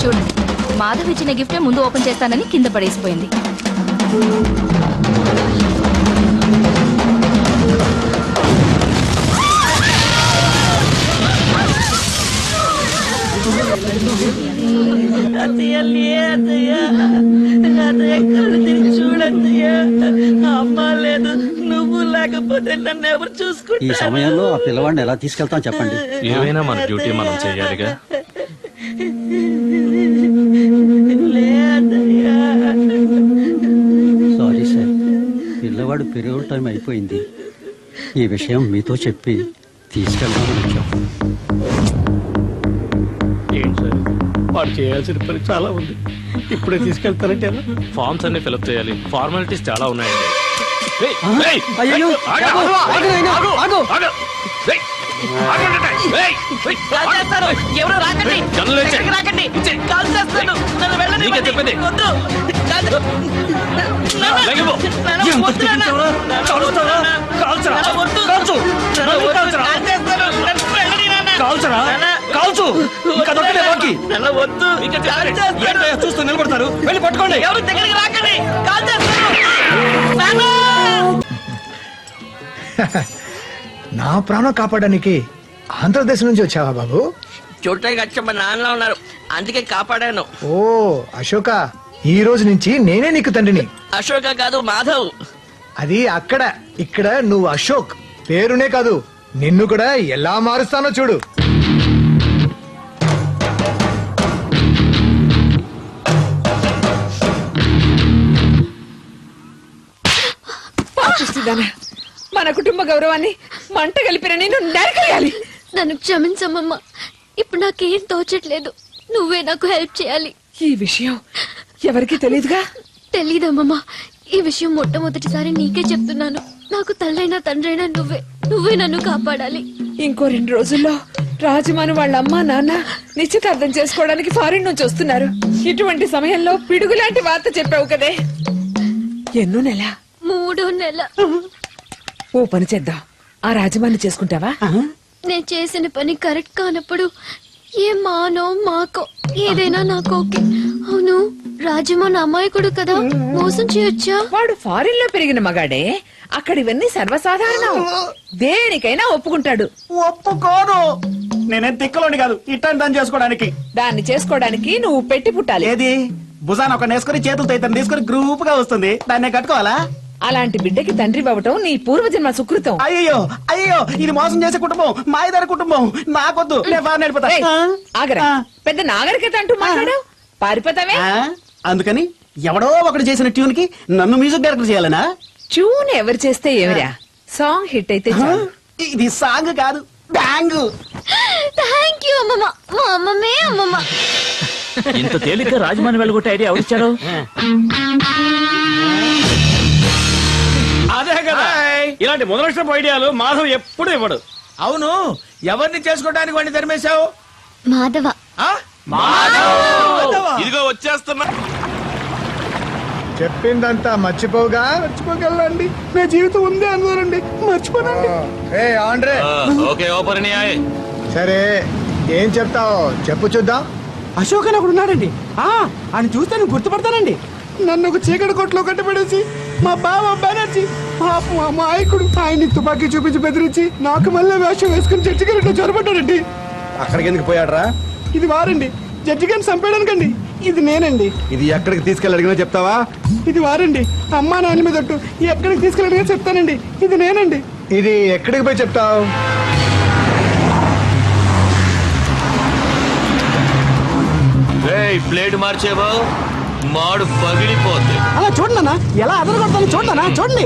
చూడండి, మాధవ్ ఇచ్చిన గిఫ్టే ముందు ఓపెన్ చేస్తానని కింద పడేసిపోయింది. అత్తయ్య లే అత్తయ్య. అత్తయ్య కళ్ళు తిరిగి చూడత్తయ్య. అమ్మ లేదు, నువ్వు లేకపోతే నన్ను ఎవరు ఈ చూసుకుంటారు? సమయంలో ఆ పిల్లవాడిని ఎలా తీసుకెళ్తాం చెప్పండి. ఏమైనా మన డ్యూటీ మనం చేయాలిగా. లే అత్తయ్య. సారీ సార్, పిల్లవాడు పెరుగు టైం అయిపోయింది. ఈ విషయం మీతో చెప్పి తీసుకెళ్దామని వచ్చాం. ఏంటి సార్, వాడు చేయాల్సిన పని చాలా ఉంది. ఇప్పుడే తీసుకెళ్తారంటే ఎలా? ఫార్మ్స్ అన్ని ఫిల్అప్ చేయాలి, ఫార్మాలిటీస్ చాలా ఉన్నాయండి. అయ్యో, కాల్ చేస్తాను. ఎవరు రాకండి. ఎక్కడికి రాకండి. కాల్ చేస్తాను. నన్ను వెళ్ళనివ్వండి. వద్దు. కాల్ చే- నాన్న, నాన్న, వద్దు నాన్న. నాన్న, వద్దు నాన్న. నాన్న, వద్దు. నాన్న, వద్దు. కాల్ చేస్తాను. నన్ను వెళ్ళని నాన్న. నాన్న, నాన్న, వద్దు. కాల్ చేస్తాను. చూస్తూ నిలబడతారు, వెళ్ళి పట్టుకోండి. ఎవరు దగ్గరికి రాకండి. కాల్ చేస్తాను. నాన్న. నా ప్రాణం కాపాడడానికి ఆంధ్రదేశం నుంచి వచ్చావా బాబు? చూడటానికి వచ్చి మా నాన్న ఉన్నారు, అందుకే కాపాడాను. ఓ అశోక, ఈ రోజు నుంచి నేనే నీకు తండ్రిని. అశోక కాదు, మాధవ్. అది అక్కడ, ఇక్కడ నువ్వు అశోక్. పేరునే కాదు, నిన్ను కూడా ఎలా మారుస్తానో చూడు. పాపిస్తుందానా, మన కుటుంబ గౌరవాన్ని మంట కలిపిన నేను నరకేయాలి. నన్ను క్షమించమ్మమ్మ, ఇప్పుడు నాకేం తోచట్లేదు. నువ్వే నాకు హెల్ప్ చేయాలి. ఈ విషయం ఎవరికి తెలీదుగా? తెలీదమ్మమ్మ, ఈ విషయం మొట్టమొదటిసారి నీకే చెప్తున్నాను. నాకు తల్లైనా తండ్రైనా నువ్వే నన్ను కాపాడాలి. ఇంకో 2 రోజుల్లో రాజమాను వాళ్ళ అమ్మా నాన్న నిశ్చితార్థం చేసుకోవడానికి ఫారిన్ నుంచి వస్తున్నారు. ఇటువంటి సమయంలో పిడుగులాంటి వార్త చెప్పావు కదే. ఎన్నో నెల? 3వ నెల. ఓ పని చేద్దాం, ఆ రాజమాన్ని చేసుకుంటావా? నేను చేసిన పని కరెక్ట్ కానప్పుడు ఏ మానో మాకో ఏదైనా నాకు ఓకే. అవును, రాజమోహన్ అమాయకుడు కదా, మోసం చేయొచ్చా? వాడు ఫారిన్ లో పెరిగిన మగాడే, అక్కడ ఇవన్నీ సర్వసాధారణం. దేనికైనా ఒప్పుకుంటాడు. ఒప్పుకోను. నేనేం తిక్కలోని కాదు ఇట్టని దాన్ని చేసుకోవడానికి. దాన్ని చేసుకోవడానికి నువ్వు పెట్టి పుట్టాలి. ఏది భుజాన ఒక నేసుకొని చేతులతో ఇతను తీసుకొని గ్రూప్ గా వస్తుంది, దాన్ని కట్టుకోవాలా? అలాంటి బిడ్డకి తండ్రి అవ్వటం నీ పూర్వజన్మ సుకృతం. అయ్యో అయ్యో, ఇది మోసం చేసే కుటుంబం, మాయదారి కుటుంబం. నాకొద్దు, నేను బాగా నడిపోతా. ఆగరా, పెద్ద నాగరికత అంటూ మాట్లాడావు, పారిపోతావే. అందుకని ఎవడో ఒకటి చేసిన ట్యూన్ కి నన్ను మ్యూజిక్ డైరెక్టర్ చేయాలనా? ట్యూన్ ఎవరు చేస్తే ఏమిరా, సాంగ్ హిట్ అయితే చాలు. ఇది సాంగ్ కాదు, బ్యాంగ్. థ్యాంక్ యూ అమ్మమ్మ. మా అమ్మమ్మే అమ్మమ్మ. ఇంత తేలిక రాజమాని వెళ్ళగొట్టే ఐడియా ఎవరిచ్చారు? అదే కదా, ఇలాంటి మొదలక్షపు ఐడియాలు మాధవ్ ఎప్పుడు ఇవ్వడు. అవును, ఎవరిని చేసుకోవడానికి వాడిని తరిమేశావు? మాధవ. ఇదిగో వచ్చేస్తున్నా. చెప్పిందంతా మర్చిపోగలండి. నా జీవితం ఉంది అనుకోరండి, మర్చిపోనండి. ఓకే ఓపర్నియాయ్. సరే, ఏం చెప్తావు చెప్పు చూద్దాం. అశోక్ అని ఒకడు ఉన్నాడండి, ఆయన చూస్తే నేను గుర్తుపడతానండి. నన్ను ఒక చీకటి కొట్లో కట్టబడేసి మా బావ బెనర్జీ పాపం ఆ మాయకుడు ఆయన్ని తుపాకీ చూపించి బెదిరించి నాకు మళ్ళీ వేషం వేసుకుని జడ్జి గారి చొరబడ్డాడండి. అక్కడికి ఎందుకు పోయాడరా? ఇది వారండి, జడ్జి గారిని చంపేయడానికండి. ఇది నేనండి. ఇది ఎక్కడికి తీసుకెళ్ళి అడిగినా చెప్తావా? ఇది వారండి, అమ్మా నాన్న మీద ఒట్టు. ఎక్కడికి తీసుకెళ్ళడిగా చెప్తానండి. ఇది నేనండి. ఇది ఎక్కడికి పోయి చెప్తావు? ప్లేట్ మార్చేవో మాడు పగిలిపోద్ది. అలా చూడండి అన్న, ఎలా అదరు కొడతాను చూడన్నా, చూడండి.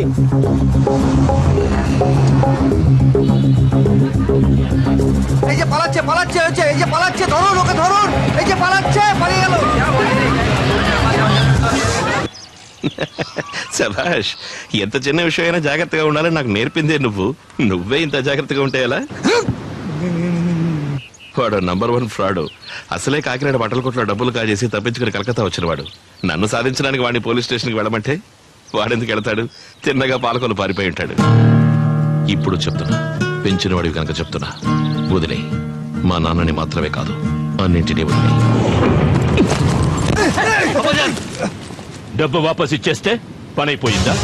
శభాష్, ఎంత చిన్న విషయం అయినా జాగ్రత్తగా ఉండాలని నాకు నేర్పిందే నువ్వు. నువ్వే ఇంత జాగ్రత్తగా ఉంటే ఎలా? వాడు నంబర్ 1 ఫ్రాడు. అసలే కాకినాడ బట్టల కొట్లో డబ్బులు కాజేసి తప్పించుకుని కలకత్తా వచ్చినవాడు. నన్ను సాధించడానికి వాడిని పోలీస్ స్టేషన్కి వెళ్ళమంటే వాడెందుకు వెళతాడు? తిన్నగా పాలకొలు పారిపోయి ఉంటాడు. ఇప్పుడు చెప్తున్నా, పెంచిన వాడివి కనుక చెప్తున్నా, వదిలే. మా నాన్నని మాత్రమే కాదు, అన్నింటినీ వదిలే. డబ్బు వాపస్ ఇచ్చేస్తే పనైపోయిందా?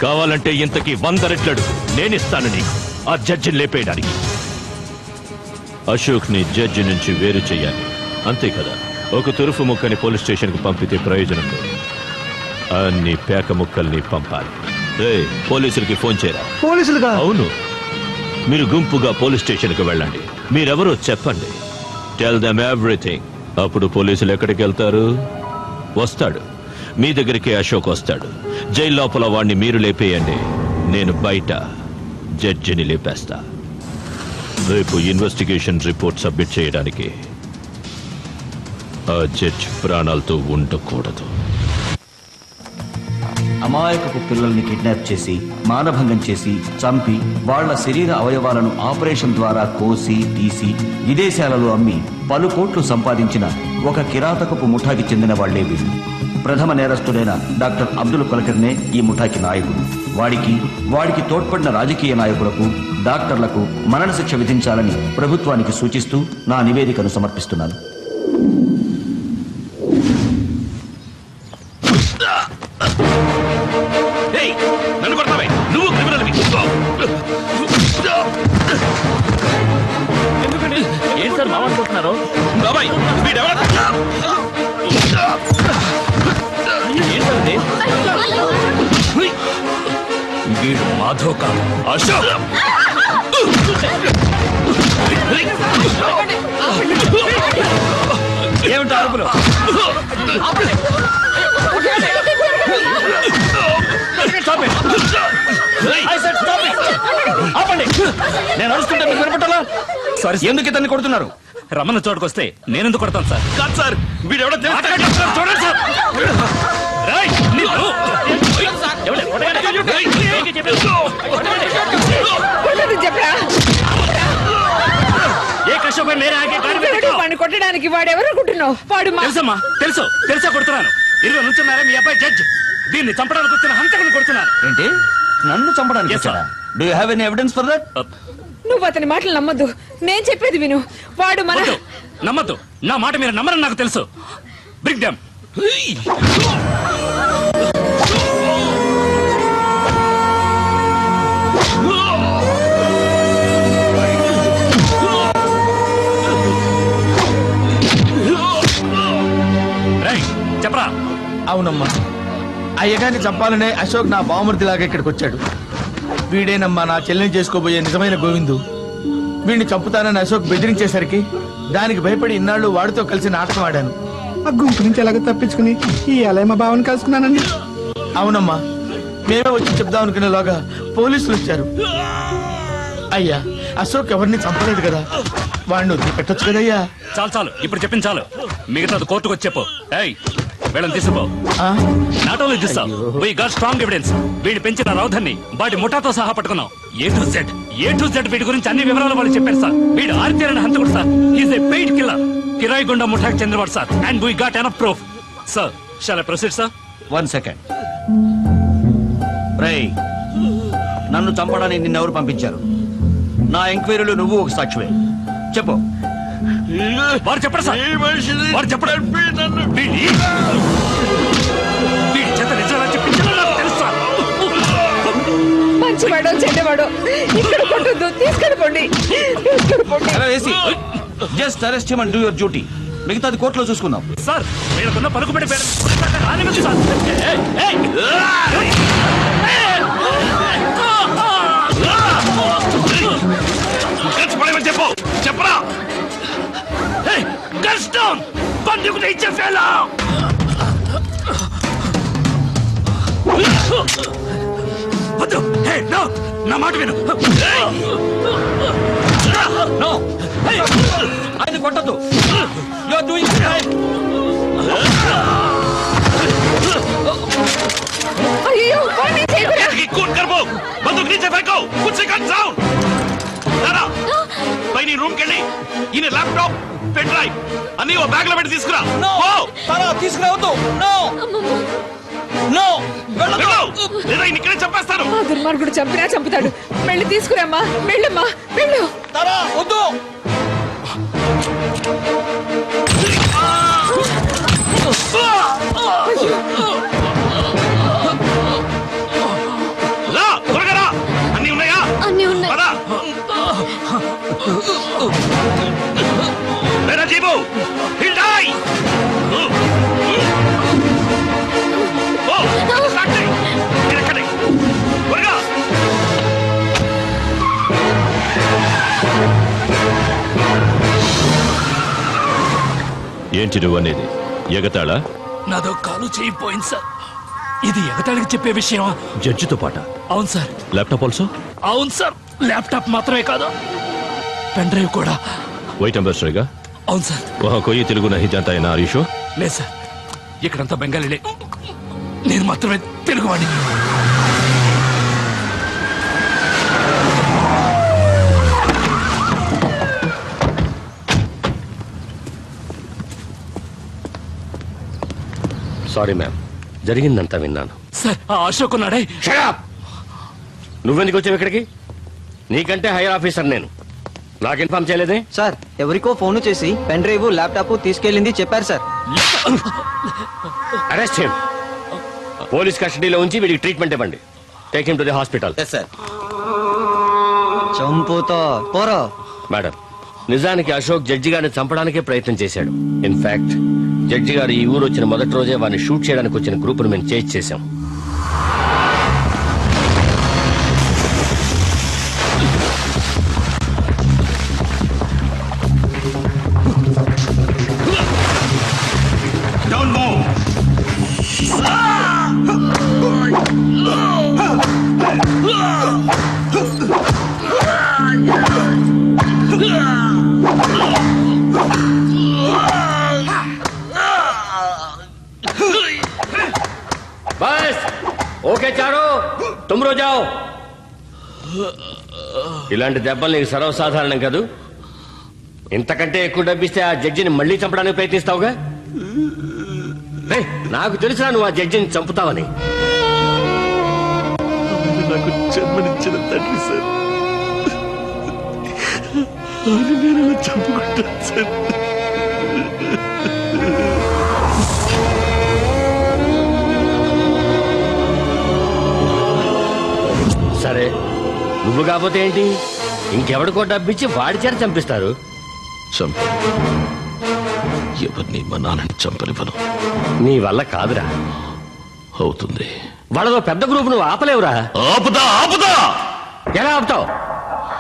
కావాలంటే ఇంతకి 100 రెట్లడు నేనిస్తాను నీకు, ఆ జడ్జిని లేపేయడానికి. అశోక్ ని జడ్జి నుంచి వేరు చెయ్యాలి, అంతే కదా? ఒక తురుపు ముక్కని పోలీస్ స్టేషన్ కు పంపితే ప్రయోజనం లేదు, అన్ని పేక ముక్కల్ని పంపాలి. పోలీసులకి ఫోన్ చేయరా. పోలీసులుగా? అవును, మీరు గుంపుగా పోలీస్ స్టేషన్ కు వెళ్ళండి. మీరెవరో చెప్పండి, టెల్ దెమ్ ఎవ్రీథింగ్. అప్పుడు పోలీసులు ఎక్కడికి వెళ్తారు? వస్తాడు మీ దగ్గరికి. అశోక్ వస్తాడు. జైలు లోపల వాణ్ణి మీరు లేపేయండి, నేను బయట జడ్జిని లేపేస్తా. రేపు ఇన్వెస్టిగేషన్ రిపోర్ట్ సబ్మిట్ చేయడానికి ఆ జడ్జి ప్రాణాలతో ఉండకూడదు. అమాయకపు పిల్లల్ని కిడ్నాప్ చేసి, మానభంగం చేసి, చంపి వాళ్ల శరీర అవయవాలను ఆపరేషన్ ద్వారా కోసి తీసి విదేశాలలో అమ్మి పలు కోట్లు సంపాదించిన ఒక కిరాతకపు ముఠాకి చెందిన వాళ్లే వీళ్ళు. ప్రథమ నేరస్తుడైన డాక్టర్ అబ్దుల్ కలకర్నే ఈ ముఠాకి నాయకుడు. వాడికి తోడ్పడిన రాజకీయ నాయకులకు, డాక్టర్లకు మరణశిక్ష విధించాలని ప్రభుత్వానికి సూచిస్తూ నా నివేదికను సమర్పిస్తున్నాను. నన్ను కొడతావే, నువ్వు క్రిమినల్వి. ఏం సార్ మామనుకుంటున్నారు? బాబాయ్, వీడెవరు? వీడు మాధవ్ కాదు, అశోక్. ఏమిటో అరుపులు? నేను అరుస్తుంటే మీరు వినపట్టాలా? సారీ, ఎందుకు ఇతన్ని కొడుతున్నారు? రమణ చోటుకొస్తే నేనెందుకు కొడతాను సార్? కాదు సార్, వీడెవడో తెలుసు. చూడండి సార్. రేయ్, నిన్ను. వాడిని కొట్టడానికి వాడెవరు అనుకుంటున్నావు? వాడు తెలుసమ్మా, తెలుసా కొడుతున్నాను. 20 నుంచున్నారా మీ అబ్బాయి జడ్జ్? దీన్ని చంపడానికి వచ్చిన హంతకుని కొడుతున్నారు. ఏంటి, నన్ను చంపడానికి? Do you have any evidence for that? నువ్వు అతని మాటలు నమ్మద్దు. నేను చెప్పేది విను. వాడు మన వద్దు, నమ్మద్దు. నా మాట మీరు నమ్మరని నాకు తెలుసు. Brick them. చెప్పరా. అవునమ్మా, అయ్యగారిని చంపాలనే అశోక్ నా బావమూర్తిలాగా ఇక్కడికి వచ్చాడు. వీడేనమ్మా నా చెల్లిని చేసుకోబోయే నిజమైన గోవిందు. వీడిని చంపుతానని అశోక్ బెదిరించేసరికి దానికి భయపడి ఇన్నాళ్ళు వాడితో కలిసి నాటకం ఆడాను. ఆ గుంపు నుంచి ఎలాగో తప్పించుకుని ఈ అలయ మా బావని కలుసుకున్నానండి. అవునమ్మా, మేమే వచ్చి చెప్దాం అనుకునేలాగా పోలీసులు వచ్చారు. అయ్యా, అశోక్ ఎవరిని చంపలేదు కదా, వాడిని వదిలి పెట్టొచ్చు కదయ్యా. చాలు చాలు, ఇప్పుడు చెప్పింది చాలు. మిగతాది కోర్టుకు వచ్చి చెప్పు. ఏయ్, వీళ్ళని తీసుకుపో. Not only this, we got strong evidence. వీడి పెంచిన రౌధన్ని వాడి ముఠాతో సహా పట్టుకున్నాం. ఏ టు జెడ్ వీడి గురించి అన్ని వివరాలు వాళ్ళు చెప్పారు సార్. వీడు ఆరితేరని హంతకుడు సార్. హీస్ ఏ పెయిడ్ కిల్లర్. కిరాయి గుండా ముఠాకి చెందినవాడు sir. And we got enough proof. Sir, shawl I proceed sir? 1 second. రేయ్, నన్ను చంపడానికి నిన్నెవరు పంపించారు? నా ఎంక్వైరీలో నువ్వు ఒక సాక్షివే. చెప్పు. వారు చెప్పడు సార్, వారు చెప్పడు. వీడి చేత నిజాలు చెప్పించాలో నాకు తెలుసు సార్. మంచివాడో చెడ్డవాడో ఇక్కడ కొట్టొద్దు. తీసుకెళ్ళిపోండి. Just arrest him and do your duty. మిగతాది కోర్టులో చూసుకుందాం. సార్, వీళ్ళకున్న పలుకుబడి పేరు సార్. చెప్పు, చెప్పరా. కష్టం బందుకు ఇచ్చే ఫెలో. వద్దు, నా మాట విను. ఆయన కొట్టద్దు. You are doing right. అయ్యో, వాడిని చేయకురా. खून कर वो बंदूक नीचे फेंको. कुछ सेकंड साउंड. दादा పైన రూమ్ కెళ్ళి ఈయన ల్యాప్టాప్, పెన్ డ్రైవ్ అన్ని ఓ బ్యాగ్ లో పెట్టి తీసుకురా. తీసుకురావద్దు. నో నో, లేదా ఇక్కడే చంపేస్తాను. ఆ దుర్మార్గుడు చంపినా చంపుతాడు. వెళ్ళి తీసుకురామ్మా. వెళ్ళమ్మా, వెళ్ళు. తారా, వద్దు. రా, త్వరగా రా. అన్ని ఉన్నాయా? అన్ని ఉన్నాయి. పద. మేరా జీబు, he'll die. ఓ, స్టార్ట్ చేయి. మీరు ఎక్కడే. త్వరగా. ఏంటి నువ్వు అనేది? ఎగతాళా? నాదో కాలు చేయిపోయింది సార్. ఇది ఎగతాళికి చెప్పే విషయమా? జడ్జితో పాట? అవును సార్. Laptop also? అవును సార్. ల్యాప్టాప్ మాత్రమే కాదు, పెన్ డ్రైవ్ కూడా. వైట్ అంబర్స్టర్గా? అవును సార్. వహా కోయి తెలుగు నహీ జాతా హై నా? Are you sure? లేదు సార్, ఇక్కడంతా బెంగాలీలే. నేను మాత్రమే తెలుగువాడిని. సారీ మ్యామ్, జరిగిందంతా విన్నాను. సార్, ఆ అశోక్ ఉన్నాడే. నువ్వెందుకు వచ్చావు ఇక్కడికి? నీకంటే హైయర్ ఆఫీసర్ నేను. నాకు ఇన్ఫార్మ్ చేయలేదే? సార్, ఎవరికో ఫోన్ చేసి పెన్ డ్రైవ్, ల్యాప్టాప్ తీసుకెళ్ళింది చెప్పారు సార్. Arrest him. పోలీస్ కస్టడీలో ఉంచి వీడికి ట్రీట్మెంట్ ఇవ్వండి. Take him to the hospital. Sir. చంపుతో పోరో. మేడం, నిజానికి అశోక్ జడ్జి గారిని చంపడానికే ప్రయత్నం చేశాడు. ఇన్ఫాక్ట్ జడ్జి గారు ఈ ఊరు వచ్చిన మొదటి రోజే వారిని షూట్ చేయడానికి వచ్చిన గ్రూపును మేము చేంజ్ చేశాం. Don't move. బస్ ఓకే చారు, తుమ్రో జాओ. ఇలాంటి దెబ్బలు నీకు సర్వసాధారణం కాదు. ఇంతకంటే ఎక్కువ డబ్బిస్తే ఆ జడ్జిని మళ్ళీ చంపడానికి ప్రయత్నిస్తావుగా. నాకు తెలుసా నువ్వు ఆ జడ్జిని చంపుతావని. నాకు జన్మనిచ్చిన తండ్రి సార్, ఆయన నేను ఎలా చంపుకుంటాను సార్? సరే నువ్వు కాకపోతే ఏంటి, ఇంకెవడికో డబ్బిచ్చి వాడి చేత చంపిస్తారు. ఎవరిని మా నాన్నని చంపనివ్వను. నీ వల్ల కాదురా. అవుతుంది. వాళ్ళదో పెద్ద గ్రూప్, నువ్వు ఆపలేవురా. ఆపుతా ఆపుతా. ఎలా ఆపుతావు?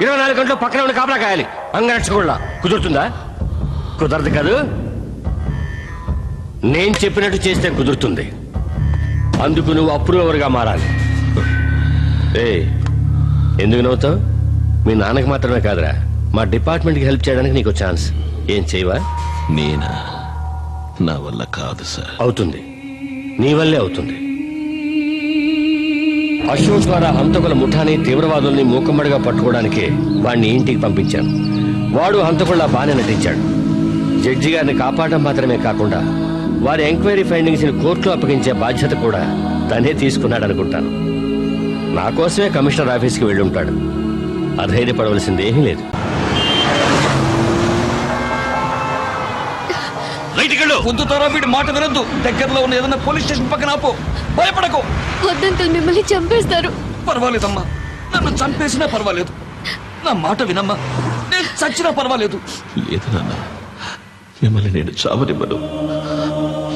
24 గంటలు పక్కన ఉండి కాపలా కాయాలి. అంగరక్షకుళ్ళ కుదురుతుందా? కుదరదు కాదు. నేను చెప్పినట్టు చేస్తే కుదురుతుంది. అందుకు నువ్వు అప్రూవర్గా మారాలి. ఎందుకు నవ్వుతావు? మీ నాన్నకి మాత్రమే కాదురా, మా డిపార్ట్మెంట్కి హెల్ప్ చేయడానికి నీకు ఛాన్స్. ఏం చేయవా? నేనా? నా వల్ల కాదు సార్. అవుతుంది, నీ వల్లే అవుతుంది. అశోక్ ద్వారా హంతకుల ముఠాని తీవ్రవాదుల్ని మూకమ్మడిగా పట్టుకోవడానికి వాడిని ఇంటికి పంపించాను. వాడు హంతకుల్లా బాగానే నటించాడు. జడ్జి గారిని కాపాడడం మాత్రమే కాకుండా వారి ఎంక్వైరీ ఫైండింగ్స్ ని కోర్టులో అప్పగించే బాధ్యత కూడా తనే తీసుకున్నాడు అనుకుంటాను. నా కోసమే కమిషనర్ ఆఫీస్కి వెళ్ళి ఉంటాడు. అధైర్యపడవలసింది ఏమీ లేదు. పొద్దుతారా వీడి మాట వినొద్దు. దగ్గరలో ఉన్న ఏదైనా పోలీస్ స్టేషన్ పక్కన ఆపు. భయపడకు. వద్దంకుల్, మిమ్మల్ని చంపేస్తారు. పర్వాలేదమ్మా, నన్ను చంపేసినా పర్వాలేదు. నా మాట వినమ్మా, నేను చచ్చినా పర్వాలేదు. లేదు నాన్న, మిమ్మల్ని నేను చావనివ్వను.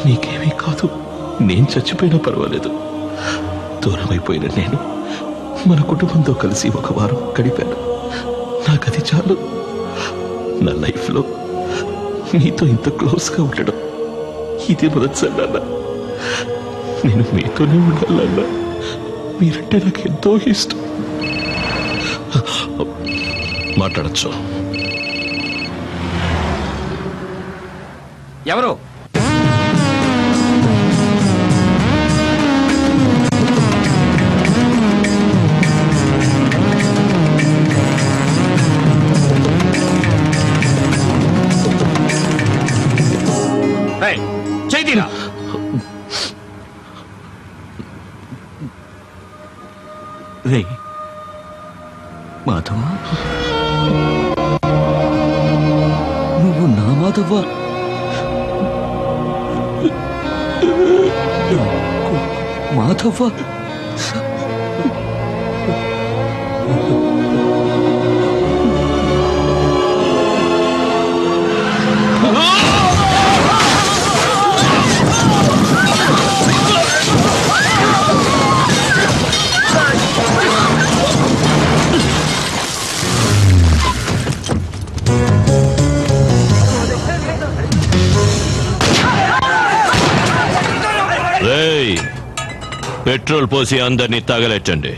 నీకేమీ కాదు, నేను చచ్చిపోయినా పర్వాలేదు. దూరమైపోయిన నేను మన కుటుంబంతో కలిసి 1 వారం గడిపాను. నాకది చాలు. నా లైఫ్లో మీతో ఇంత క్లోజ్గా ఉండడం ఇది మొదటిసారి నాన్న. నేను మీతోనే ఉండాలన్నా. మీరంటే నాకు ఎంతో ఇష్టం. మాట్లాడచ్చు. ఎవరు? చైతీరా, రే మాధవ, నువ్వు నా మాధవ? మాధవ, పెట్రోల్ పోసి అందరినీ తగలెట్టండి.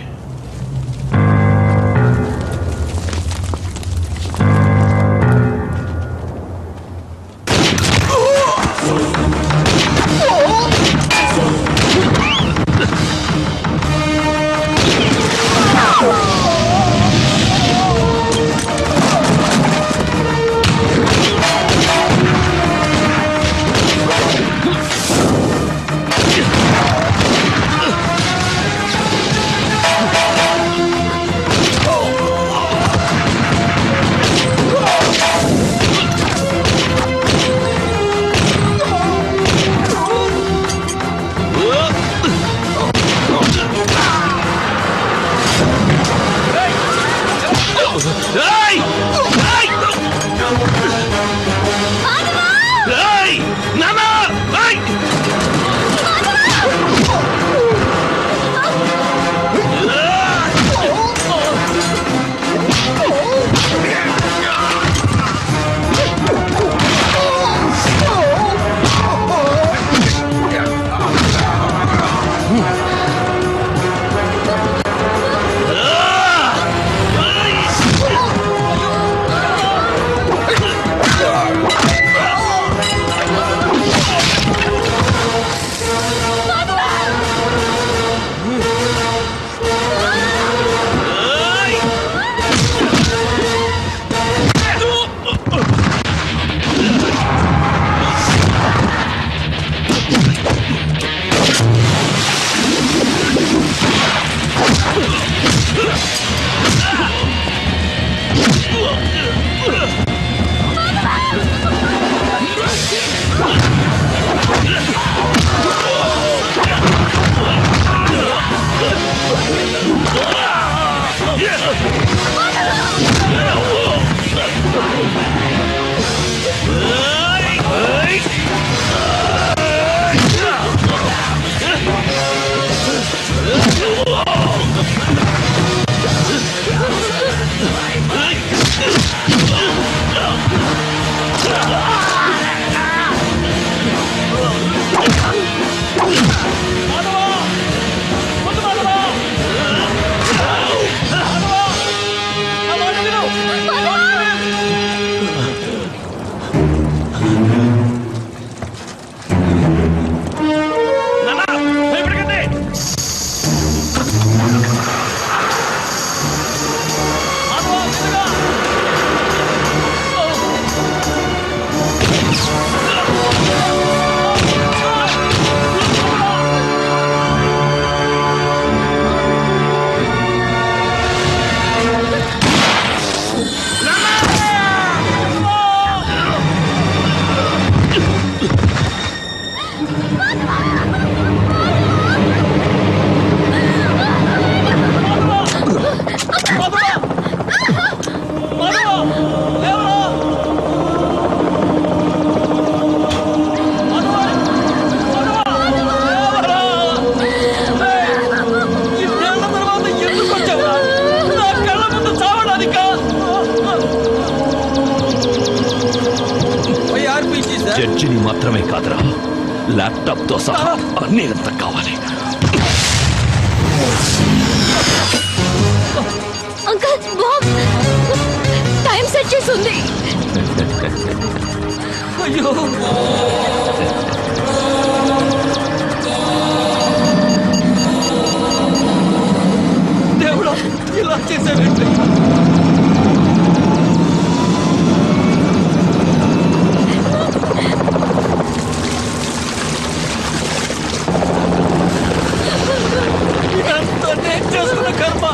జడ్జిని మాత్రమే కాదురా, ల్యాప్టాప్ తో సహా అన్ని ఎంత కావాలి. అంకల్ బాబ్ టైం సెట్ చేసి ఉంది. అయ్యో దేవుడా ఇలా చేశారంటే ఇదంతా నేను చేసుకున్న కర్మ.